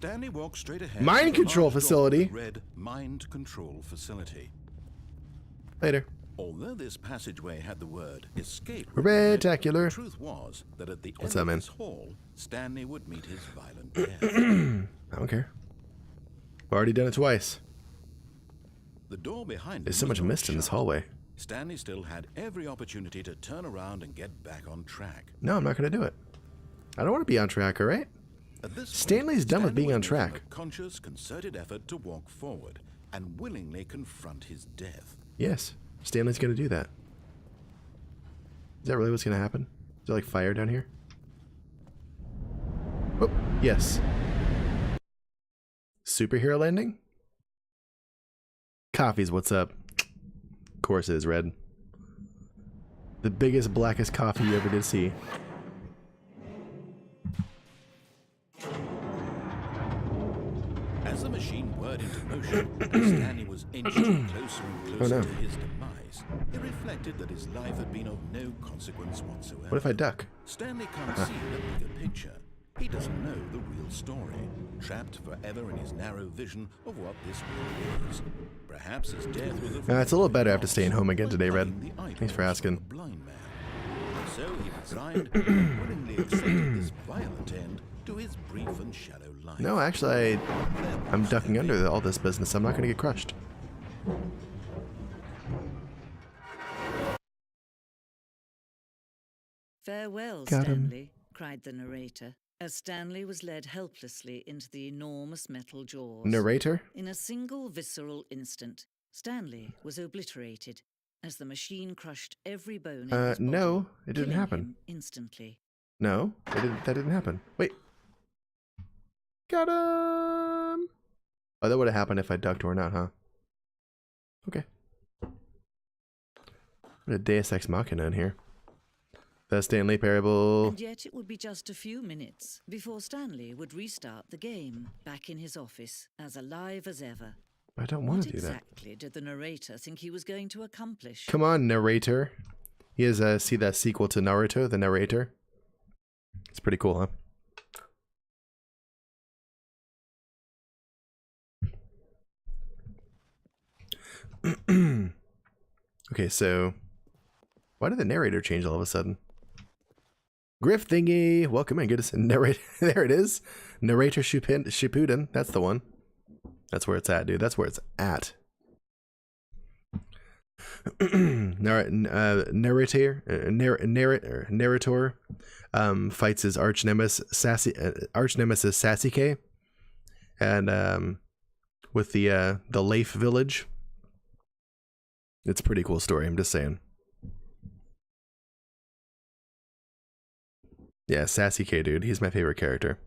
Stanley walked straight ahead. Mind to the control large door facility. that read Mind Control Facility. Later. Although this passageway had the word escape, Retacular. the truth was that at the What's end that, of man? this hall, Stanley would meet his violent death. I don't care. I've already done it twice. The door behind There's him so was much not mist in this shut. hallway. Stanley still had every opportunity to turn around and get back on track. No, I'm not going to do it. I don't want to be on track, alright? At this point, Stanley's done with Stanley being was on making track. a conscious, concerted effort to walk forward and willingly confront his death. Yes, Stanley's going to do that. Is that really what's going to happen? Is there like fire down here? Oh, yes. Superhero landing? Coffee's what's up. Of course it is, Red. The biggest, blackest coffee you ever did see. As the machine whirred into motion, and Stanley was inching closer and closer no. to his demise, he reflected that his life had been of no consequence whatsoever. What if I duck? Stanley can't see the bigger picture. He doesn't know the real story, trapped forever in his narrow vision of what this world is. Perhaps his death was It's a little better after staying home again today, Red. Thanks for asking. Blind man. So he resigned and willingly accepted this violent end to his brief and shallow life. No, actually, I'm ducking under all this business. I'm not going to get crushed. Farewell, Got him. Stanley, cried the narrator, as Stanley was led helplessly into the enormous metal jaws. Narrator? In a single visceral instant, Stanley was obliterated as the machine crushed every bone in his body, No, it didn't killing happen. him instantly. No, that didn't happen. Wait. Got him! Oh, that would have happened if I ducked or not, huh? Okay. What a Deus Ex Machina in here. The Stanley Parable. And yet it would be just a few minutes before Stanley would restart the game, back in his office, as alive as ever. I don't want What to do that. exactly did the narrator think he was going to accomplish? Come on, narrator. He has see that sequel to Naruto, the narrator. It's pretty cool, huh? Okay, so why did the narrator change all of a sudden? Griff thingy, welcome in. Good to see narrator. There it is. Narrator Shippuden. That's the one. That's where it's at, dude. That's where it's at. Narrator fights his arch nemesis Sasuke, and with the Leif village. It's a pretty cool story. I'm just saying. Yeah, Sasuke, dude. He's my favorite character.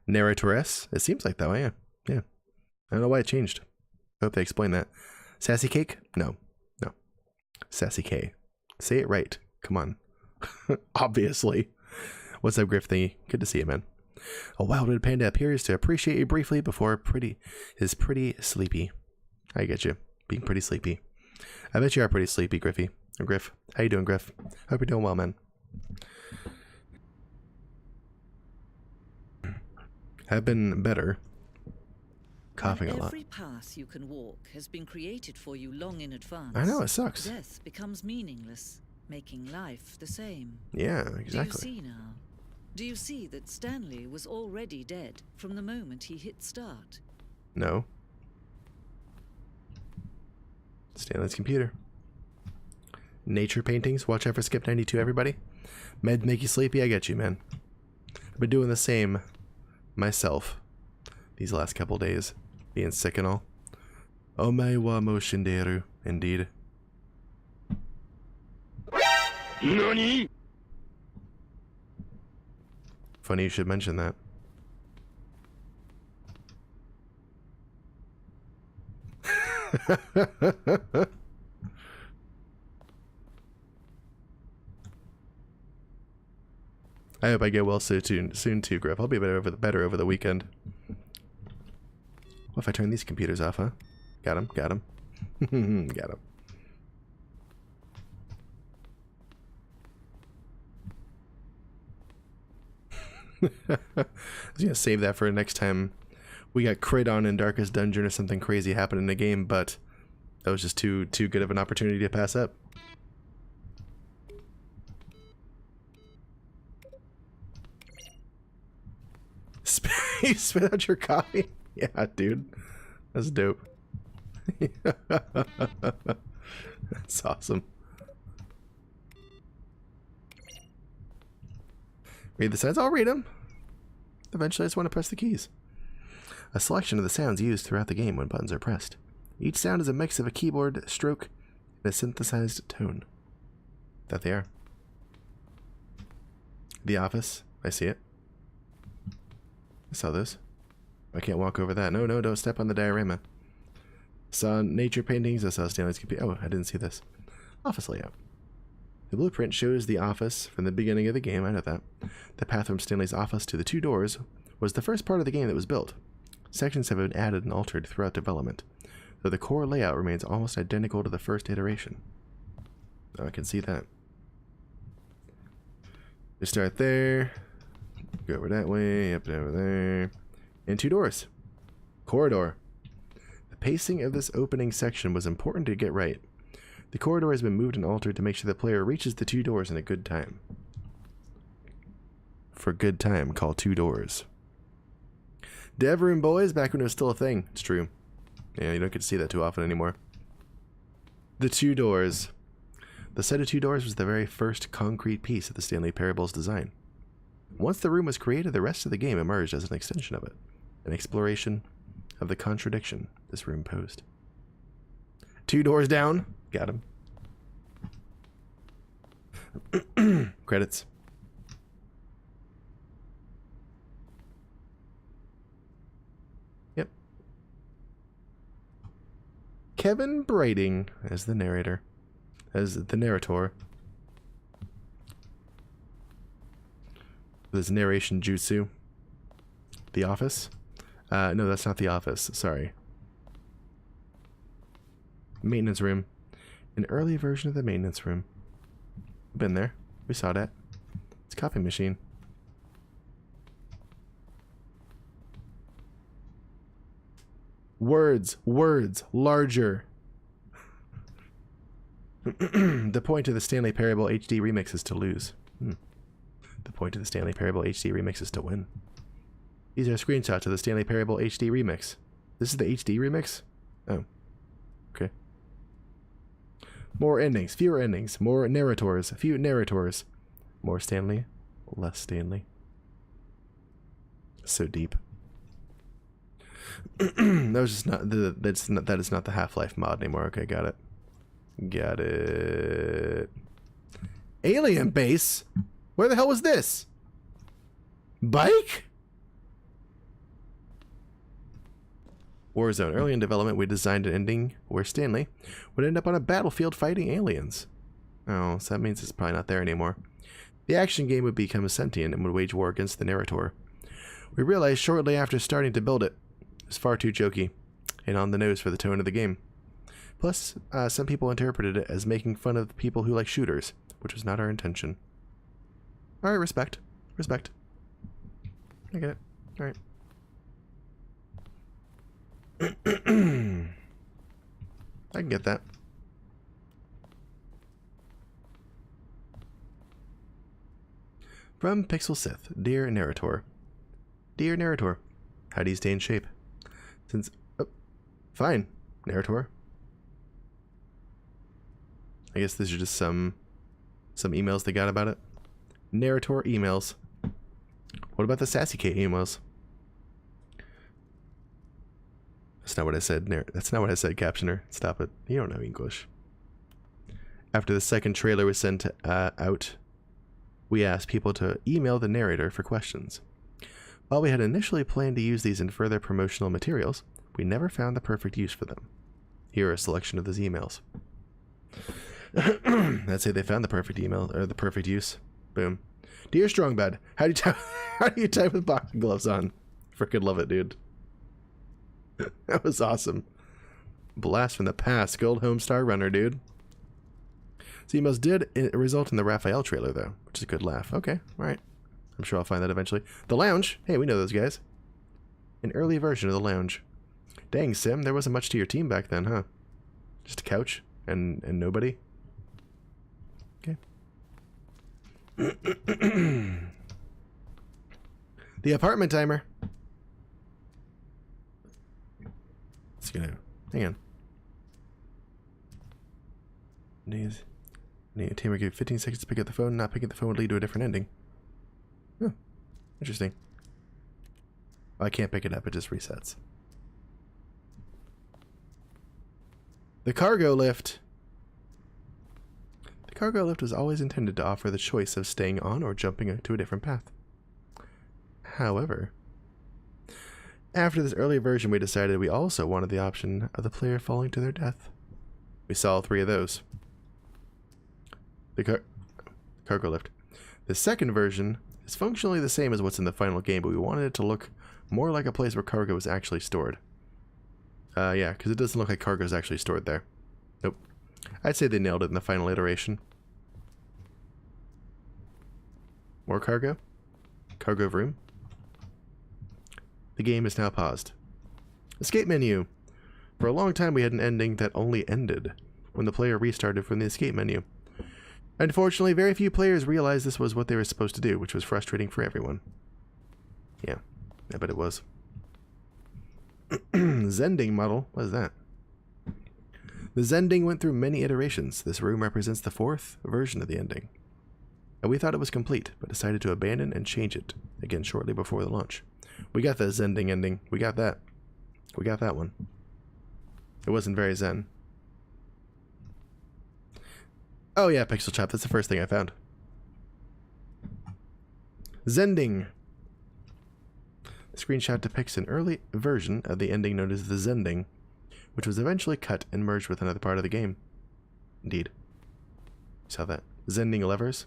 Narratoress. It seems like that way. Yeah. I don't know why it changed. I hope they explain that. Sassy cake? No. Sasuke. Say it right. Come on. Obviously. What's up, Griff thingy? Good to see you, man. A wild-eyed panda appears to appreciate you briefly before is pretty sleepy. I get you. Being pretty sleepy. I bet you are pretty sleepy, Griffy. Or Griff. How you doing, Griff? Hope you're doing well, man. I've been better. Coughing a lot. Every path you can walk has been created for you long in advance. I know, it sucks. Death becomes meaningless, making life the same. Yeah, exactly. Do you see now? Do you see that Stanley was already dead from the moment he hit start? No. Stanley's computer. Nature paintings. Watch out for Skip 92, everybody. Meds make you sleepy. I get you, man. I've been doing the same myself these last couple days. Being sick and all. Omae wa mo shinderu. Indeed. NANI?! Funny you should mention that. I hope I get well soon too, Griff. I'll be better over the weekend. What if I turn these computers off, huh? Got him. Got him. Got him. I was gonna save that for next time we got crit on in Darkest Dungeon or something crazy happened in the game, but that was just too good of an opportunity to pass up. You spit out your coffee? Yeah, dude. That's dope. That's awesome. Read the sounds? I'll read them. Eventually, I just want to press the keys. A selection of the sounds used throughout the game when buttons are pressed. Each sound is a mix of a keyboard stroke and a synthesized tone. That they are. The Office. I see it. I saw this. I can't walk over that. No, don't step on the diorama. Saw nature paintings. I saw Stanley's computer. Oh, I didn't see this. Office layout. The blueprint shows the office from the beginning of the game. I know that. The path from Stanley's office to the 2 doors was the first part of the game that was built. Sections have been added and altered throughout development, though the core layout remains almost identical to the first iteration. Oh, I can see that. We start there. Go over that way, up and over there. And 2 doors. Corridor. The pacing of this opening section was important to get right. The corridor has been moved and altered to make sure the player reaches the 2 doors in a good time. For good time, call 2 doors. Dev room, boys, back when it was still a thing. It's true. Yeah, you don't get to see that too often anymore. The 2 doors. The set of 2 doors was the very first concrete piece of the Stanley Parable's design. Once the room was created, the rest of the game emerged as an extension of it. An exploration of the contradiction this room posed. 2 doors down. Got him. Credits. Yep. Kevin Brading as the narrator. As the narrator. This narration jutsu. The Office? No, that's not The Office. Sorry. Maintenance room. An early version of the maintenance room. Been there. We saw that. It's a copy machine. Words. Words. Larger. The point of the Stanley Parable HD remix is to lose. The point of the Stanley Parable HD remix is to win. These are screenshots of the Stanley Parable HD remix. This is the HD remix? Oh. Okay. More endings, fewer endings. More narrators, few narrators. More Stanley, less Stanley. So deep. That was just not that is not the Half-Life mod anymore. Okay, got it. Got it. Alien base? Where the hell was this? Bike? Warzone. Early in development, we designed an ending where Stanley would end up on a battlefield fighting aliens. Oh, so that means it's probably not there anymore. The action game would become sentient and would wage war against the narrator. We realized shortly after starting to build it, it was far too jokey and on the nose for the tone of the game. Plus, some people interpreted it as making fun of people who like shooters, which was not our intention. Alright, respect. Respect. I get it. Alright. I can get that. From Pixel Sith, Dear Narrator. Dear Narrator, how do you stay in shape? Since... Oh, fine, Narrator. I guess these are just some emails they got about it. Narrator emails. What about the Sassy Kate emails? That's not what I said. That's not what I said, Captioner. Stop it. You don't know English. After the second trailer was sent out, we asked people to email the narrator for questions. While we had initially planned to use these in further promotional materials, we never found the perfect use for them. Here are a selection of those emails. I'd say they found the perfect email, or the perfect use. Boom. Dear Strongbad, how do you type with boxing gloves on? Frickin' love it, dude. That was awesome. Blast from the past, Gold Homestar Runner, dude. These emails did result in the Raphael trailer, though, which is a good laugh. Okay, alright. I'm sure I'll find that eventually. The lounge. Hey, we know those guys. An early version of the lounge. Dang, Sim, there wasn't much to your team back then, huh? Just a couch and nobody? Okay. The apartment timer. It's gonna... Hang on. Need a timer give 15 seconds to pick up the phone. Not picking the phone would lead to a different ending. Oh, interesting. I can't pick it up, it just resets. The cargo lift. The cargo lift was always intended to offer the choice of staying on or jumping to a different path. However, after this early version, we decided we also wanted the option of the player falling to their death. We saw all 3 of those. The cargo lift. The second version is functionally the same as what's in the final game, but we wanted it to look more like a place where cargo is actually stored. Yeah, because it doesn't look like cargo is actually stored there. Nope. I'd say they nailed it in the final iteration. More cargo? Cargo room? The game is now paused. Escape menu. For a long time we had an ending that only ended when the player restarted from the escape menu. Unfortunately, very few players realized this was what they were supposed to do, which was frustrating for everyone. Yeah, I bet it was. Zending model. What is that? The Zending went through many iterations. This room represents the 4th version of the ending. And we thought it was complete, but decided to abandon and change it again shortly before the launch. We got the Zending ending. We got that. We got that one. It wasn't very zen. Oh yeah, Pixel Chop. That's the first thing I found. Zending. The screenshot depicts an early version of the ending known as the Zending, which was eventually cut and merged with another part of the game. Indeed. Saw that. Zending levers.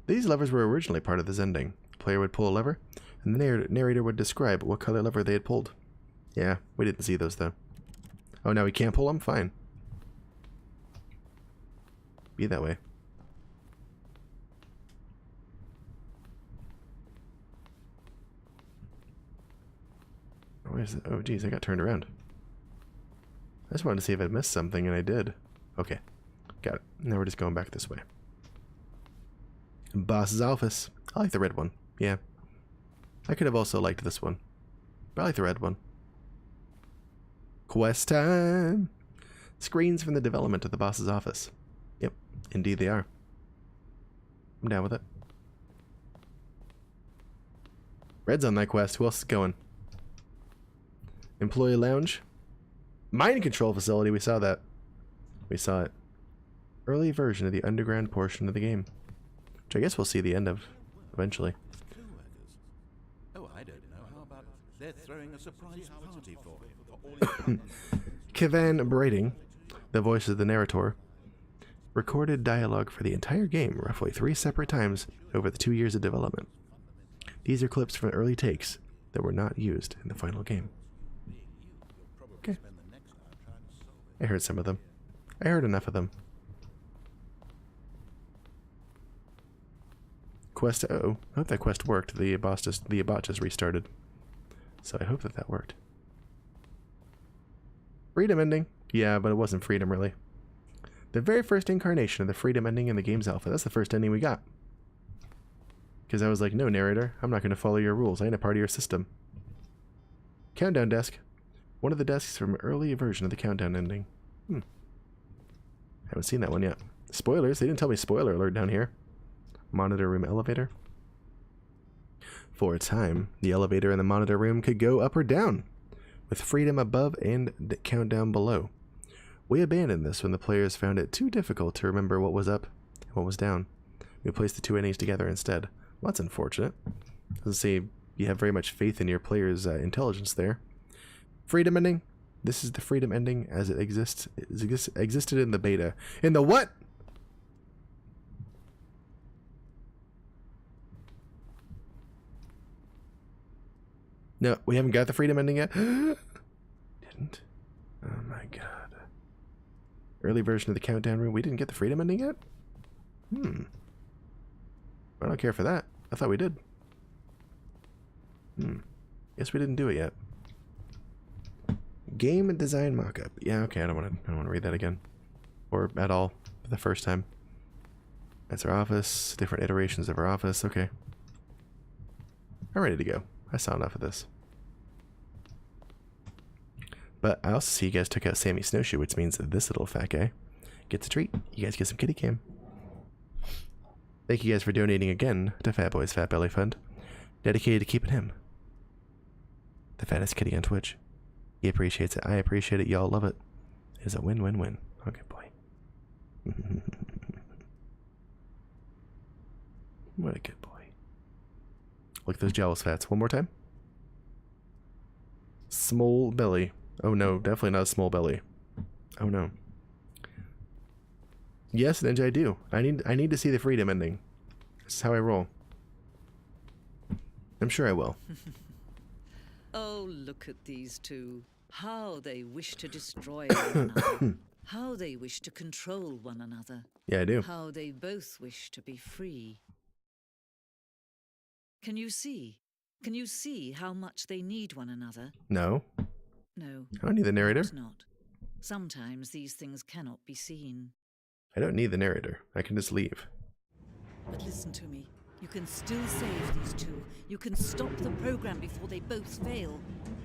These levers were originally part of the Zending. The player would pull a lever, and the narrator would describe what color lever they had pulled. Yeah, we didn't see those though. Oh, now we can't pull them? Fine. Be that way. Where's it? Oh, geez, I got turned around. I just wanted to see if I missed something, and I did. Okay, got it. Now we're just going back this way. Boss's office. I like the red one. Yeah. I could have also liked this one, but I like the red one. Quest time! Screens from the development of the boss's office. Yep, indeed they are. I'm down with it. Red's on that quest. Who else is going? Employee lounge. Mind control facility. We saw that. We saw it. Early version of the underground portion of the game, which I guess we'll see the end of eventually. Oh, I don't know. How about they're throwing a surprise party for all Kevan Braiding, the voice of the narrator, recorded dialogue for the entire game roughly 3 separate times over the 2 years of development. These are clips from early takes that were not used in the final game. Okay. I heard some of them. I heard enough of them. Quest. Uh-oh. I hope that quest worked. The bot just restarted. So I hope that worked. Freedom ending. Yeah, but it wasn't freedom really. The very first incarnation of the freedom ending in the game's alpha. That's the first ending we got. Because I was like, no, narrator, I'm not going to follow your rules. I ain't a part of your system. Countdown desk. One of the desks from an early version of the countdown ending. Haven't seen that one yet. Spoilers. They didn't tell me spoiler alert down here. Monitor room elevator. For a time, the elevator in the monitor room could go up or down, with freedom above and the countdown below. We abandoned this when the players found it too difficult to remember what was up and what was down. We placed the 2 endings together instead. Well, that's unfortunate. Doesn't say you have very much faith in your players' intelligence there. Freedom ending. This is the freedom ending as it existed in the beta. In the what? No, we haven't got the freedom ending yet. Didn't. Oh my god. Early version of the countdown room. We didn't get the freedom ending yet? I don't care for that. I thought we did. Guess we didn't do it yet. Game and design mockup. Yeah, okay, I don't want to read that again. Or at all for the first time. That's our office. Different iterations of our office. Okay. I'm ready to go. I saw enough of this. But I also see you guys took out Sammy's snowshoe, which means that this little fat guy gets a treat. You guys get some kitty cam. Thank you guys for donating again to Fat Boy's Fat Belly Fund, dedicated to keeping him the fattest kitty on Twitch. He appreciates it. I appreciate it. Y'all love it. It's a win-win-win. Okay, boy. What a good boy. Look at those jealous fats. One more time. Small belly. Oh no, definitely not a small belly. Oh no. Yes, Ninja, I do. I need to see the freedom ending. This is how I roll. I'm sure I will. Oh, look at these two. How they wish to destroy one another. How they wish to control one another. Yeah, I do. How they both wish to be free. Can you see? Can you see how much they need one another? No. No. I don't need the narrator. Perhaps not. Sometimes these things cannot be seen. I don't need the narrator. I can just leave. But listen to me. You can still save these two. You can stop the program before they both fail.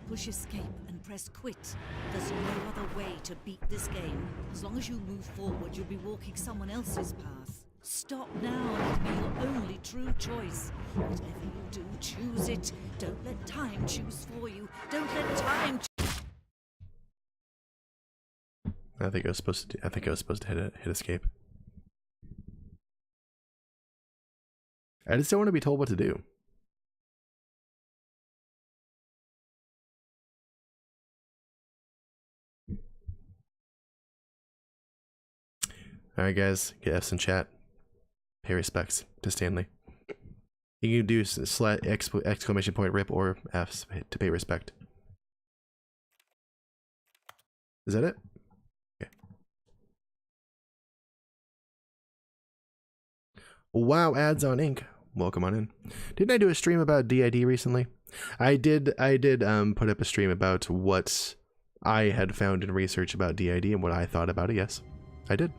Push escape and press quit. There's no other way to beat this game. As long as you move forward, you'll be walking someone else's path. Stop now and it'll be your only true choice. Whatever you do, choose it. Don't let time choose for you. Don't let time I think I was supposed to hit escape. I just don't want to be told what to do. Alright guys, get F's in chat. Pay respects to Stanley. You can do exclamation point rip or F's to pay respect. Is that it? Okay. Wow, ads on ink. Welcome on in. Didn't I do a stream about DID recently? I did put up a stream about what I had found in research about DID and what I thought about it. Yes, I did.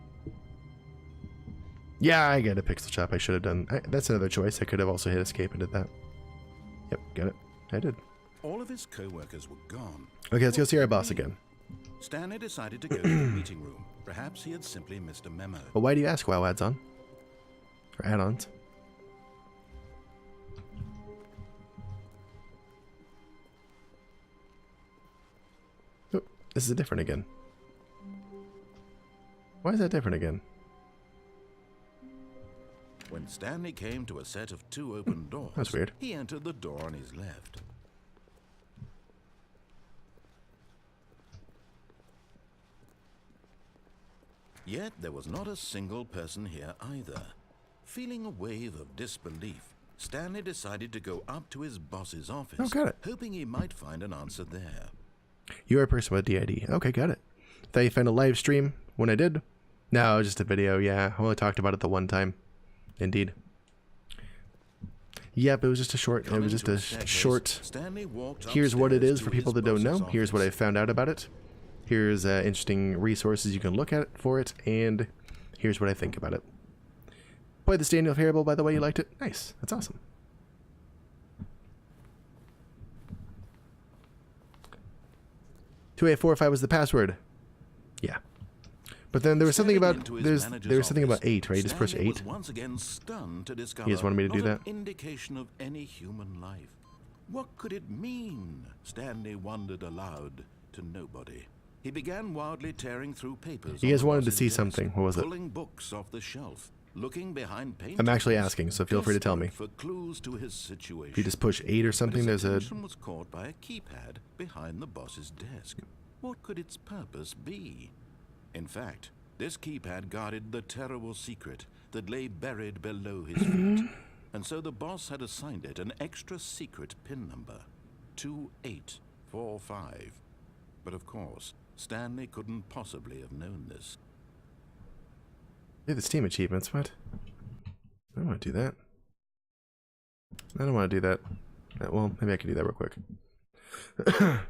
Yeah, I got a pixel chop. I should have done. That's another choice. I could have also hit escape and did that. Yep, got it. I did. All of his co-workers were gone. Okay, let's go see our boss again. Stanley decided to go to the meeting room. Perhaps he had simply missed a memo. Well, why do you ask? WoW ads on? Or add-ons? Oh, this is different again. Why is that different again? When Stanley came to a set of two open doors, That's weird. he entered the door on his left. Yet there was not a single person here either. Feeling a wave of disbelief, Stanley decided to go up to his boss's office, Oh, got it. hoping he might find an answer there. You're a person with DID. Okay, got it. Thought you found a live stream when I did. No, just a video. Yeah, I only talked about it the one time. Indeed. Yep, it was just a short. It was just a short. Here's what it is for people that don't know. Here's what I found out about it. Here's interesting resources you can look at for it, and here's what I think about it. Played the Stanley Parable, by the way. You liked it? Nice. That's awesome. "2845" was the password. Yeah. But then there was something about there was something about 8, right? You just push 8. Once again stunned to discover You just wanted me to do not that? an indication of any human life. What could it mean? Stanley wondered aloud to nobody. He began wildly tearing through papers. You guys on the wanted to boss's see desk, something. What was it? Pulling books off the shelf, looking behind paintings. I'm actually asking, so feel free to tell me. For clues to his situation. If you just push 8 or something, But his there's a... attention was caught by a keypad behind the boss's desk. What could its purpose be? In fact, this keypad guarded the terrible secret that lay buried below his feet. And so the boss had assigned it an extra secret pin number, 2845. But of course, Stanley couldn't possibly have known this. Yeah, the Steam achievements, what? I don't want to do that. I don't want to do that. Well, maybe I can do that real quick. How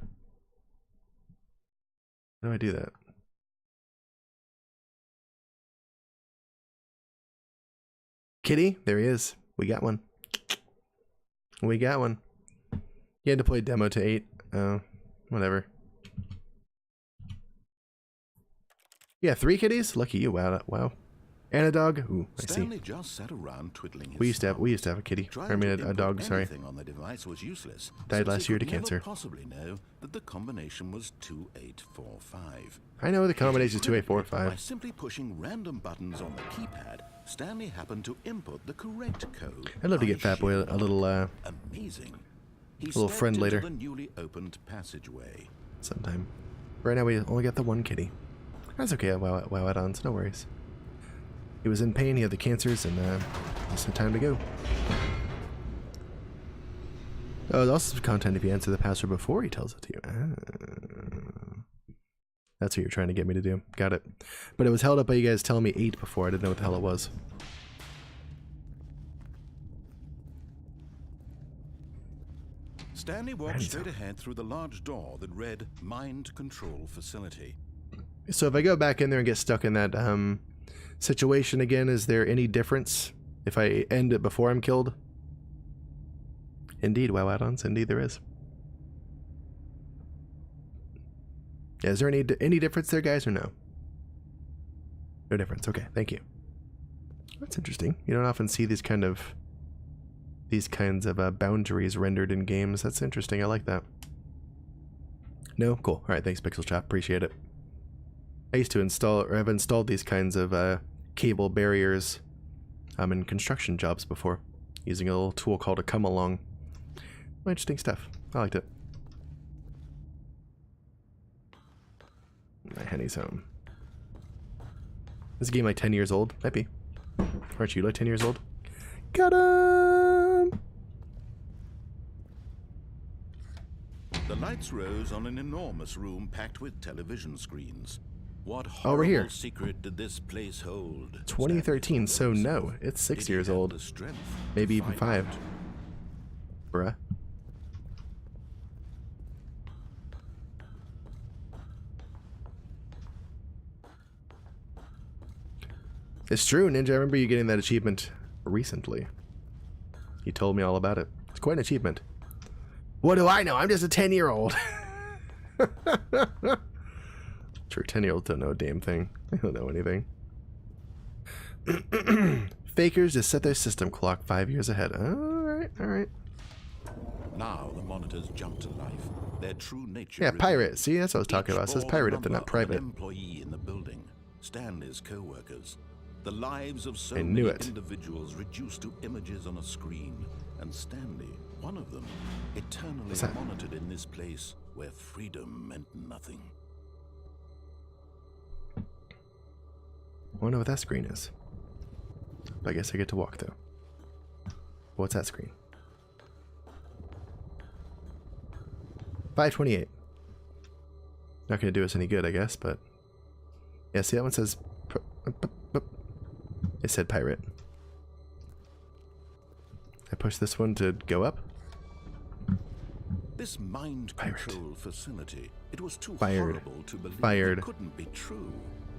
do I do that? Kitty, there he is. We got one. We got one. You had to play demo to 8. Oh, whatever. Yeah, 3 kitties? Lucky you. Wow. Wow. And a dog. Ooh, I see. Stanley just sat around twiddling his We used to have a kitty. Trying I mean to a dog, input sorry. anything on the device was useless, Died since last he year to could never cancer. possibly know that the combination was 2845. I know the combination is By 2845. simply pushing random buttons on the keypad, Stanley happened to input the correct code. I'd love to by get Fat Boy sheer a little amazing. He little stepped friend into later. the newly opened passageway. sometime. Right now we only got the 1 kitty. That's okay, wow add-ons, no worries. He was in pain, he had the cancers, and just had time to go. Oh, there's also some content if you answer the password before he tells it to you. Ah. That's what you're trying to get me to do. Got it. But it was held up by you guys telling me 8 before. I didn't know what the hell it was. Stanley walked straight ahead through the large door that read Mind Control Facility. So if I go back in there and get stuck in that situation again, is there any difference if I end it before I'm killed? Indeed, WoW add-ons. Indeed there is. Yeah, is there any difference there, guys, or no? No difference. Okay, thank you. That's interesting. You don't often see these kinds of boundaries rendered in games. That's interesting. I like that. No? Cool. Alright, thanks, Pixel Chop. Appreciate it. I used to install, or I've installed these kinds of cable barriers in construction jobs before, using a little tool called a come along. Interesting stuff. I liked it. My Henny's home. Is this game like 10 years old? Might be. Aren't you like 10 years old? Got him! The lights rose on an enormous room packed with television screens. What Oh, we're here. horrible secret did this place hold? 2013, so Stanley no. thought of. It's 6 Did he years have old. the strength Maybe to even find 5. out? Bruh. It's true, Ninja. I remember you getting that achievement recently. You told me all about it. It's quite an achievement. What do I know? I'm just a 10-year-old. Sure, 10-year-olds don't know a damn thing. They don't know anything. Fakers just set their system clock 5 years ahead. Alright, alright. Now the monitors jump to life. Their true nature. Yeah, revealed. pirate. See, that's what I was talking Each about. It says bore pirate the if they're not number of private. an employee in the building. Stanley's co-workers. The lives of so I many knew it. individuals reduced to images on a screen. And Stanley, one of them, eternally What's that? monitored in this place where freedom meant nothing. I wonder what that screen is. I guess I get to walk though. What's that screen? 528. Not gonna do us any good, I guess, but yeah. See, that one says. It said pirate. I push this one to go up. This mind Pirate. control facility, it was too Fired. horrible to believe Fired. it couldn't be true.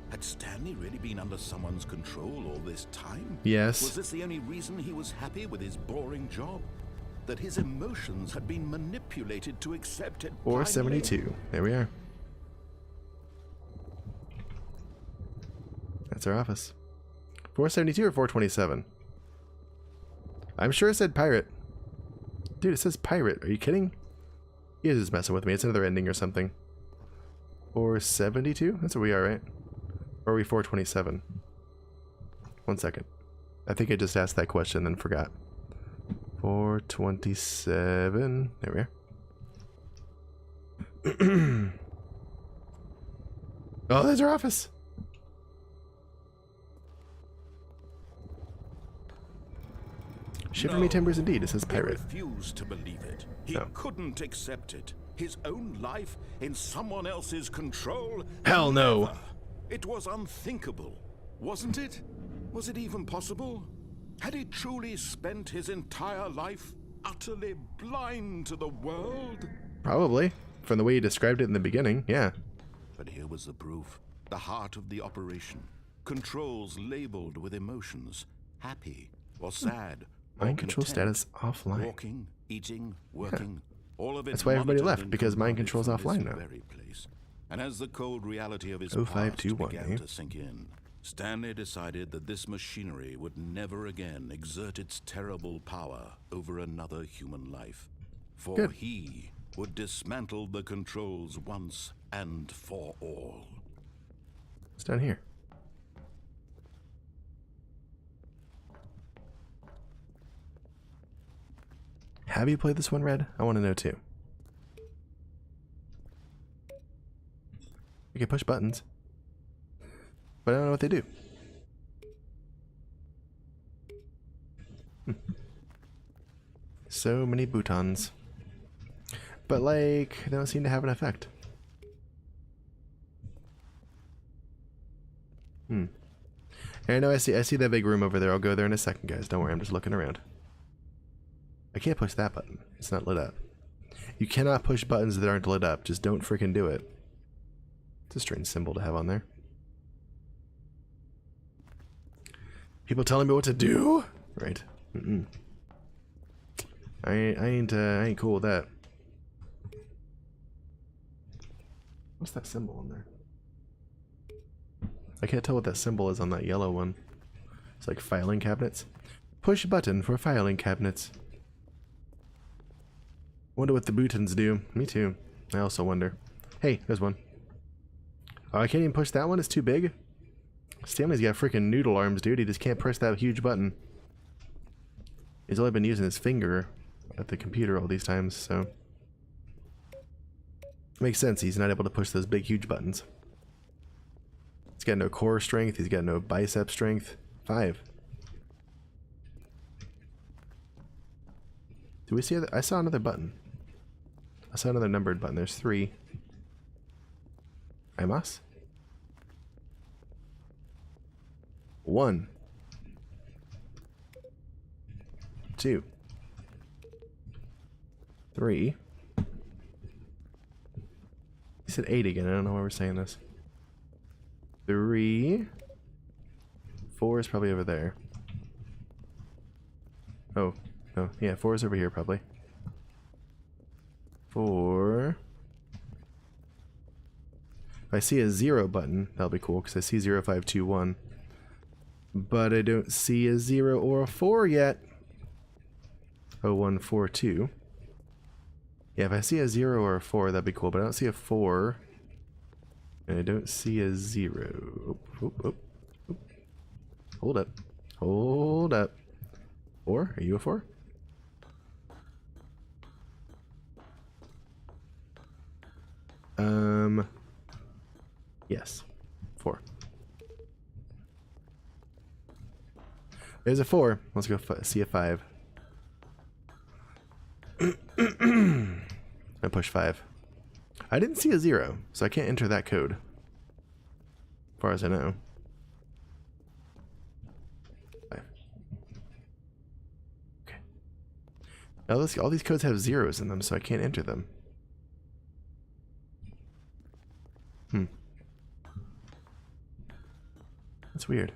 Had Stanley really been under someone's control all this time? Yes. Was this the only reason he was happy with his boring job? That his emotions had been manipulated to accept it blindly? 472. There we are. That's our office. 472 or 427? I'm sure it said pirate. Dude, it says pirate. Are you kidding? He is just messing with me. It's another ending or something. 472? That's where we are, right? Or are we 427? 1 second. I think I just asked that question then forgot. 427. There we are. Oh, there's our office. Shiver me timbers indeed. It says pirate. He refused to believe it. He No. couldn't accept it. His own life in someone else's control? Hell no. Never. It was unthinkable, wasn't it? Was it even possible? Had he truly spent his entire life utterly blind to the world? Probably. From the way you described it in the beginning, yeah. But here was the proof. The heart of the operation. Controls labeled with emotions. Happy or sad. Mind control status offline. Walking, eating, working. All of it. That's why everybody monitored left, and because mind controlled control's from offline this now. very place. And as the cold reality of his 0521, past began eh? to sink in, Stanley decided that this machinery would never again exert its terrible power over another human life. For Good. he would dismantle the controls once and for all. It's down here. Have you played this one, Red? I want to know too. You can push buttons, but I don't know what they do. So many boutons, but like they don't seem to have an effect. And I know I see that big room over there. I'll go there in a second, guys. Don't worry, I'm just looking around. I can't push that button. It's not lit up. You cannot push buttons that aren't lit up. Just don't freaking do it. It's a strange symbol to have on there. People telling me what to do? Right. I ain't cool with that. What's that symbol on there? I can't tell what that symbol is on that yellow one. It's like filing cabinets. Push button for filing cabinets. Wonder what the buttons do. Me too. I also wonder. Hey, there's one. Oh, I can't even push that one. It's too big. Stanley's got freaking noodle arms, dude. He just can't press that huge button. He's only been using his finger at the computer all these times, so makes sense. He's not able to push those big, huge buttons. He's got no core strength. He's got no bicep strength. 5. Do we see? I saw another button. I saw another numbered button. There's 3. Imas? 1. 2. 3. He said 8 again. I don't know why we're saying this. 3. 4 is probably over there. Oh, no. Yeah, 4 is over here probably. 4. If I see a 0 button, that'll be cool, because I see 0521. But I don't see a 0 or a 4 yet. 0142. Yeah, if I see a 0 or a 4, that'd be cool, but I don't see a 4. And I don't see a 0. Oop. Hold up. Hold up. 4? Are you a 4? Yes. 4. There's a 4. Let's go see a 5. I push 5. I didn't see a 0, so I can't enter that code. As far as I know. 5. Okay. Now all these codes have zeros in them, so I can't enter them. That's weird.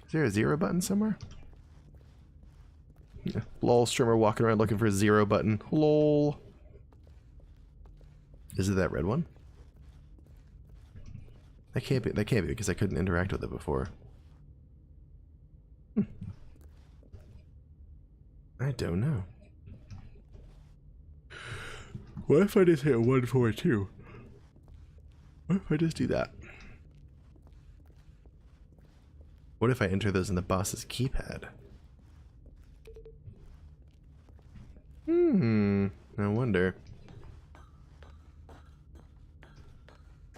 Is there a 0 button somewhere? Yeah. Lol, streamer walking around looking for a 0 button. Lol. Is it that red one? That can't be because I couldn't interact with it before. I don't know. What if I just hit 142? What if I just do that? What if I enter those in the boss's keypad? I wonder.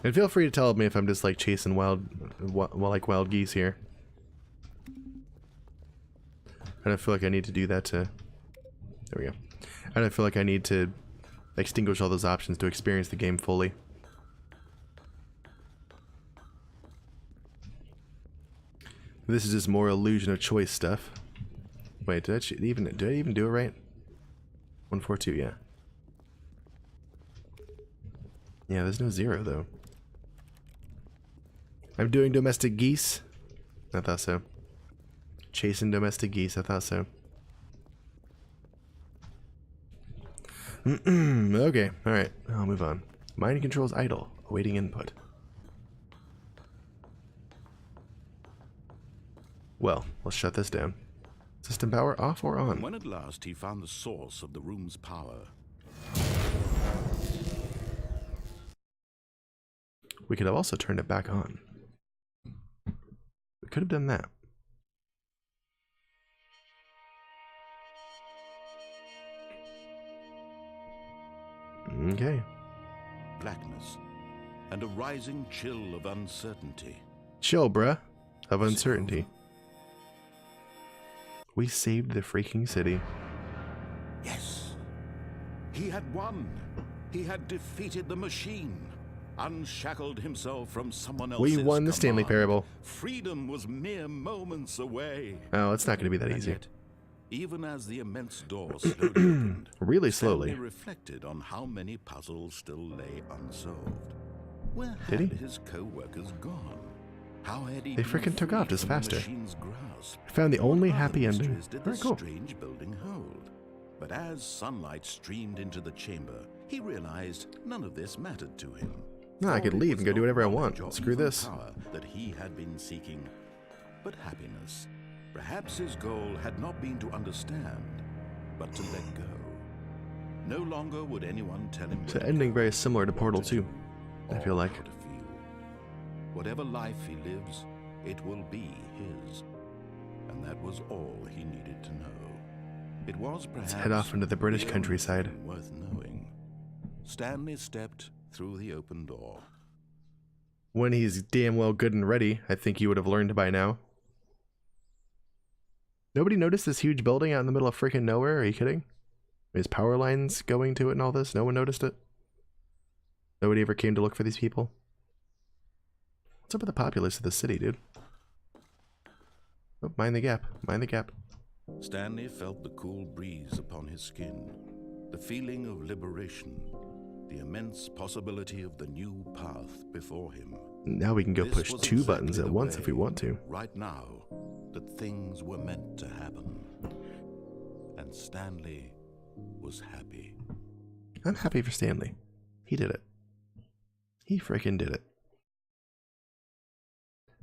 And feel free to tell me if I'm just like chasing wild geese here. I don't feel like I need to do that to... There we go. I don't feel like I need to extinguish all those options to experience the game fully. This is just more illusion of choice stuff. Wait, did I even do it right? 142, yeah. Yeah, there's no 0 though. I'm doing domestic geese. I thought so. Chasing domestic geese. I thought so. Okay, alright. I'll move on. Mind controls idle. Awaiting input. Well, let's shut this down. System power off or on? When at last he found the source of the room's power, We could have also turned it back on. We could have done that. Okay. blackness and a rising chill of uncertainty. Chill, bruh. Of uncertainty. We saved the freaking city. Yes. He had won. He had defeated the machine. Unshackled himself from someone else's We won the Stanley command. Parable. Freedom was mere moments away. Oh, it's not going to be that And easy. yet, even as the immense door slowly opened, Really slowly. Stanley reflected on how many puzzles still lay unsolved. Where Did had he? his co-workers gone? How had he They been frickin' took freed off just from the faster. machine's grasp? I found the only What other happy ending. mysteries did Very this cool. strange building hold? But as sunlight streamed into the chamber, he realized none of this mattered to him. No, I For could it leave was and go do not whatever I knowledge want. or Screw even this. power that he had been seeking, but happiness. Perhaps his goal had not been to understand, but to let go. No longer would anyone tell him. It's where an to ending go, very similar to what Portal to 2, do, I or feel like. how to feel. Whatever life he lives, it will be his. And that was all he needed to know. It was perhaps head off into the British the only countryside. thing worth knowing. Stanley stepped through the open door. When he's damn well good and ready, I think he would have learned by now. Nobody noticed this huge building out in the middle of freaking nowhere? Are you kidding? His power lines going to it and all this? No one noticed it? Nobody ever came to look for these people? What's up with the populace of the city, dude? Oh, mind the gap. Mind the gap. Stanley felt the cool breeze upon his skin, the feeling of liberation, the immense possibility of the new path before him. Now we can go This push was 2 exactly buttons at the once if we way, want to. Right now, that things were meant to happen. And Stanley was happy. I'm happy for Stanley. He did it. He freaking did it.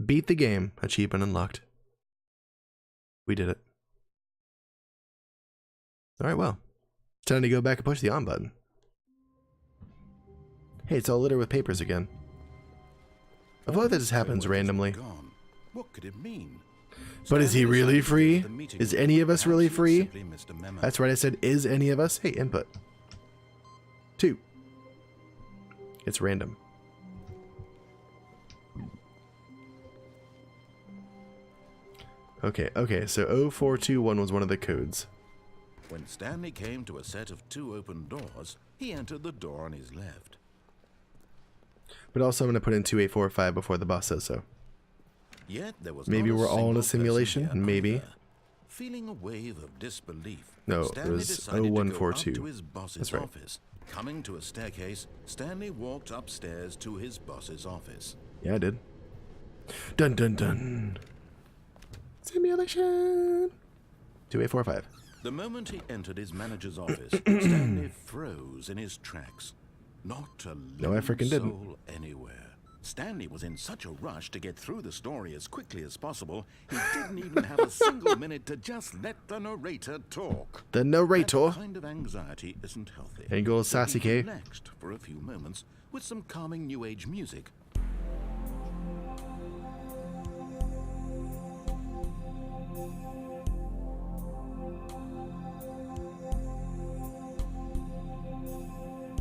Beat the game. Achievement unlocked. We did it. Alright, well. It's time to go back and push the on button. Hey, it's all littered with papers again. I feel like that just happens randomly. Gone. What could it mean? But is he Stanley really decided to free? give the meeting Is room. any of us Perhaps really he had free? simply missed a memo. That's right, I said, is any of us? Hey, input. 2. It's random. Okay, so 0421 was one of the codes. When Stanley came to a set of 2 open doors, he entered the door on his left. But also I'm going to put in 2845 before the boss says so. Yet there was Maybe not we're all in a single person simulation? here Maybe. either. Feeling a wave of disbelief, No, it Stanley was decided to go 0142. up to his boss's That's right. office. Coming to a staircase, Stanley walked upstairs to his boss's office. Yeah, I did. Dun dun dun. Simulation. 2845. The moment he entered his manager's office, Stanley froze in his tracks. Not a No, I living frickin' didn't. soul anywhere. Stanley was in such a rush to get through the story as quickly as possible, he didn't even have a single minute to just let the narrator talk. The narrator. That kind of anxiety isn't healthy. And goes So he Sasuke. relaxed for a few moments with some calming new age music.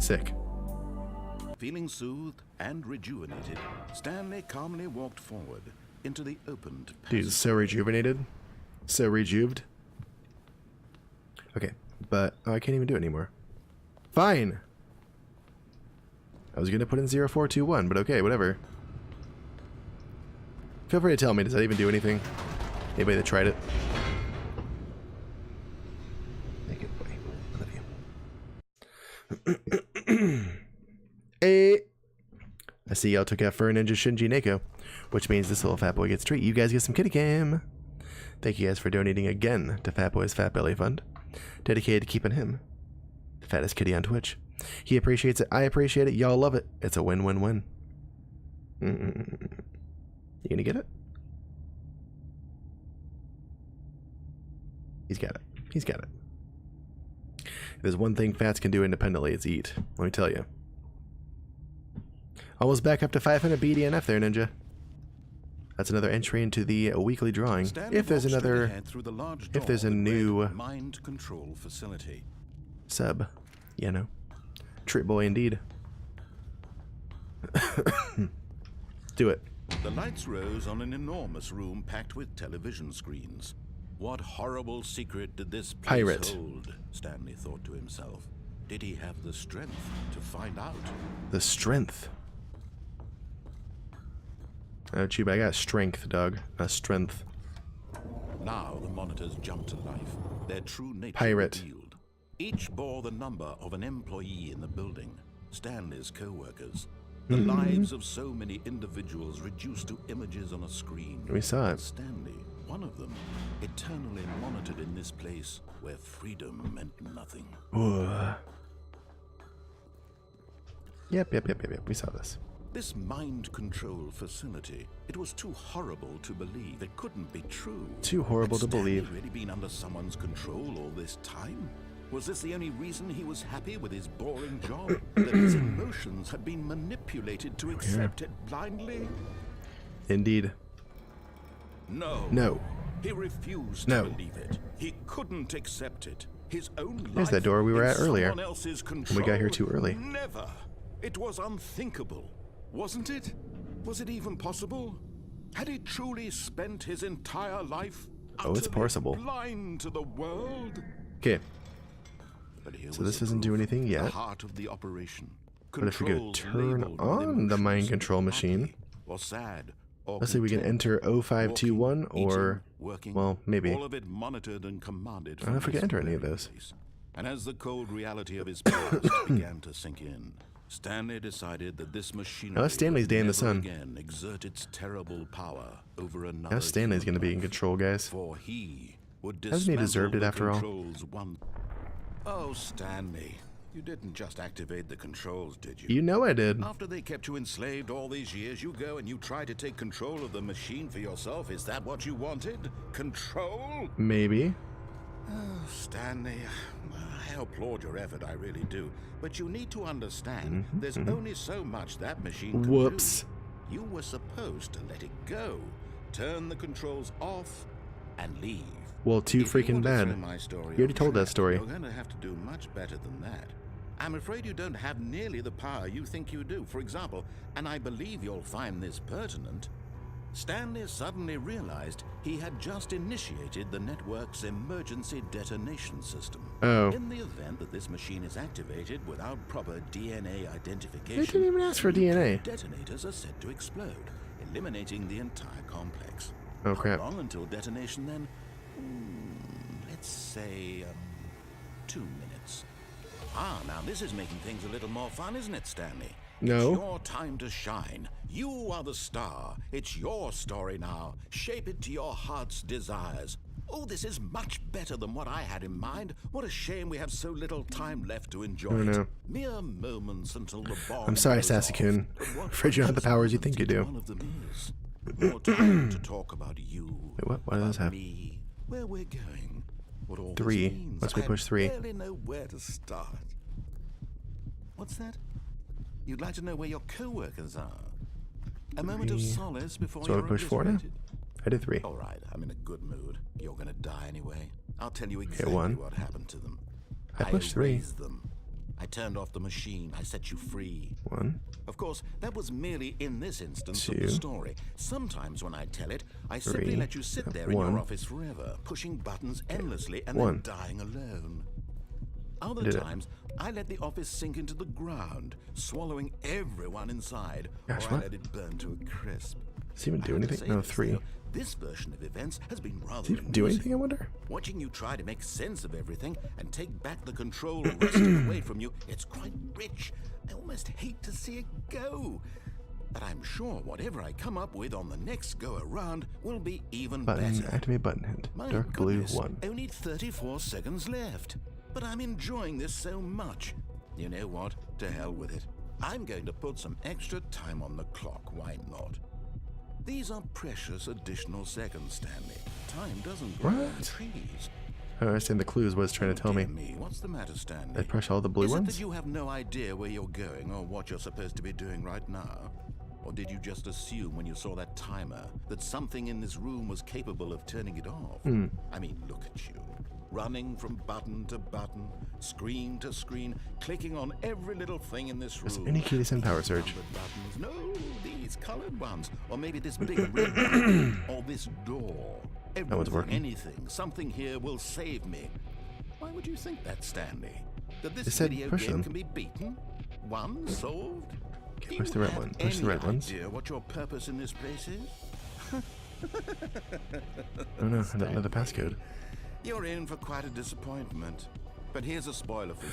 Sick. Feeling soothed and rejuvenated, Stanley calmly walked forward into the opened Dude, passage. so rejuvenated. So rejuved. Okay, but oh, I can't even do it anymore. Fine. I was gonna put in 0421, but okay, whatever. Feel free to tell me, does that even do anything? Anybody that tried it? Make it way. I love you. Hey. I see y'all took out Fur Ninja Shinji Neko, which means this little fat boy gets a treat. You guys get some kitty cam. Thank you guys for donating again to Fat Boy's Fat Belly Fund, dedicated to keeping him the fattest kitty on Twitch. He appreciates it. I appreciate it. Y'all love it. It's a win-win-win. You gonna get it? He's got it. He's got it. If there's one thing fats can do independently, it's eat. Let me tell you. Almost back up to 500 BDNF there, Ninja. That's another entry into the weekly drawing. If there's another, if there's a new mind control facility. Sub, you know, treat boy indeed. Do it. The lights rose on an enormous room packed with television screens. What horrible secret did this place Pirate hold? Stanley thought to himself. Did he have the strength to find out? The strength. Oh, Chuba, I got strength, dog. Strength. Now the monitors jumped to life, their true nature Pirate. revealed. Each bore the number of an employee in the building, Stanley's co-workers. The lives of so many individuals reduced to images on a screen. We saw it. Stanley, one of them, eternally monitored in this place where freedom meant nothing. Yep. We saw this. This mind control facility, it was too horrible to believe. It couldn't be true. Too horrible Had to believe. Stanley really been under someone's control all this time? Was this the only reason he was happy with his boring job? That his emotions had been manipulated to accept it blindly? Indeed. No. No. He refused No. to believe it. He couldn't accept it. His own life. There's that door we were in at earlier. someone else's We control. got here too early. Never. It was unthinkable, wasn't it? Was it even possible? Had he truly spent his entire life Oh, it's utterly possible. blind to the world? Okay. But here So was this the doesn't do proof, anything the yet. heart of the operation. But if we go Controls turn labeled with on the mind emotions, control machine, happy or sad or let's see, we can content, enter 0521 walking, or, eating, working, well, maybe. all of it monitored and commanded. I don't know if we can enter any of those. And as the cold reality of his past began to sink in, Stanley decided that this machinery Now, that's Stanley's would day in the never sun. again exert its terrible power over another. Now Stanley's human gonna be in life, control, guys. For he would Hasn't he deserved it dismantle the after all? controls one. Oh, Stanley, you didn't just activate the controls, did you? You know I did. After they kept you enslaved all these years, you go and you try to take control of the machine for yourself. Is that what you wanted? Control? Maybe. Oh, Stanley, I applaud your effort, I really do. But you need to understand, there's only so much that machine can Whoops. do. You were supposed to let it go, turn the controls off, and leave. Well, too If you freaking want to bad. throw my story You already off told that track, story. You're going to have to do much better than that. I'm afraid you don't have nearly the power you think you do. For example, and I believe you'll find this pertinent, Stanley suddenly realized he had just initiated the network's emergency detonation system. Oh. In the event that this machine is activated without proper DNA identification, They didn't even ask for nuclear DNA. detonators are set to explode, eliminating the entire complex. Oh, crap. How long until detonation then? Let's say 2 minutes. Ah, now this is making things a little more fun, isn't it, Stanley? No. It's your time to shine. You are the star. It's your story now. Shape it to your heart's desires. Oh, this is much better than what I had in mind. What a shame we have so little time left to enjoy Oh, it. no. Mere moments until the bomb I'm sorry, goes off. Sassy-kun. But what Afraid you don't have the powers you think you do. one of them is. More time to talk about you. Wait, what? Why does this about have? me, where we're going, what all 3. this means. Once we push 3. I barely know where to start. What's that? You'd like to know where your co-workers are? A moment of 3. solace before So I you're push 4 now? obliterated. I did 3. All right, I'm in a good mood. You're gonna die anyway. I'll tell you exactly 1. what happened to them. I pushed 3. erased them. I turned off the machine. I set you free. 1. Of course, that was merely in this instance of 2. the story. Sometimes when I tell it, I simply 3. let you sit there in 1. your office forever, pushing buttons endlessly and 1. then dying alone. Other Did it. times, I let the office sink into the ground, swallowing everyone inside, Gosh, or I what? let it burn to a crisp. Does it even do I have to anything? say No, this, 3. though, This version of events has been rather Did he do anything, I wonder? Watching you try to make sense of everything and take back the control wrested away from you, it's quite rich. I almost hate to see it go. But I'm sure whatever I come up with on the next go-around will be even Button, better. activate button hint. My Dark goodness, blue 1. only 34 seconds left. But I'm enjoying this so much. You know what? To hell with it. I'm going to put some extra time on the clock. Why not? These are precious additional seconds, Stanley. Time doesn't grow on What? trees. I don't understand the clues what it's trying to tell me. Dear What's the matter, Stanley? I press all the blue Is it ones? that you have no idea where you're going or what you're supposed to be doing right now? Or did you just assume when you saw that timer that something in this room was capable of turning it off? I mean, look at you. Running from button to button, screen to screen, clicking on every little thing in this room. Any key to send power surge? Numbered buttons. No, these colored ones. Or maybe this big red button. Or this door. one's Everything, working. anything, something here will save me. Why would you think that, Stanley? That this It said video push game them. can be beaten? Won? Solved? Okay, Do push you the red have one. Push the any red ones. idea what your purpose in this place is? Oh no, I don't know the passcode. You're in for quite a disappointment. But here's a spoiler for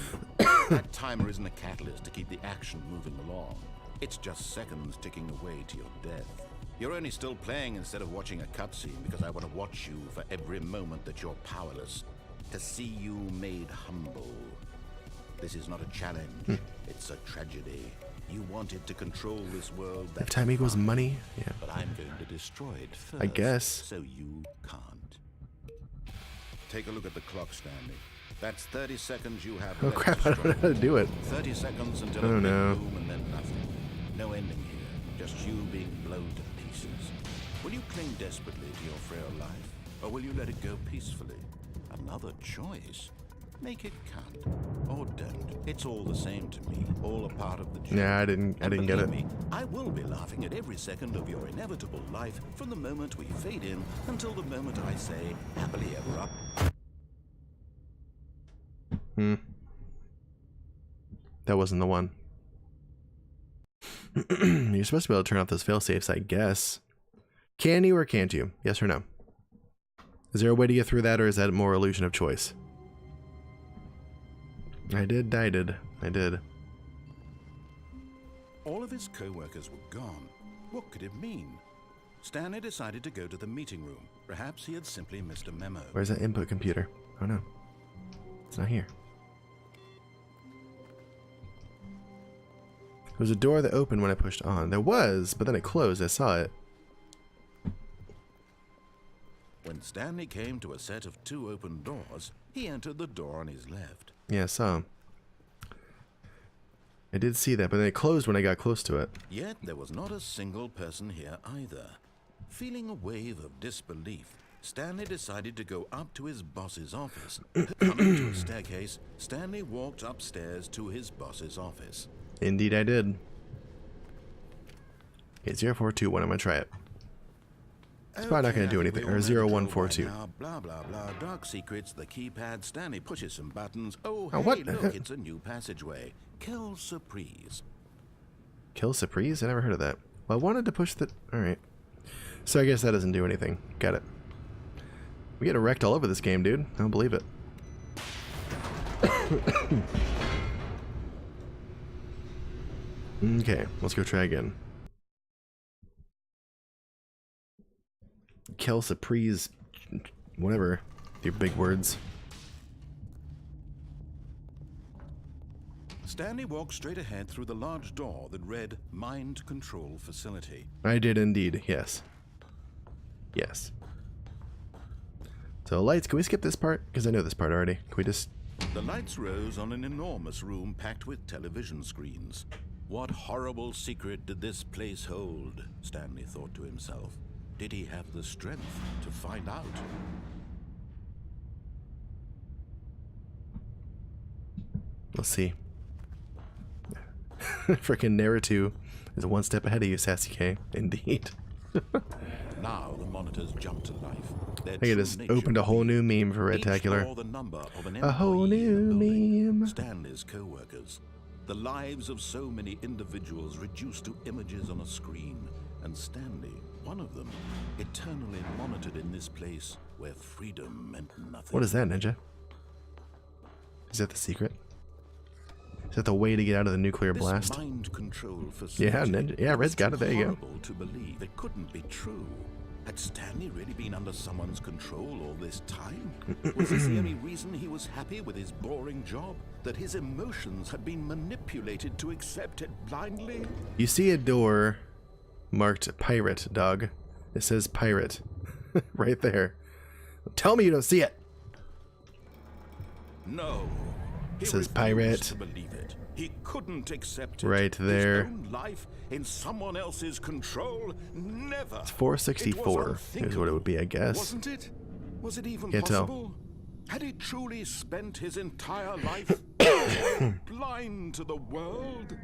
you. That timer isn't a catalyst to keep the action moving along. It's just seconds ticking away to your death. You're only still playing instead of watching a cutscene because I want to watch you for every moment that you're powerless. To see you made humble. This is not a challenge. It's a tragedy. You wanted to control this world. If time equals money, yeah. But I'm going to destroy it first. I guess. So you can't. Take a look at the clock, Stanley. That's 30 seconds you have Oh left crap, to I don't know how to struggle. do it. 30 seconds until Oh, a big no. boom and then nothing. No ending here. Just you being blown to pieces. Will you cling desperately to your frail life? Or will you let it go peacefully? Another choice. Make it count. Or don't. It's all the same to me. All a part of the journey. Yeah, I didn't get Believe it. me, I will be laughing at every second of your inevitable life from the moment we fade in until the moment I say happily ever up. That wasn't the one. You're supposed to be able to turn off those fail safes, I guess. Can you or can't you? Yes or no? Is there a way to get through that, or is that more illusion of choice? I did. All of his co-workers were gone. What could it mean? Stanley decided to go to the meeting room. Perhaps he had simply missed a memo. Where's that input computer? Oh no. It's not here. There was a door that opened when I pushed on. There was, but then it closed. I saw it. When Stanley came to a set of 2 open doors, he entered the door on his left. Yeah, I saw him. I did see that, but then it closed when I got close to it. Yet there was not a single person here either. Feeling a wave of disbelief, Stanley decided to go up to his boss's office. Coming to a staircase, Stanley walked upstairs to his boss's office. Indeed I did. Okay, 0421, I'm gonna try it. It's probably not gonna do anything. Or 0142. Now, blah, blah, blah. Dark secrets, the keypad. Stanley pushes some buttons. Oh, Oh, hey, what? look, it's a new passageway. Quelle surprise. Kill Surprise? I never heard of that. Well, I wanted to push the... Alright. So I guess that doesn't do anything. Got it. We get wrecked all over this game, dude. I don't believe it. Okay, let's go try again. Kill Surprise... Whatever. Your big words. Stanley walked straight ahead through the large door that read Mind Control Facility. I did indeed, yes. Yes. So lights, can we skip this part? Because I know this part already. Can we just... The lights rose on an enormous room packed with television screens. What horrible secret did this place hold? Stanley thought to himself. Did he have the strength to find out? Let's see. Frickin' Naruto is one step ahead of you, Sasuke. Indeed. Now the monitors jumped to life. Their I think it true just nature opened a whole new revealed. meme for Each Retacular. bore the number of an A whole employee in the new building. meme. Stanley's co-workers. The lives of so many individuals reduced to images on a screen. And Stanley, one of them, eternally monitored in this place where freedom meant nothing. What is that, Ninja? Is that the secret? Is that the way to get out of the nuclear This blast? mind control facility. Yeah, Ninja. Yeah, Red's got it. There you go. Horrible to believe it couldn't be true. Had Stanley really been under someone's control all this time? Was this the only reason he was happy with his boring job? That his emotions had been manipulated to accept it blindly? You see a door marked pirate, dog. It says pirate. Right there. Tell me you don't see it. No. It says pirate. To believe it. He couldn't accept it. Right there. His own life in someone else's control? Never. It's 464 is what it would be, I guess. Wasn't it? Was it even Can't tell. possible? Had he truly spent his entire life blind to the world?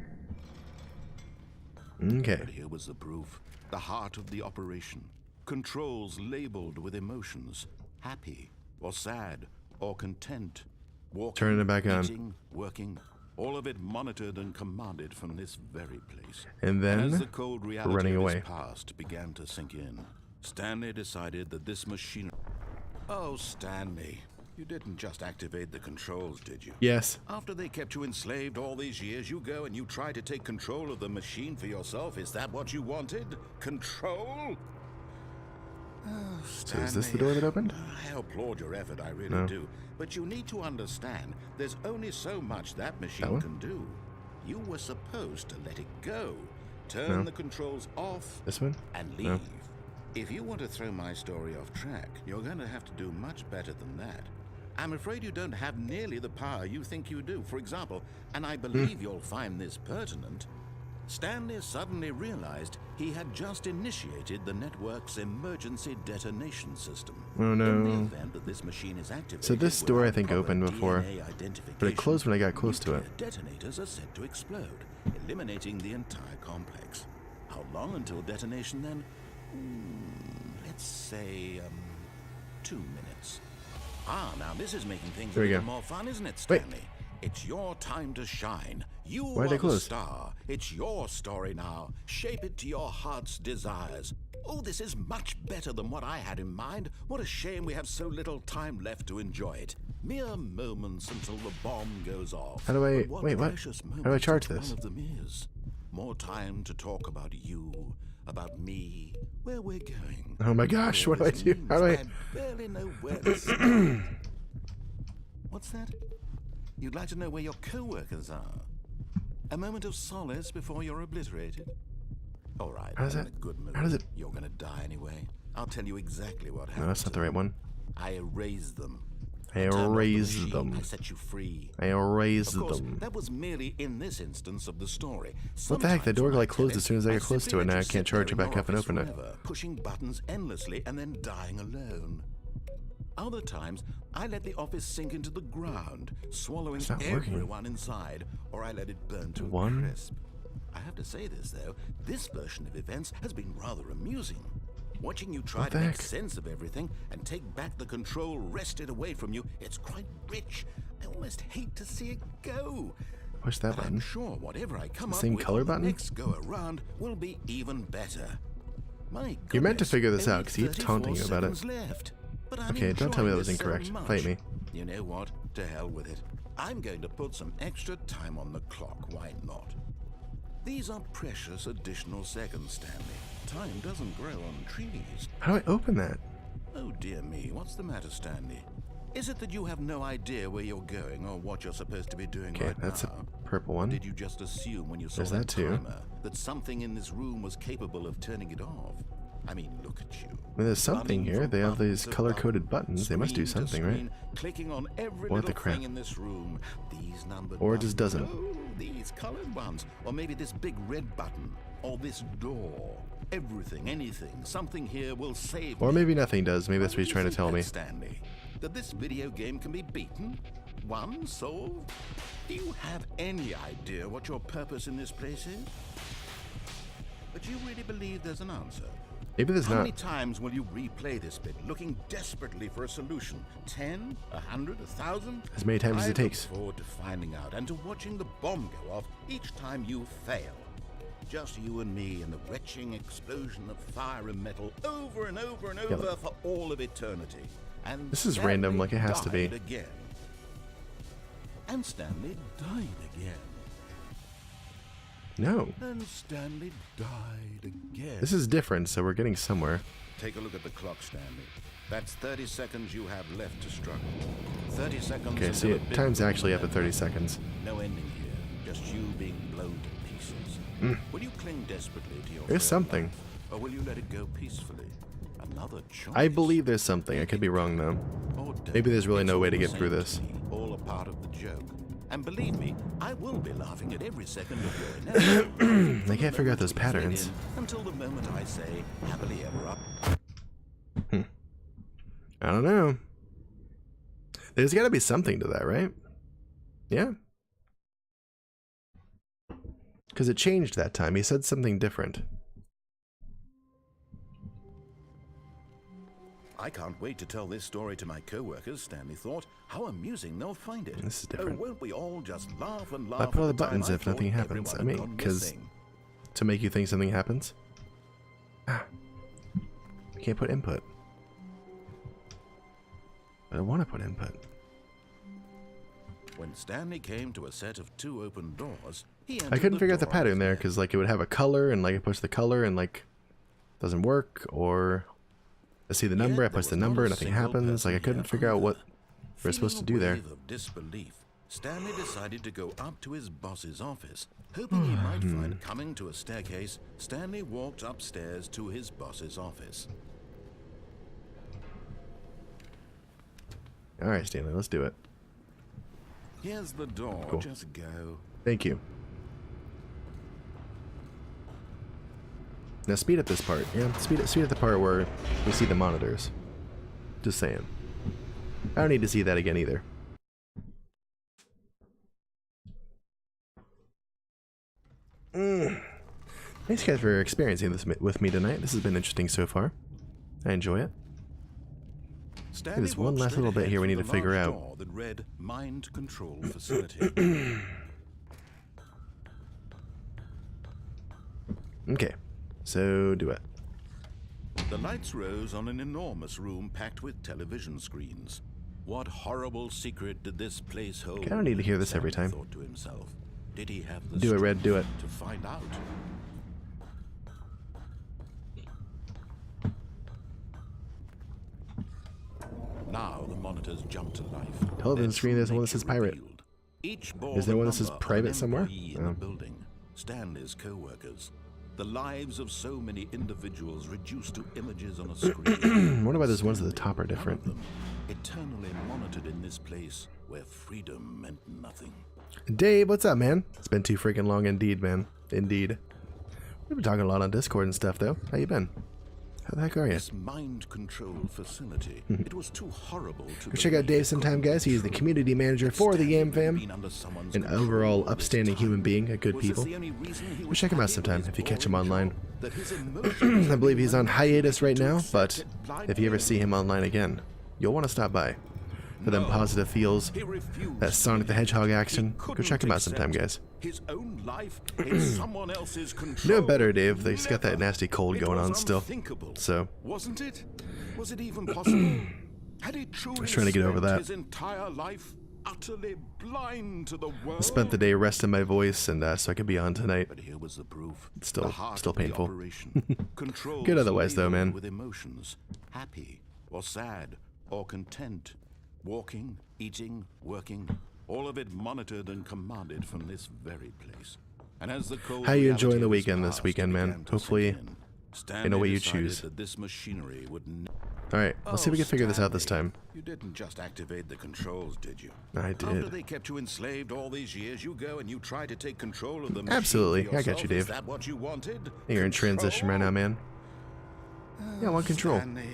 Okay. But here was the proof. The heart of the operation. Controls labeled with emotions. Happy, or sad, or content. Walking, Turning it back on. eating, working. All of it monitored and commanded from this very place. And then as the cold reality running of away. his past began to sink in, Stanley decided that this machine... Oh, Stanley, you didn't just activate the controls, did you? Yes. After they kept you enslaved all these years, you go and you try to take control of the machine for yourself. Is that what you wanted? Control? Oh, So is this the door that opened? I applaud your effort, I really do. But you need to understand, there's only so much that machine can do. You were supposed to let it go. Turn the controls off This one? and leave. If you want to throw my story off track, you're going to have to do much better than that. I'm afraid you don't have nearly the power you think you do. For example, and I believe you'll find this pertinent, Stanley suddenly realized he had just initiated the network's emergency detonation system. Oh no. In the event that this machine is activated, So this door I without think proper opened before, DNA but it closed when I got close to it. nuclear detonators are set to explode, eliminating the entire complex. How long until detonation then? Let's say 2 minutes. Now this is making things There a we little go. more fun, isn't it, Wait. Stanley? It's your time to shine. You Why'd are they the close? star. It's your story now. Shape it to your heart's desires. Oh, this is much better than what I had in mind. What a shame we have so little time left to enjoy it. Mere moments until the bomb goes off. How do I... But what Wait, what? precious How do I moments charge each this? One of them is. More time to talk about you, about me, where we're going. Oh my gosh, what do I This do? means How do I... I barely know where to start. What's that? You'd like to know where your co-workers are? A moment of solace before you're obliterated? All right, How does I'm in that- a good mood. how does it- You're gonna die anyway. I'll tell you exactly what happened. No, that's not to the right them. one. I erased them. I Turned off the erased machine. them. I set you free. I erased Of course, them. that was merely in this instance of the story. What the heck? The Sometimes door when I like closed tell as soon as I it, get close simply to it, and let I you can't sit charge there it in back your up and office open it. forever, pushing buttons endlessly and then dying alone. Other times, I let the office sink into the ground, swallowing It's not working. everyone inside, or I let it burn to a One? crisp. I have to say this, though, this version of events has been rather amusing. Watching you try What to the make heck? sense of everything and take back the control wrested away from you, it's quite rich. I almost hate to see it go. Push that But I'm button. sure whatever I come The up same with color on the button? next go around will be even better. My You're meant to goodness, figure this out, only 'cause he keeps 34 taunting you about it. seconds left. But I'm Okay, don't tell me that enjoying was this so incorrect. much. Fight me. You know what? To hell with it. I'm going to put some extra time on the clock. Why not? These are precious additional seconds, Stanley. Time doesn't grow on trees. How do I open that? Oh dear me, what's the matter, Stanley? Is it that you have no idea where you're going or what you're supposed to be doing Okay, right that's now? a purple Or one. did you just assume when you saw There's that that too. timer that something in this room was capable of turning it off? I mean, look at you. I mean, there's something Running here. from They have button these to color-coded button, buttons. They must do screen to something, right? screen, clicking on every What the little crap? thing in this room. These numbered Or it just buttons. doesn't. Oh, these colored ones. Or maybe this big red button. Or this door. Everything, anything, something here will save Or me. maybe nothing does. Maybe that's Why what he's do trying you to think tell me. that, Stanley? That this video game can be beaten? Won? Solved? Do you have any idea what your purpose in this place is? But you really believe there's an answer? Maybe there's How not. many times will you replay this bit, looking desperately for a solution? 10? 100? 1,000? As many times as I it takes. look forward to finding out and to watching the bomb go off each time you fail. just you and me and the retching explosion of fire and metal over and over and over for all of eternity. And This is Stanley random, like it has to be. died again. And Stanley died again. No. And Stanley died again. This is different, so we're getting somewhere. Take a look at the clock, Stanley. That's 30 seconds you have left to struggle. 30 seconds. Okay, see, time's actually up at 30 seconds. No ending here. Just you being blown to pieces. Will you cling desperately to your There's third something. life, or will you let it go peacefully? Another choice. I believe there's something. I could be wrong, though. Or don't. Maybe there's really It's no way all to the get through same this. to me, all a part of the joke. And believe me, I will be laughing at every second of your inevitable. I can't figure out those patterns. Until the moment I say, happily ever up. I don't know. There's got to be something to that, right? Yeah. Because it changed that time. He said something different. I can't wait to tell this story to my co-workers, Stanley thought. How amusing they'll find it. This is different. Oh, won't we all just laugh and laugh? Why put all at the time buttons I if nothing thought happens? I everyone had mean, gone because missing? to make you think something happens. Ah. Can't put input. But I want to put input. When Stanley came to a set of 2 open doors, he I entered couldn't figure out the door on pattern his there left. because like it would have a color and like I push the color and like doesn't work, or I see the number, I Yet there push the was not number, a nothing single happens. Like I person couldn't here figure out what either. we're supposed to Feeling do a there. wave of disbelief, Stanley decided to go up to his boss's office. Hoping he might find coming to a staircase, Stanley walked upstairs to his boss's office. Alright, Stanley, let's do it. Here's the door, Cool. just go. Thank you. Now speed up this part. Yeah, speed up the part where we see the monitors. Just saying. I don't need to see that again either. Thanks guys for experiencing this with me tonight. This has been interesting so far. I enjoy it. Stanley There's one walked last straight little bit ahead here we through need to the figure large out. door that read Mind Control Facility. Okay, so do it. The lights rose on an enormous room packed with television screens. What horrible secret did this place hold? Okay, I don't need to hear this every Stanley time. thought to himself. Did he have the Do it, Red, do it. strength to find out? Now the monitors jump to life. Television Their screen, true there's one that nature says pirate. revealed. Each bore Is there the one that says number of private an somewhere? employee in Oh. the building. Stanley's co-workers. The lives of so many individuals reduced to images on a screen. I wonder why those ones at the top are None of different. them eternally monitored in this place where freedom meant nothing. Dave, what's up, man? It's been too freaking long indeed, man. Indeed. We've been talking a lot on Discord and stuff, though. How you been? How the heck are you? This mind control facility, it was too horrible to Go check out believe Dave it sometime, could be guys. He's the true. community manager That for the Stanley Game had Fam. been under someone's An control overall all this upstanding time. human being, a good Was this people. the only reason he Go was check him out happy sometime with if his you catch him boring online. job? That his emotions I believe he's on had hiatus right to now, accept but it if you ever blindly. see him online again, you'll want to stop by. For them No, positive feels, he refused that Sonic the Hedgehog He action, go couldn't check him out sometime, accept guys. His own life in someone else's control. Doing better, Dave. He's got that Never. nasty cold It going was on still. unthinkable. So, Wasn't it? Was it even possible? Had he truly trying to get over spent that. his entire life utterly blind to the world? I spent the day resting my voice, and so I could be on tonight. But here was the proof. Still- The heart still of the painful. operation. Controls Good otherwise, though, laden man. With emotions, happy or sad or content, walking, eating, working, all of it monitored and commanded from this very place. And as the cold How you enjoying the reality of his weekend this past weekend, man? began to Hopefully, sink in, Stanley in a way you decided choose. that this machinery would Alright, let's see if we can figure this out this time. You didn't just activate the controls, did you? I After did. they kept you enslaved all these years, you go and you try to take control of the Absolutely. machine for I got you, yourself. Is Dave. that what you wanted? You're in transition right now, man. Yeah, I want control. Stanley,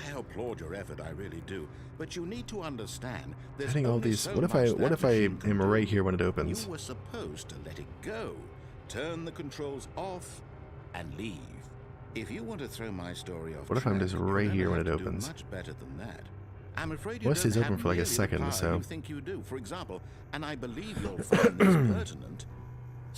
I applaud your effort, I really do. But you need to understand there's I think all only these. so What if much I that machine can am do. right here when it opens? You were supposed to let it go, turn the controls off, and leave. If you want to throw my story off What if I'm track, just you're right gonna here when have it to do opens? Much better than that. I'm afraid you Well, it don't stays open have for like a nearly the second, power so- you think you do. For example, and I believe you'll find this pertinent,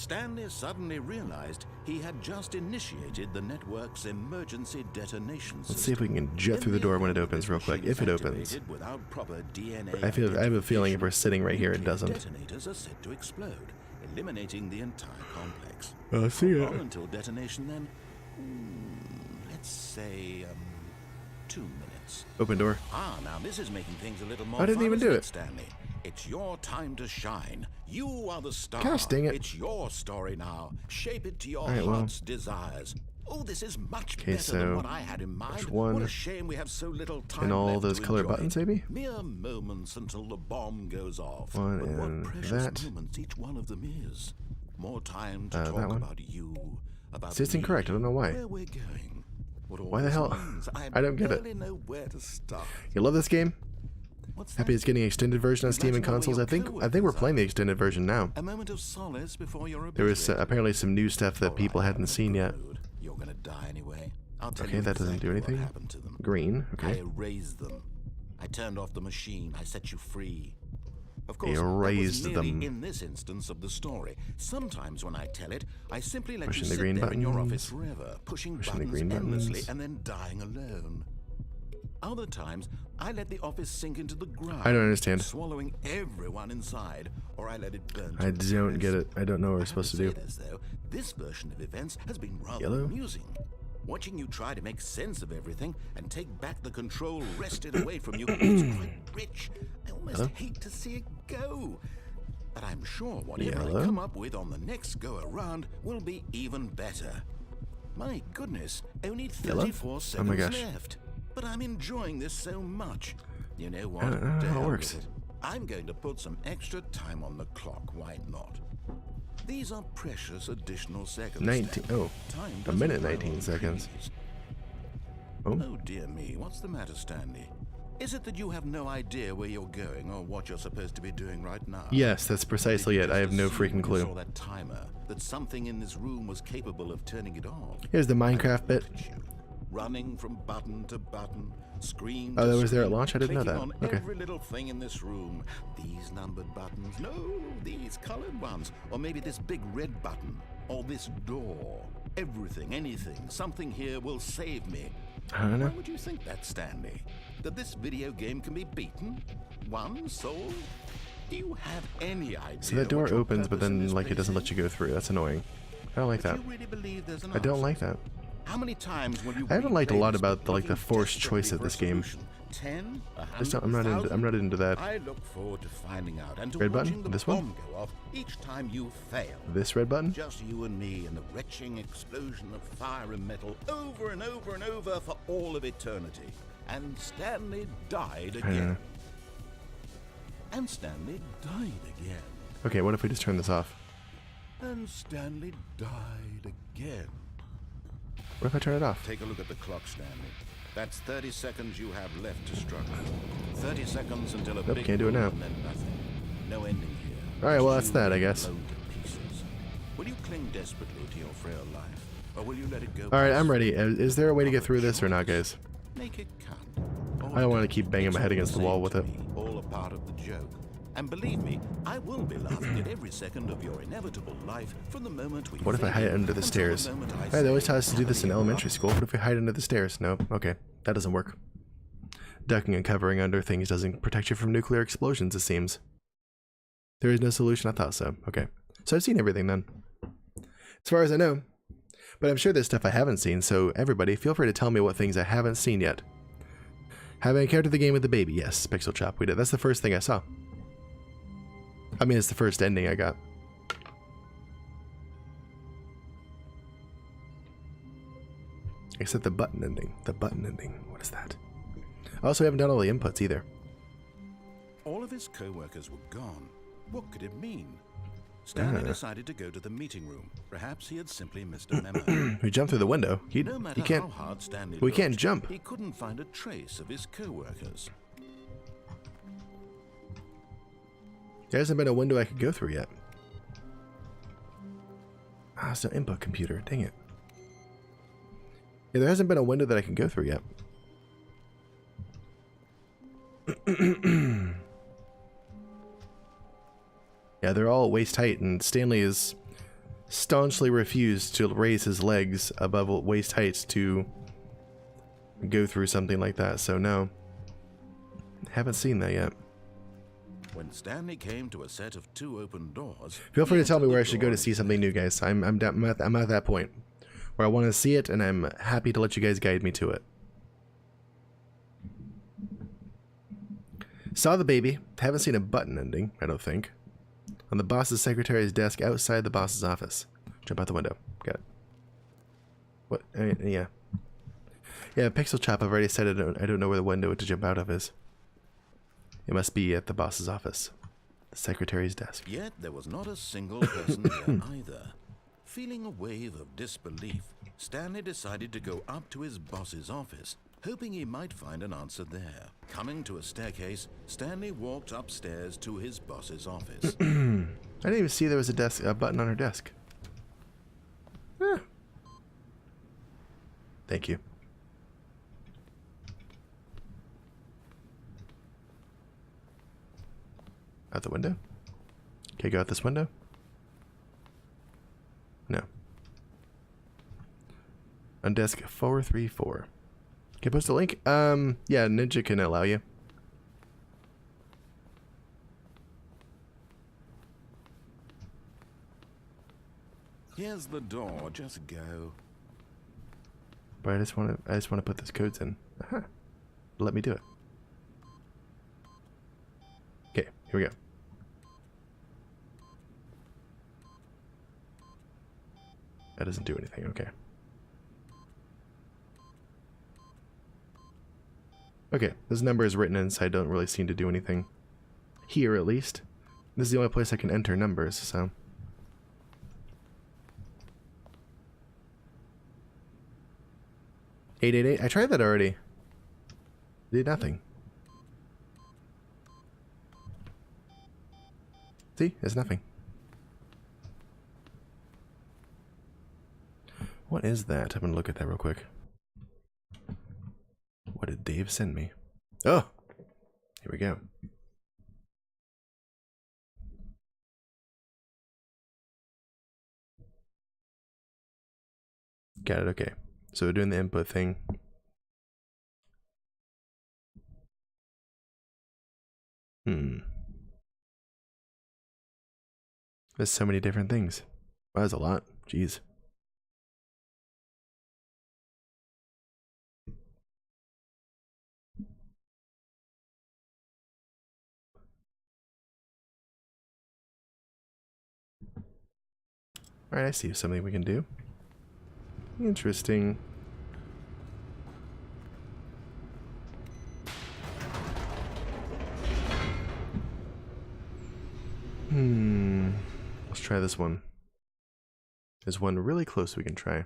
Stanley suddenly realized he had just initiated the network's emergency detonation system. Let's see if we can jet through the door when it opens real quick. If it opens. Without proper DNA I have a feeling if we're sitting right here, it doesn't. Detonators are said to explode, eliminating the entire complex. I see it. Until detonation, then, let's say 2 minutes. Open door. Ah, now this is making things a little more I didn't fun, even isn't do it, it. Stanley. It's your time to shine. You are the star. Gosh, dang it. It's your story now. Shape it to your All right, well. heart's desires. Oh, this is much Okay, better than so what I had in mind. there's one What a shame we have so little time and all left those to color enjoy buttons, it. maybe? Mere moments until the bomb goes off. One but what and precious that. moments each one of them is. More time to that talk one. about you, about See, it's me, incorrect. I don't know why. where we're going. What all Why the this hell? means. I don't get it. barely know where to start. You love this game? What's Happy that? it's getting an extended version on Steam and Imagine consoles. where I think your we're coworkers playing are. the extended version now. A moment of solace before your There was apparently some new stuff that people hadn't seen yet. You're gonna die anyway. I'll tell Okay, you that doesn't do exactly what anything. happened to them. Green. I Okay. erased them. I turned off the machine. I set you free. Of course, Erased that was merely them. in this instance of the story. Sometimes when I tell it, I simply let Pushing you the sit green there in your buttons. office forever, pushing Pushing the buttons green endlessly buttons. and then dying alone. Other times, I let the office sink into the ground. I don't understand. Swallowing everyone inside, or I let it burn. I to don't crisp. get it. I don't know what I we're have supposed to say do. it as though this version of events has been rather Yellow? amusing. Watching you try to make sense of everything and take back the control wrested away from you is quite rich. I almost Hello? hate to see it go. But I'm sure whatever Yellow? I come up with on the next go around will be even better. My goodness, only Yellow? 34 Oh seconds my gosh. left. But I'm enjoying this so much. You know what? I don't know To how it hell with works. it. I'm going to put some extra time on the clock. Why not? These are precious additional seconds. 19. Stanley. Oh, Time a doesn't minute, grow 19 on seconds. trees. Oh, Oh dear me, what's the matter, Stanley? Is it that you have no idea where you're going or what you're supposed to be doing right now? yes, that's precisely Did it. you I have just no assume freaking when you clue. saw that timer that something in this room was capable of turning it off? Here's the Minecraft bit. Look at you, running from button to button, screen Oh, to that was there at screen, launch? I didn't know clicking that. on Okay. every little thing in this room. These numbered buttons, no, these colored ones, or maybe this big red button, or this door. Everything, anything, something here will save me. I don't know. Why would you think that, Stanley? That this video game can be beaten? Won? Sold? Do you have any idea? So that door what your opens, but purpose in then this like it place doesn't let is? you go through. That's annoying. I don't like Do that. you really believe there's an I don't answer? like that. How many times will you I haven't liked a replay lot this about book the looking forced desperately choice of for a this game. solution? 10, Just don't, 100, I'm not into that. I look forward to finding out and to Red button? watching the This one? bomb go off each time you fail. This red button? Just you and me and the retching explosion of fire and metal over and over and over for all of eternity. And Stanley died I don't know. again. And Stanley died again. Okay, what if we just turn this off? And Stanley died again. What if I turn it off? Take a look at the clock, Stanley. That's 30 seconds you have left to struggle. 30 seconds until a Nope, big can't do it now. boom and then nothing. No ending here. Alright, well, Just that's you that, I being guess. blown to pieces. Will you cling desperately to your frail life, or will you let it go? Alright, I'm past ready. you? Is there a way to get through this or not, guys? Make it count. I don't want to keep banging my head against the wall with it. All a part of the joke. And believe me, I will be laughing at every second of your inevitable life from the moment we What if I hide under the stairs? Hey, they always taught us to do this in elementary school. What if we hide under the stairs? No? Okay. That doesn't work. Ducking and covering under things doesn't protect you from nuclear explosions, it seems. There is no solution? I thought so. Okay. So I've seen everything then. As far as I know. But I'm sure there's stuff I haven't seen, so everybody, feel free to tell me what things I haven't seen yet. Have I encountered the game with the baby? Yes, Pixel Chop, we did. That's the first thing I saw. I mean, it's the first ending I got. Except the button ending. The button ending. What is that? I also haven't done all the inputs either. All of his co-workers were gone. What could it mean? Stanley decided to go to the meeting room. Perhaps he had simply missed a memo. We jumped through the window. He No matter can't. how hard Stanley we can't looked, jump. He couldn't find a trace of his co-workers. There hasn't been a window I could go through yet. Ah, it's no input computer. Dang it. Yeah, there hasn't been a window that I can go through yet. Yeah, they're all waist height, and Stanley is staunchly refused to raise his legs above waist height to go through something like that, so no. Haven't seen that yet. When Stanley came to a set of 2 open doors, Feel free he to tell me entered where I the should go door to and see something new, guys. I'm at that point where I want to see it, and I'm happy to let you guys guide me to it. Saw the baby. Haven't seen a button ending, I don't think. On the boss's secretary's desk outside the boss's office. Jump out the window. Got it. What? Yeah. Yeah, Pixel Chop, I've already said I don't know where the window to jump out of is. It must be at the boss's office. The secretary's desk. Yet there was not a single person there either. Feeling a wave of disbelief, Stanley decided to go up to his boss's office, hoping he might find an answer there. Coming to a staircase, Stanley walked upstairs to his boss's office. I didn't even see there was a button on her desk. Thank you. Out the window? Okay, go out this window? No. On desk 434. Can I post a link? Yeah, Ninja can allow you. Here's the door, just go. But I just want to put those codes in. Aha. Let me do it. Okay, here we go. That doesn't do anything, okay. Okay, this number is written inside, don't really seem to do anything. Here, at least. This is the only place I can enter numbers, so... 888. I tried that already. Did nothing. See? There's nothing. What is that? I'm gonna look at that real quick. What did Dave send me? Oh! Here we go. Got it, okay. So we're doing the input thing. There's so many different things. Wow, that's a lot. Jeez. Alright, I see something we can do. Interesting. Let's try this one. There's one really close we can try.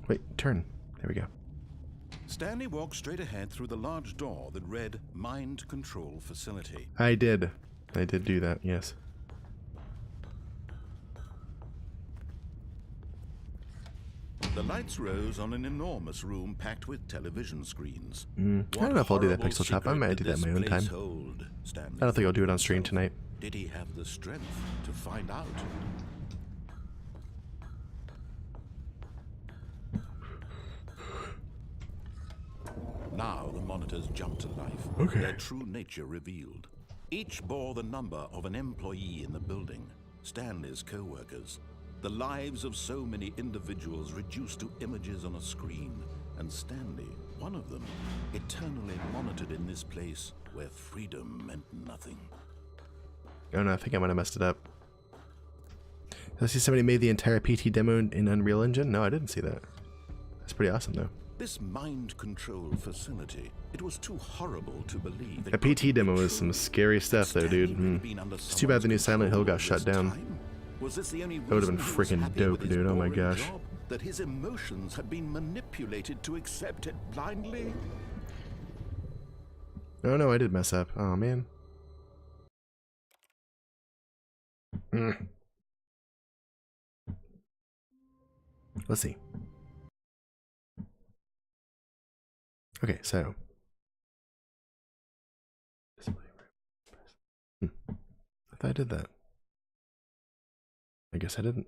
Wait, turn. There we go. Stanley walked straight ahead through the large door that read Mind Control Facility. I did do that, yes. The lights rose on an enormous room packed with television screens. I don't know if I'll do that Pixel Chop. I might do that in my own time. I don't think I'll do it on stream tonight. Did he have the strength to find out? Now the monitors jumped to life. Okay. Their true nature revealed. Each bore the number of an employee in the building, Stanley's co-workers. The lives of so many individuals reduced to images on a screen, and Stanley, one of them, eternally monitored in this place where freedom meant nothing. Oh no, I think I might have messed it up. Did I see somebody made the entire PT demo in Unreal Engine? No, I didn't see that. That's pretty awesome though. This mind control facility, it was too horrible to believe. A PT demo is some scary stuff though, dude. It's too bad the new Silent Hill got shut down. Was this the only That would have been reason he was freaking happy dope, with his dude. Oh my boring gosh. job? That his emotions had been manipulated to accept it blindly? Oh no, I did mess up. Oh man. Let's see. Okay, so thought I did that. I guess I didn't.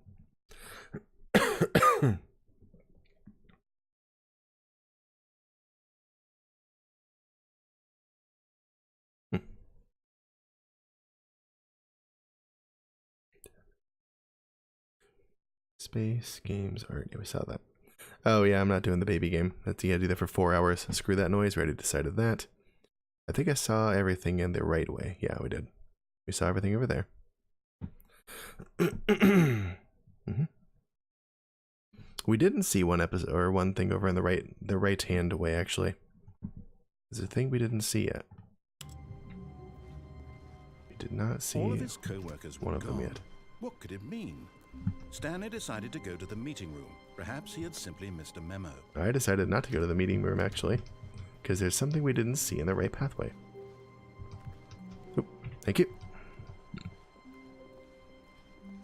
Space games art. Yeah, we saw that. Oh yeah, I'm not doing the baby game. That's, you gotta do that for 4 hours. Screw that noise. We already decided that. I think I saw everything in the right way. Yeah, we did. We saw everything over there. We didn't see one episode or one thing over in the right hand way actually. There's a thing we didn't see yet. We did not see All of his co-workers were one of them gone. yet. What could it mean? Stanley decided to go to the meeting room. Perhaps he had simply missed a memo. I decided not to go to the meeting room actually, because there's something we didn't see in the right pathway. Oop, thank you.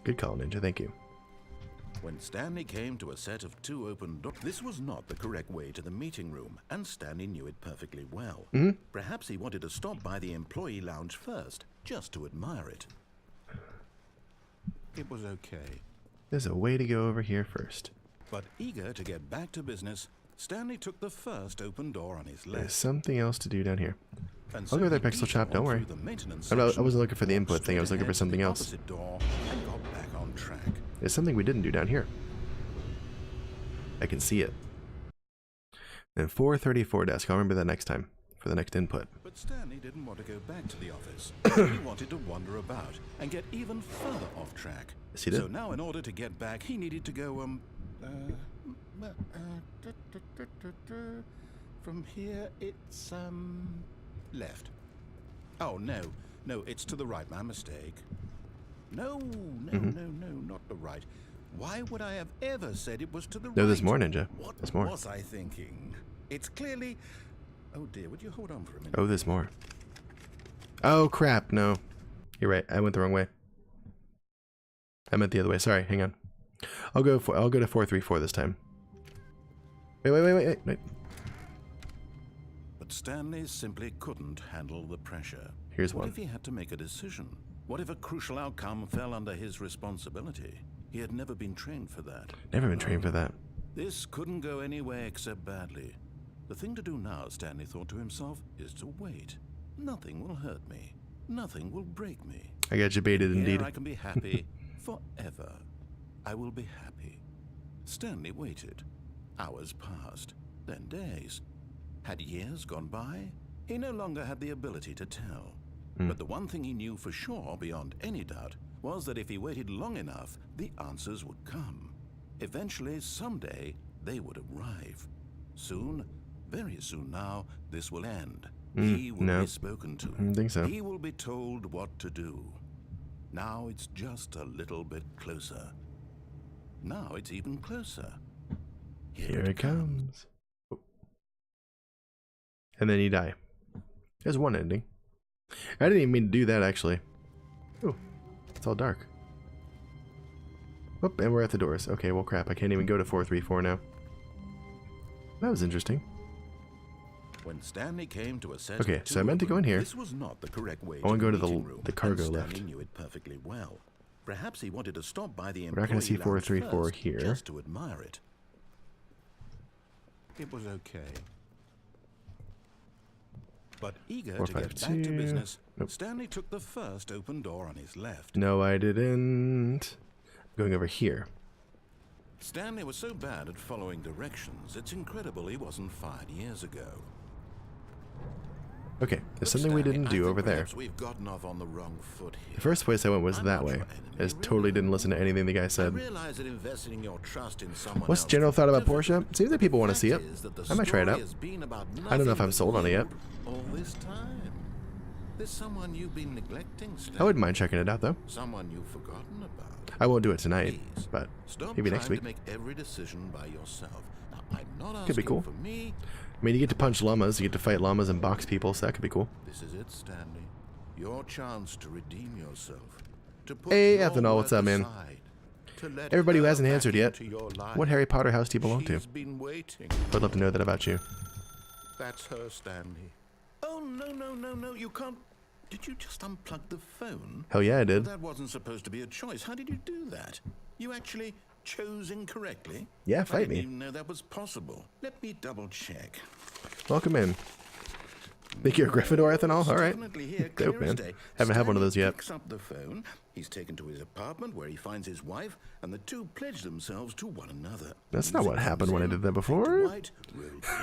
Good call, Ninja, thank you. When Stanley came to a set of 2 open doors, this was not the correct way to the meeting room, and Stanley knew it perfectly well. Perhaps he wanted to stop by the employee lounge first, just to admire it. It was okay. There's a way to go over here first. But eager to get back to business, Stanley took the first open door on his There's left. something else to do down here. And I'll go there, he Pixel Chop, don't worry. through the maintenance I section, wasn't looking for the input walked thing, I was straight looking for ahead to something the else. opposite door and got back on track. There's something we didn't do down here. I can see it. And 434 desk, I'll remember that next time, for the next input. But Stanley didn't want to go back to the office. He wanted to wander about and get even further off track. Yes, he did. So now in order to get back, he needed to go, from here it's, left. Oh, no, it's to the right, my mistake. No, not the right. Why would I have ever said it was to the right? No, there's more, Ninja. What There's more. was I thinking? It's clearly... Oh dear, would you hold on for a minute? Oh, there's more. Oh, crap, no. You're right, I went the wrong way. I meant the other way, sorry, hang on. I'll go to 434 this time. Wait. But Stanley simply couldn't handle the pressure. Here's What one. if he had to make a decision? What if a crucial outcome fell under his responsibility? He had never been trained for that. Never been trained for that. This couldn't go any way except badly. The thing to do now, Stanley thought to himself, is to wait. Nothing will hurt me. Nothing will break me. I got you baited indeed. Here I can be happy forever. I will be happy. Stanley waited. Hours passed, then days. Had years gone by? He no longer had the ability to tell. But the one thing he knew for sure, beyond any doubt, was that if he waited long enough, the answers would come. Eventually, someday, they would arrive. Soon, very soon now, this will end. He will no. be spoken to. I don't think so. He will be told what to do. Now it's just a little bit closer. Now it's even closer. Here it comes. Oh. And then you die. There's one ending. I didn't even mean to do that, actually. Oh, it's all dark. Whoop, and we're at the doors. Okay, well, crap. I can't even go to 434 now. That was interesting. When Stanley came to a set Okay, of so I meant to go in here. This was not the correct way. I wanna go to meeting room, the cargo and lift. Stanley knew it perfectly well. Perhaps he wanted to stop by the We're not gonna see employee lounge 434 first, here. just to admire it. It was okay. But eager to get back to 452. business, Nope. Stanley took the first open door on his left. No, I didn't. I'm going over here. Stanley was so bad at following directions, it's incredible he wasn't fired years ago. Okay, But there's something we Stanley, didn't I do think over there. perhaps we've gotten off on the wrong foot here. The first place I went was I'm that not way. your I enemy, just totally didn't listen to anything the guy I said. realize that investing your trust in someone What's else the general thought about difficult. Porsche? Seems like people want to see it. Fact is that the I might try it story out. has been about I don't know if nothing I'm sold on it yet. but all this time. There's someone you've been neglecting, Stanley. I wouldn't mind checking it out, though. Someone you've forgotten about. I won't do it tonight, Please, but stop maybe trying next week. to make every decision by yourself. Now, I'm not asking Could be cool. for me. I mean, you get to punch llamas, you get to fight llamas and box people, so that could be cool. This is it, Stanley. Your chance to redeem yourself. To put Hey, your Ethanol, what's work up, man? aside, to let Everybody who her hasn't back answered yet, into your life. what Harry Potter house do you belong to? She's been waiting. I'd love to know that about you. That's her, Stanley. Oh, no, you can't. Did you just unplug the phone? Hell yeah, I did. That wasn't supposed to be a choice. How did you do that? You actually chose incorrectly? Yeah, I fight didn't me. even know that was possible. Let me double check. Welcome in. Think you're a Gryffindor, ethanol? All right. Definitely here, Dope, clear as man. day. Haven't had one of those Stanley yet. Picks up the phone. He's taken to his apartment where he finds his wife, and the two pledge themselves to one another. That's not what Music happened comes when I in, did that fade to before. white,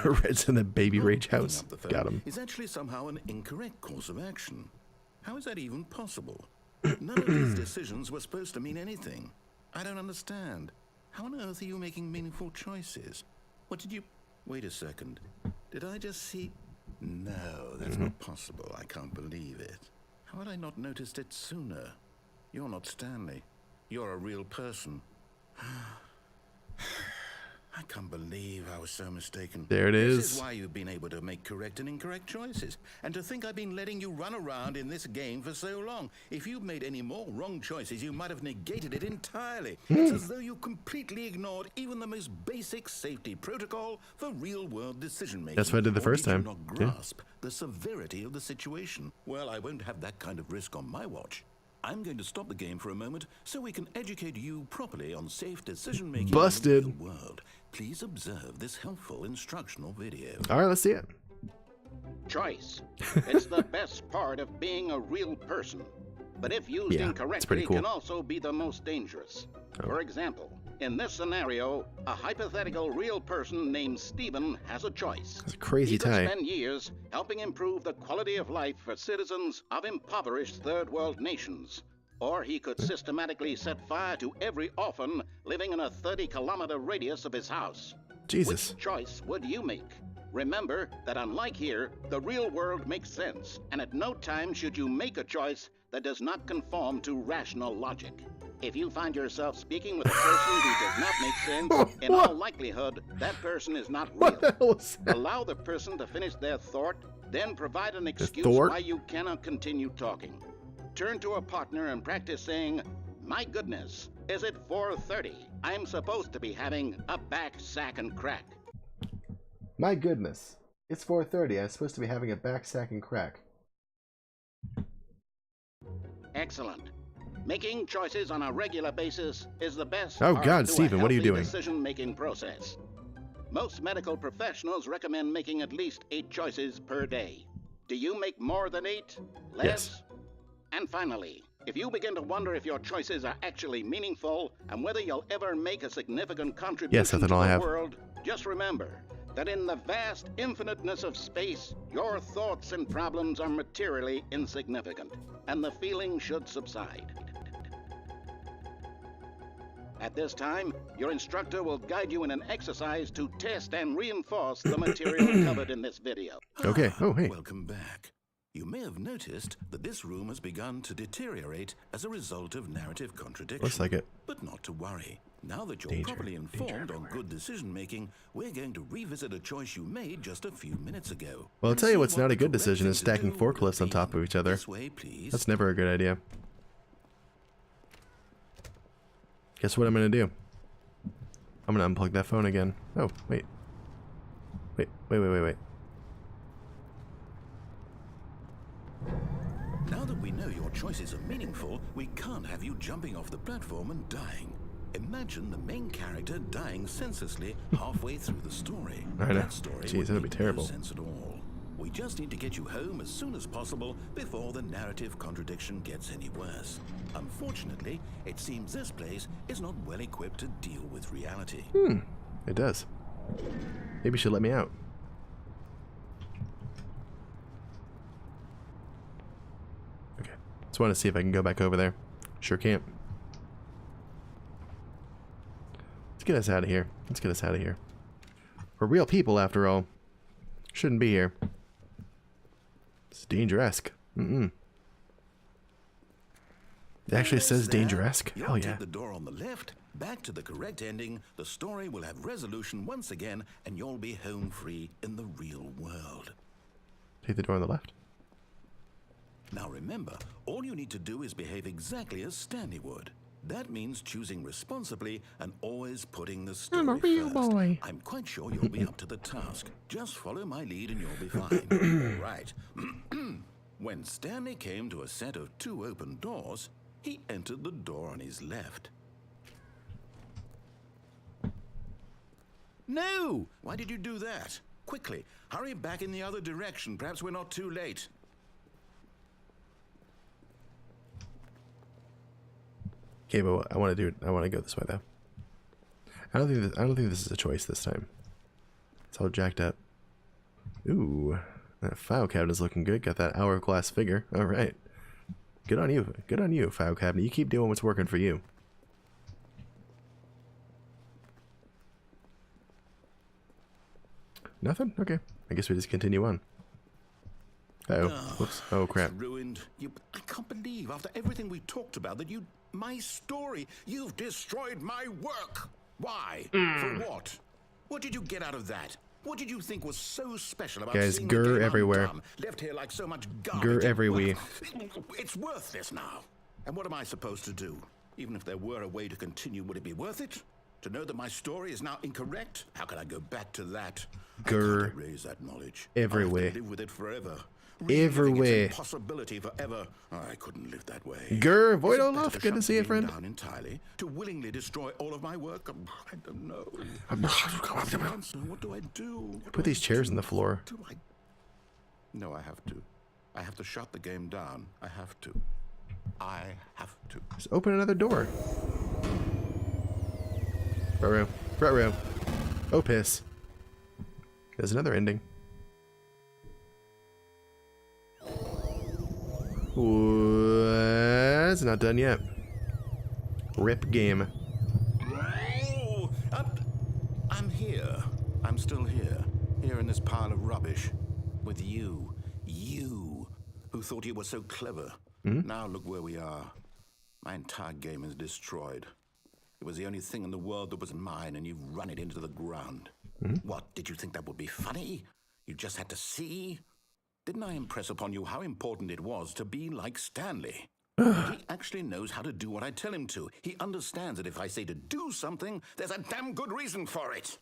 roll Red's in the baby rage Picking house. up the phone Got him. is actually somehow an incorrect course of action. How is that even possible? None of these decisions were supposed to mean anything. I don't understand. How on earth are you making meaningful choices? What did you... Wait a second. Did I just see... No, that's not possible. I can't believe it. How had I not noticed it sooner? You're not Stanley. You're a real person. I can't believe I was so mistaken. There it This is. is why you've been able to make correct and incorrect choices. And to think I've been letting you run around in this game for so long. If you'd made any more wrong choices, you might have negated it entirely. It's as though you completely ignored even the most basic safety protocol for real-world decision-making. That's what I did the Or first did you time. not Yeah. grasp the severity of the situation? Well, I won't have that kind of risk on my watch. I'm going to stop the game for a moment so we can educate you properly on safe decision-making Busted. in the real world. Please observe this helpful instructional video. All right, let's see it. Choice. It's the best part of being a real person. But if used Yeah, it's incorrectly, pretty cool. can also be the most dangerous. For example, in this scenario, a hypothetical real person named Stephen has a choice. It's a crazy He could tie. spend years helping improve the quality of life for citizens of impoverished third world nations. Or he could systematically set fire to every orphan living in a 30-kilometer radius of his house. Jesus. Which choice would you make? Remember that unlike here, the real world makes sense, and at no time should you make a choice that does not conform to rational logic. If you find yourself speaking with a person who does not make sense, in all likelihood, that person is not real. What the hell was that? Allow the person to finish their thought, then provide an excuse thought? why you cannot continue talking. Turn to a partner and practice saying, "My goodness, is it 4:30? I'm supposed to be having a back sack and crack." My goodness. It's 4:30. I'm supposed to be having a back sack and crack. Excellent. Making choices on a regular basis is the best Oh, part God, to a Stephen, what are you healthy doing? decision-making process. Most medical professionals recommend making at least 8 choices per day. Do you make more than 8? Less? Yes. And finally, if you begin to wonder if your choices are actually meaningful and whether you'll ever make a significant contribution that's to all I the have. world, just remember that in the vast infiniteness of space, your thoughts and problems are materially insignificant, and the feeling should subside. At this time, your instructor will guide you in an exercise to test and reinforce the material covered in this video. Okay. Oh, hey. Welcome back. You may have noticed that this room has begun to deteriorate as a result of narrative contradiction. Looks like it. But not to worry. Now that you're Danger, properly danger informed on everywhere. good decision-making, we're going to revisit a choice you made just a few minutes ago. Well, I'll and tell you see what's what not the a good correct decision thing is to stacking do would have forklifts on top been. of each other. This way, please. That's never a good idea. Guess what I'm gonna do? I'm gonna unplug that phone again. Oh, wait. Wait. Now that we know your choices are meaningful, we can't have you jumping off the platform and dying. Imagine the main character dying senselessly halfway through the story. I know. That story Jeez, would that'd be make terrible. No sense at all. We just need to get you home as soon as possible before the narrative contradiction gets any worse. Unfortunately, it seems this place is not well equipped to deal with reality. It does. Maybe you should let me out. Okay. Just want to see if I can go back over there. Sure can't. Let's get us out of here. We're real people, after all. Shouldn't be here. It's danger-esque. It actually says Yes, there. danger-esque. You'll Hell take yeah. the door on the left, back to the correct ending, the story will have resolution once again, and you'll be home free in the real world. Take the door on the left. Now remember, all you need to do is behave exactly as Stanley would. That means choosing responsibly and always putting the story I'm a real first. boy. I'm quite sure you'll be up to the task. Just follow my lead and you'll be fine. All right. When Stanley came to a set of 2 open doors, he entered the door on his left. No! Why did you do that? Quickly, hurry back in the other direction. Perhaps we're not too late. Okay, but I want to do it. I want to go this way though. I don't think this is a choice this time. It's all jacked up. Ooh, that file cabinet's looking good. Got that hourglass figure. All right, good on you. Good on you, file cabinet. You keep doing what's working for you. Nothing? Okay. I guess we just continue on. Uh-oh. Whoops. Oh, crap. It's ruined. I can't believe, after everything we talked about, that my story, you've destroyed my work. Why? For what? What did you get out of that? What did you think was so special about Guys, seeing gur the game everywhere. undone, left here like so much garbage? Gur everywhere. It's worthless now. And what am I supposed to do? Even if there were a way to continue, would it be worth it? To know that my story is now incorrect? How can I go back to that? Gur I can't erase that knowledge. everywhere. I have to live with it forever. Everywhere. Its impossibility forever. I couldn't live that way. Grr, Is it Void better Olaf, to good to shut see you, the game friend. down entirely, to willingly destroy all of my work? I don't know. So what do I do? Put these chairs in the floor. Do I? No, I have to. I have to shut the game down. I have to. I have to. Just open another door. Front row. Front row. Oh, piss. There's another ending. It's not done yet. Rip game. Oh, I'm here. I'm still here. Here in this pile of rubbish. With you. You. Who thought you were so clever. Now look where we are. My entire game is destroyed. It was the only thing in the world that was mine, and you've run it into the ground. What, did you think that would be funny? You just had to see? Didn't I impress upon you how important it was to be like Stanley? He actually knows how to do what I tell him to. He understands that if I say to do something, there's a damn good reason for it.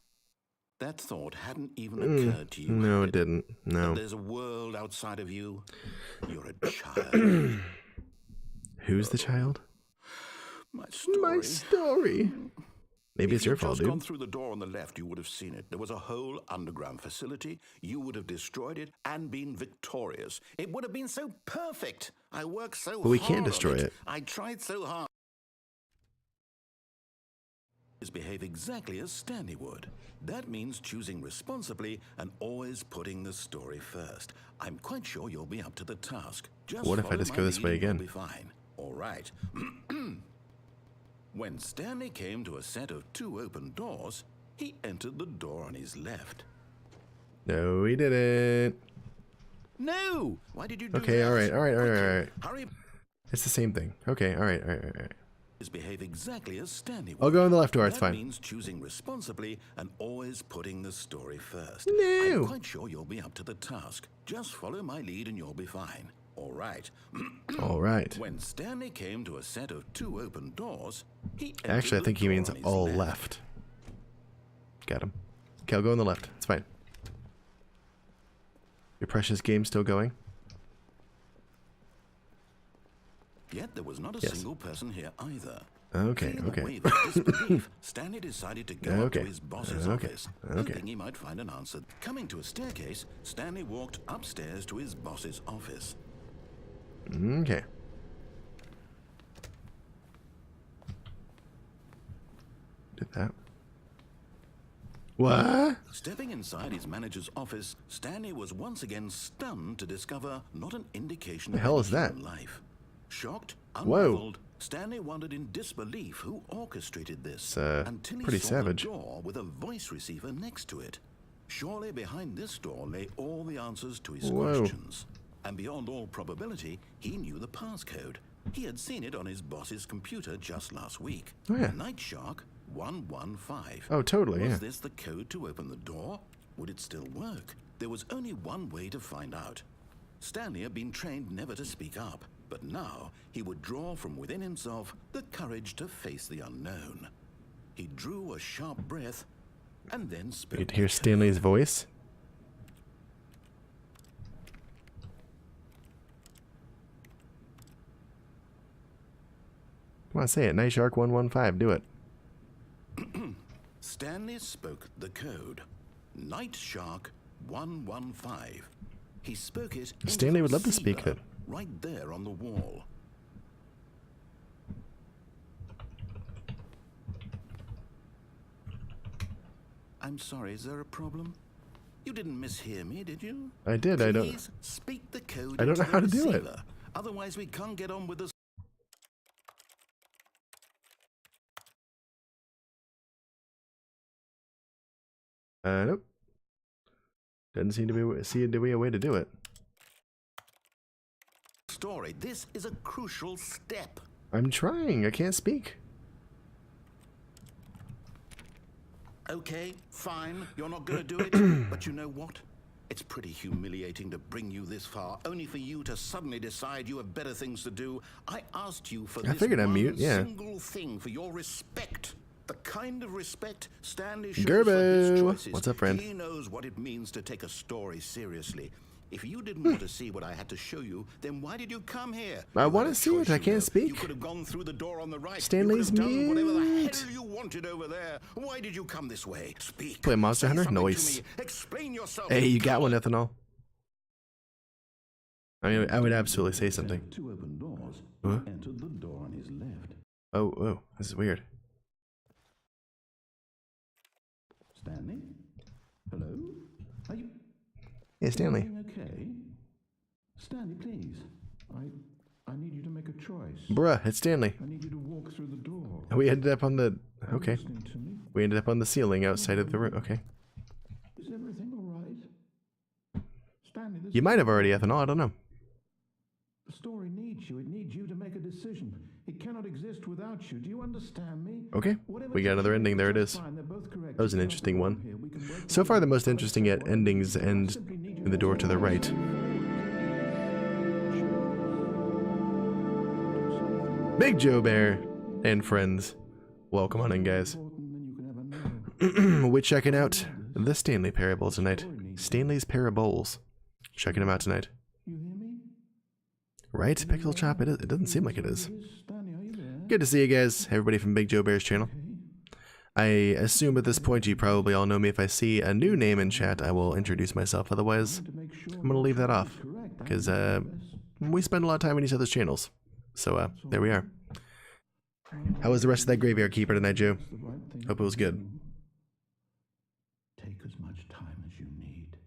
That thought hadn't even occurred to you. No, had it didn't. No. That there's a world outside of you. You're a child. Who's the child? My story. My story. Maybe it's your fault, If you'd just gone dude. through the door on the left, you would have seen it. There was a whole underground facility. You would have destroyed it and been victorious. It would have been so perfect. I worked so hard. But we can't on destroy it. I tried so hard. Behave exactly as Stanley would. That means choosing responsibly and always putting the story first. I'm quite sure you'll be up to the task. Just What if I follow just my go this lead way and you'll again? Be fine. All right. When Stanley came to a set of 2 open doors, he entered the door on his left. No, he didn't. No! Why did you do Okay, that? alright. Quickly, Hurry. It's the same thing. Okay, alright. Behave exactly as Stanley would. I'll go in the left door, it's That fine. means choosing responsibly and always putting the story first. No. I'm quite sure you'll be up to the task. Just follow my lead and you'll be fine. All right. Alright. When Stanley came to a set of 2 open doors, he entered Actually, I the think he door means on his all left. left. Got him. Okay, I'll go on the left. It's fine. Your precious game still going? Yet there was not a Yes. single person here either. Okay, Feeling okay. a wave of disbelief, Stanley decided to go up Okay, to his boss's okay, office, okay. hoping he might find an answer. Coming to a staircase, Stanley walked upstairs to his boss's office. Okay. Did that. What? Stepping inside his manager's office, Stanley was once again stunned to discover not an indication The of hell any is that? human life. Shocked, Whoa. unraveled, Stanley wondered in disbelief who orchestrated this It's until he pretty saw savage. the door with a voice receiver next to it. Surely behind this door lay all the answers to his Whoa. questions. And beyond all probability, he knew the passcode. He had seen it on his boss's computer just last week. Oh, yeah. Night Shark 115. Oh, totally, Was yeah. this the code to open the door? Would it still work? There was only one way to find out. Stanley had been trained never to speak up, but now he would draw from within himself the courage to face the unknown. He drew a sharp breath and then spoke. You could hear Stanley's voice. Come on, say it. Night Shark 115. Do it. Stanley spoke the code. Night Shark 115. He spoke it. Stanley would love to receiver, speak it. right there on the wall. I'm sorry, is there a problem? You didn't mishear me, did you? I did. I don't. Please speak the code. I don't know into how the to do it. receiver. Otherwise, we can't get on with the. Nope. Doesn't seem to be a way to do it. Story. This is a crucial step. I'm trying. I can't speak. Okay, fine. You're not going to do it. But you know what? It's pretty humiliating to bring you this far, only for you to suddenly decide you have better things to do. I asked you for this figured I'd one mute, yeah. single thing, for your respect. The kind of respect Stanley shows Gerbo. for his choices. What's up, friend? He knows what it means to take a story seriously. If you didn't want to see what I had to show you, then why did you come here? I You wanna had a see it. choice, I you can't know. speak. You could have gone through the door on the right. Stanley's you could have done whatever the mute. hell you wanted over there. Why did you come this way? Speak. Play Monster Say Hunter? something to Nice. me. Explain yourself. Hey, you got one, ethanol. I mean, I would absolutely say something. Two open doors. Huh? Entered the door on his left. Oh, this is weird. Stanley? Hello? Are you Hey, Stanley. doing okay? Stanley, please. I need you to make a choice. Bruh, it's Stanley. I need you to walk through the door. We ended up on the... Okay. Listening to me? We ended up on the ceiling outside of the room. Okay. Is everything all right? Stanley, this You might have already, ethanol. I don't know. the story needs you. It needs you to make a decision. It cannot exist without you. Do you understand me? Okay. Whatever We got another takes you, ending. There it that's is. fine. They're both correct. That was an You interesting cannot one. go here. We can work So far, the together. most interesting yet endings end Simply need you in the door to the right. Big Joe Bear and friends. Welcome on in, guys. We're checking out the Stanley Parable tonight. Stanley's Parables. Checking them out tonight. You hear me? Right, Pixel Chop? It doesn't seem like it is. Stanley, are you there? Good to see you guys, everybody from Big Joe Bear's channel. I assume at this point you probably all know me. If I see a new name in chat, I will introduce myself. Otherwise, I'm going to leave that off. Because we spend a lot of time on each other's channels. So there we are. How was the rest of that Graveyard Keeper tonight, Joe? Hope it was good. Take as much time as you need.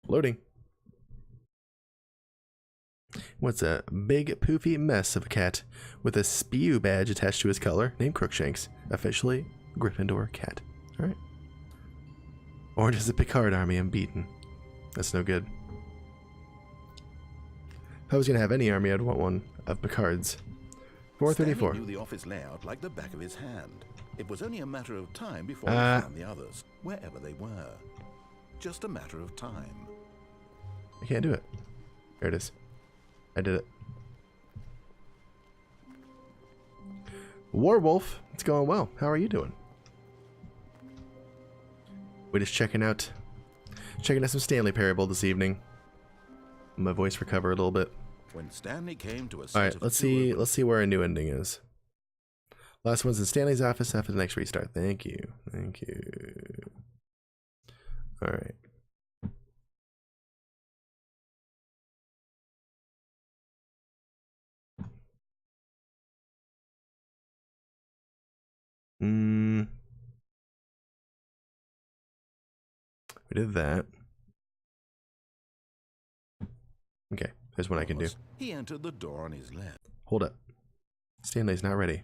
Loading. What's a big poofy mess of a cat with a spew badge attached to his collar named Crookshanks, officially Gryffindor cat. Alright. Orange is a Picard army unbeaten. That's no good. If I was gonna have any army, I'd want one of Picard's. 434. Stanley knew the office layout like the back of his hand. It was only a matter of time before he found the others, wherever they were. Just a matter of time. I can't do it. There it is. I did it. Warwolf, it's going well. How are you doing? We're just checking out some Stanley Parable this evening. My voice recover a little bit. When Stanley came to a All right, let's see where our new ending is. Last one's in Stanley's office after the next restart. Thank you. Thank you. All right. We did that. Okay, there's what I can do. He entered the door on his left. Hold up. Stanley's not ready.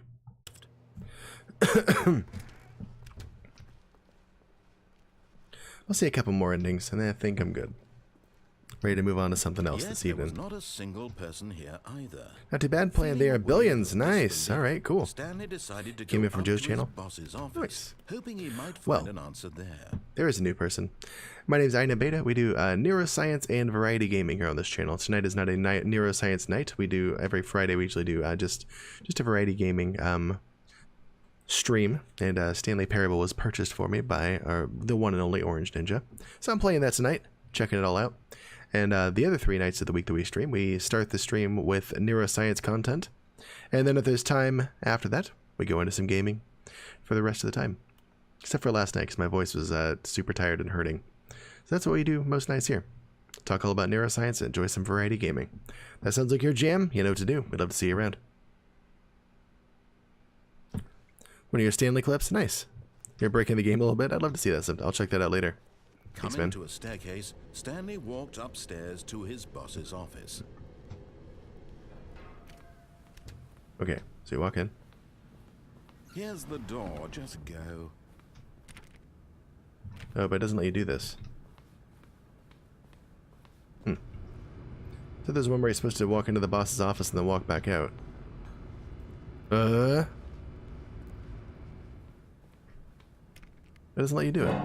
I'll see a couple more endings, and then I think I'm good. Ready to move on to something else Yet this there was evening. not a single person here either. Not too bad playing there. Billions, nice. All right, cool. Stanley decided to Came go in from up Joe's to his channel? boss's office, Nice. hoping he might find Well, an answer there. There is a new person. My name's InaBeta. We do neuroscience and variety gaming here on this channel. Tonight is not a neuroscience night. We do every Friday. We usually do just a variety gaming stream. And Stanley Parable was purchased for me by the one and only Orange Ninja. So I'm playing that tonight. checking it all out. And the other 3 nights of the week that we stream, we start the stream with neuroscience content. And then if there's time after that, we go into some gaming for the rest of the time. Except for last night, because my voice was super tired and hurting. So that's what we do most nights here. Talk all about neuroscience and enjoy some variety gaming. That sounds like your jam. You know what to do. We'd love to see you around. One of your Stanley clips? Nice. You're breaking the game a little bit? I'd love to see that sometime. I'll check that out later. Thanks, Coming man. to a staircase, Stanley walked upstairs to his boss's office. Okay, so you walk in. Here's the door, just go. Oh, but it doesn't let you do this. So there's one where you're supposed to walk into the boss's office and then walk back out. It doesn't let you do it.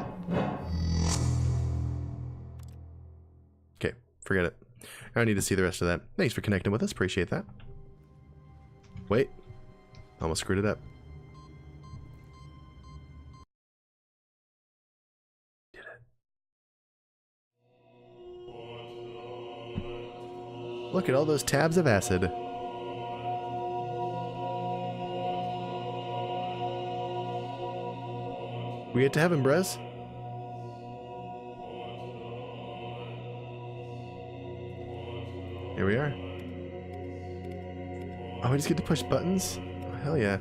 Okay, forget it. I don't need to see the rest of that. Thanks for connecting with us. Appreciate that. Wait. Almost screwed it up. Did it. Look at all those tabs of acid. We get to heaven, Brez. Here we are. Oh, we just get to push buttons? Oh, hell yeah.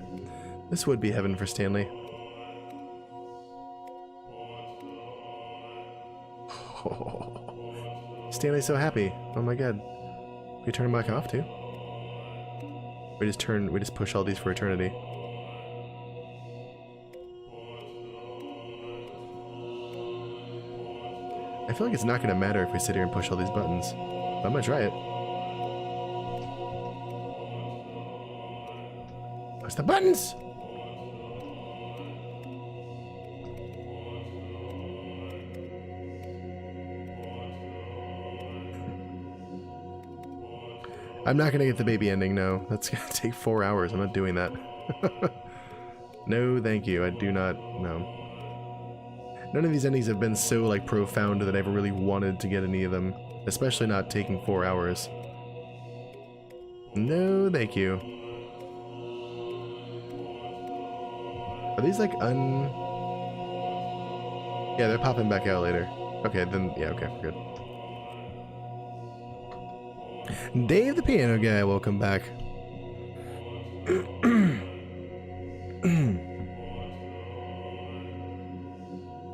This would be heaven for Stanley. Oh, Stanley's so happy. Oh my god. We turn him back off too? We just push all these for eternity. I feel like it's not going to matter if we sit here and push all these buttons. But I'm going to try it. Push the buttons! I'm not going to get the baby ending, no. That's going to take 4 hours. I'm not doing that. No, thank you. I do not, no. None of these endings have been so, like, profound that I ever really wanted to get any of them. Especially not taking 4 hours. No, thank you. Are these, like, Yeah, they're popping back out later. Okay, then, yeah, okay, good. Dave the Piano Guy, welcome back.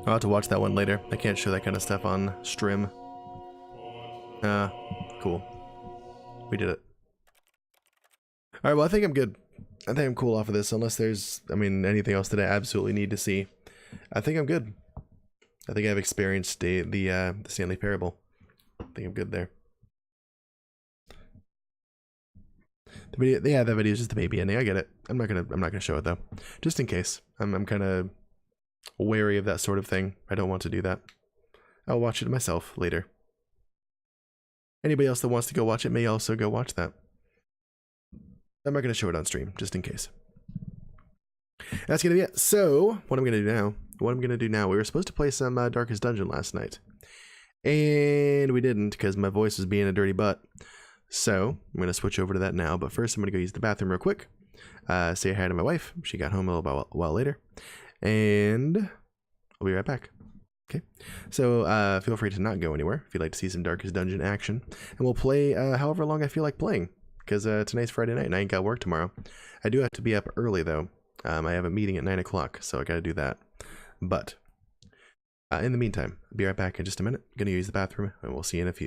I'll have to watch that one later. I can't show that kind of stuff on stream. Cool. We did it. Alright, well, I think I'm good. I think I'm cool off of this, unless there's, I mean, anything else that I absolutely need to see. I think I'm good. I think I've experienced the Stanley Parable. I think I'm good there. The video, yeah, that video is just the baby ending. I get it. I'm not gonna show it though, just in case. I'm kind of wary of that sort of thing. I don't want to do that. I'll watch it myself later. Anybody else that wants to go watch it may also go watch that. I'm not gonna show it on stream, just in case. That's gonna be it. So what I'm gonna do now? We were supposed to play some Darkest Dungeon last night, and we didn't because my voice was being a dirty butt. So I'm going to switch over to that now, but first I'm going to go use the bathroom real quick, say hi to my wife. She got home a little while later, and I'll be right back. Okay, so feel free to not go anywhere if you'd like to see some Darkest Dungeon action, and we'll play however long I feel like playing, because tonight's Friday night and I ain't got work tomorrow. I do have to be up early though. I have a meeting at 9 o'clock, so I got to do that. But in the meantime, I'll be right back in just a minute. I'm going to use the bathroom, and we'll see you in a few.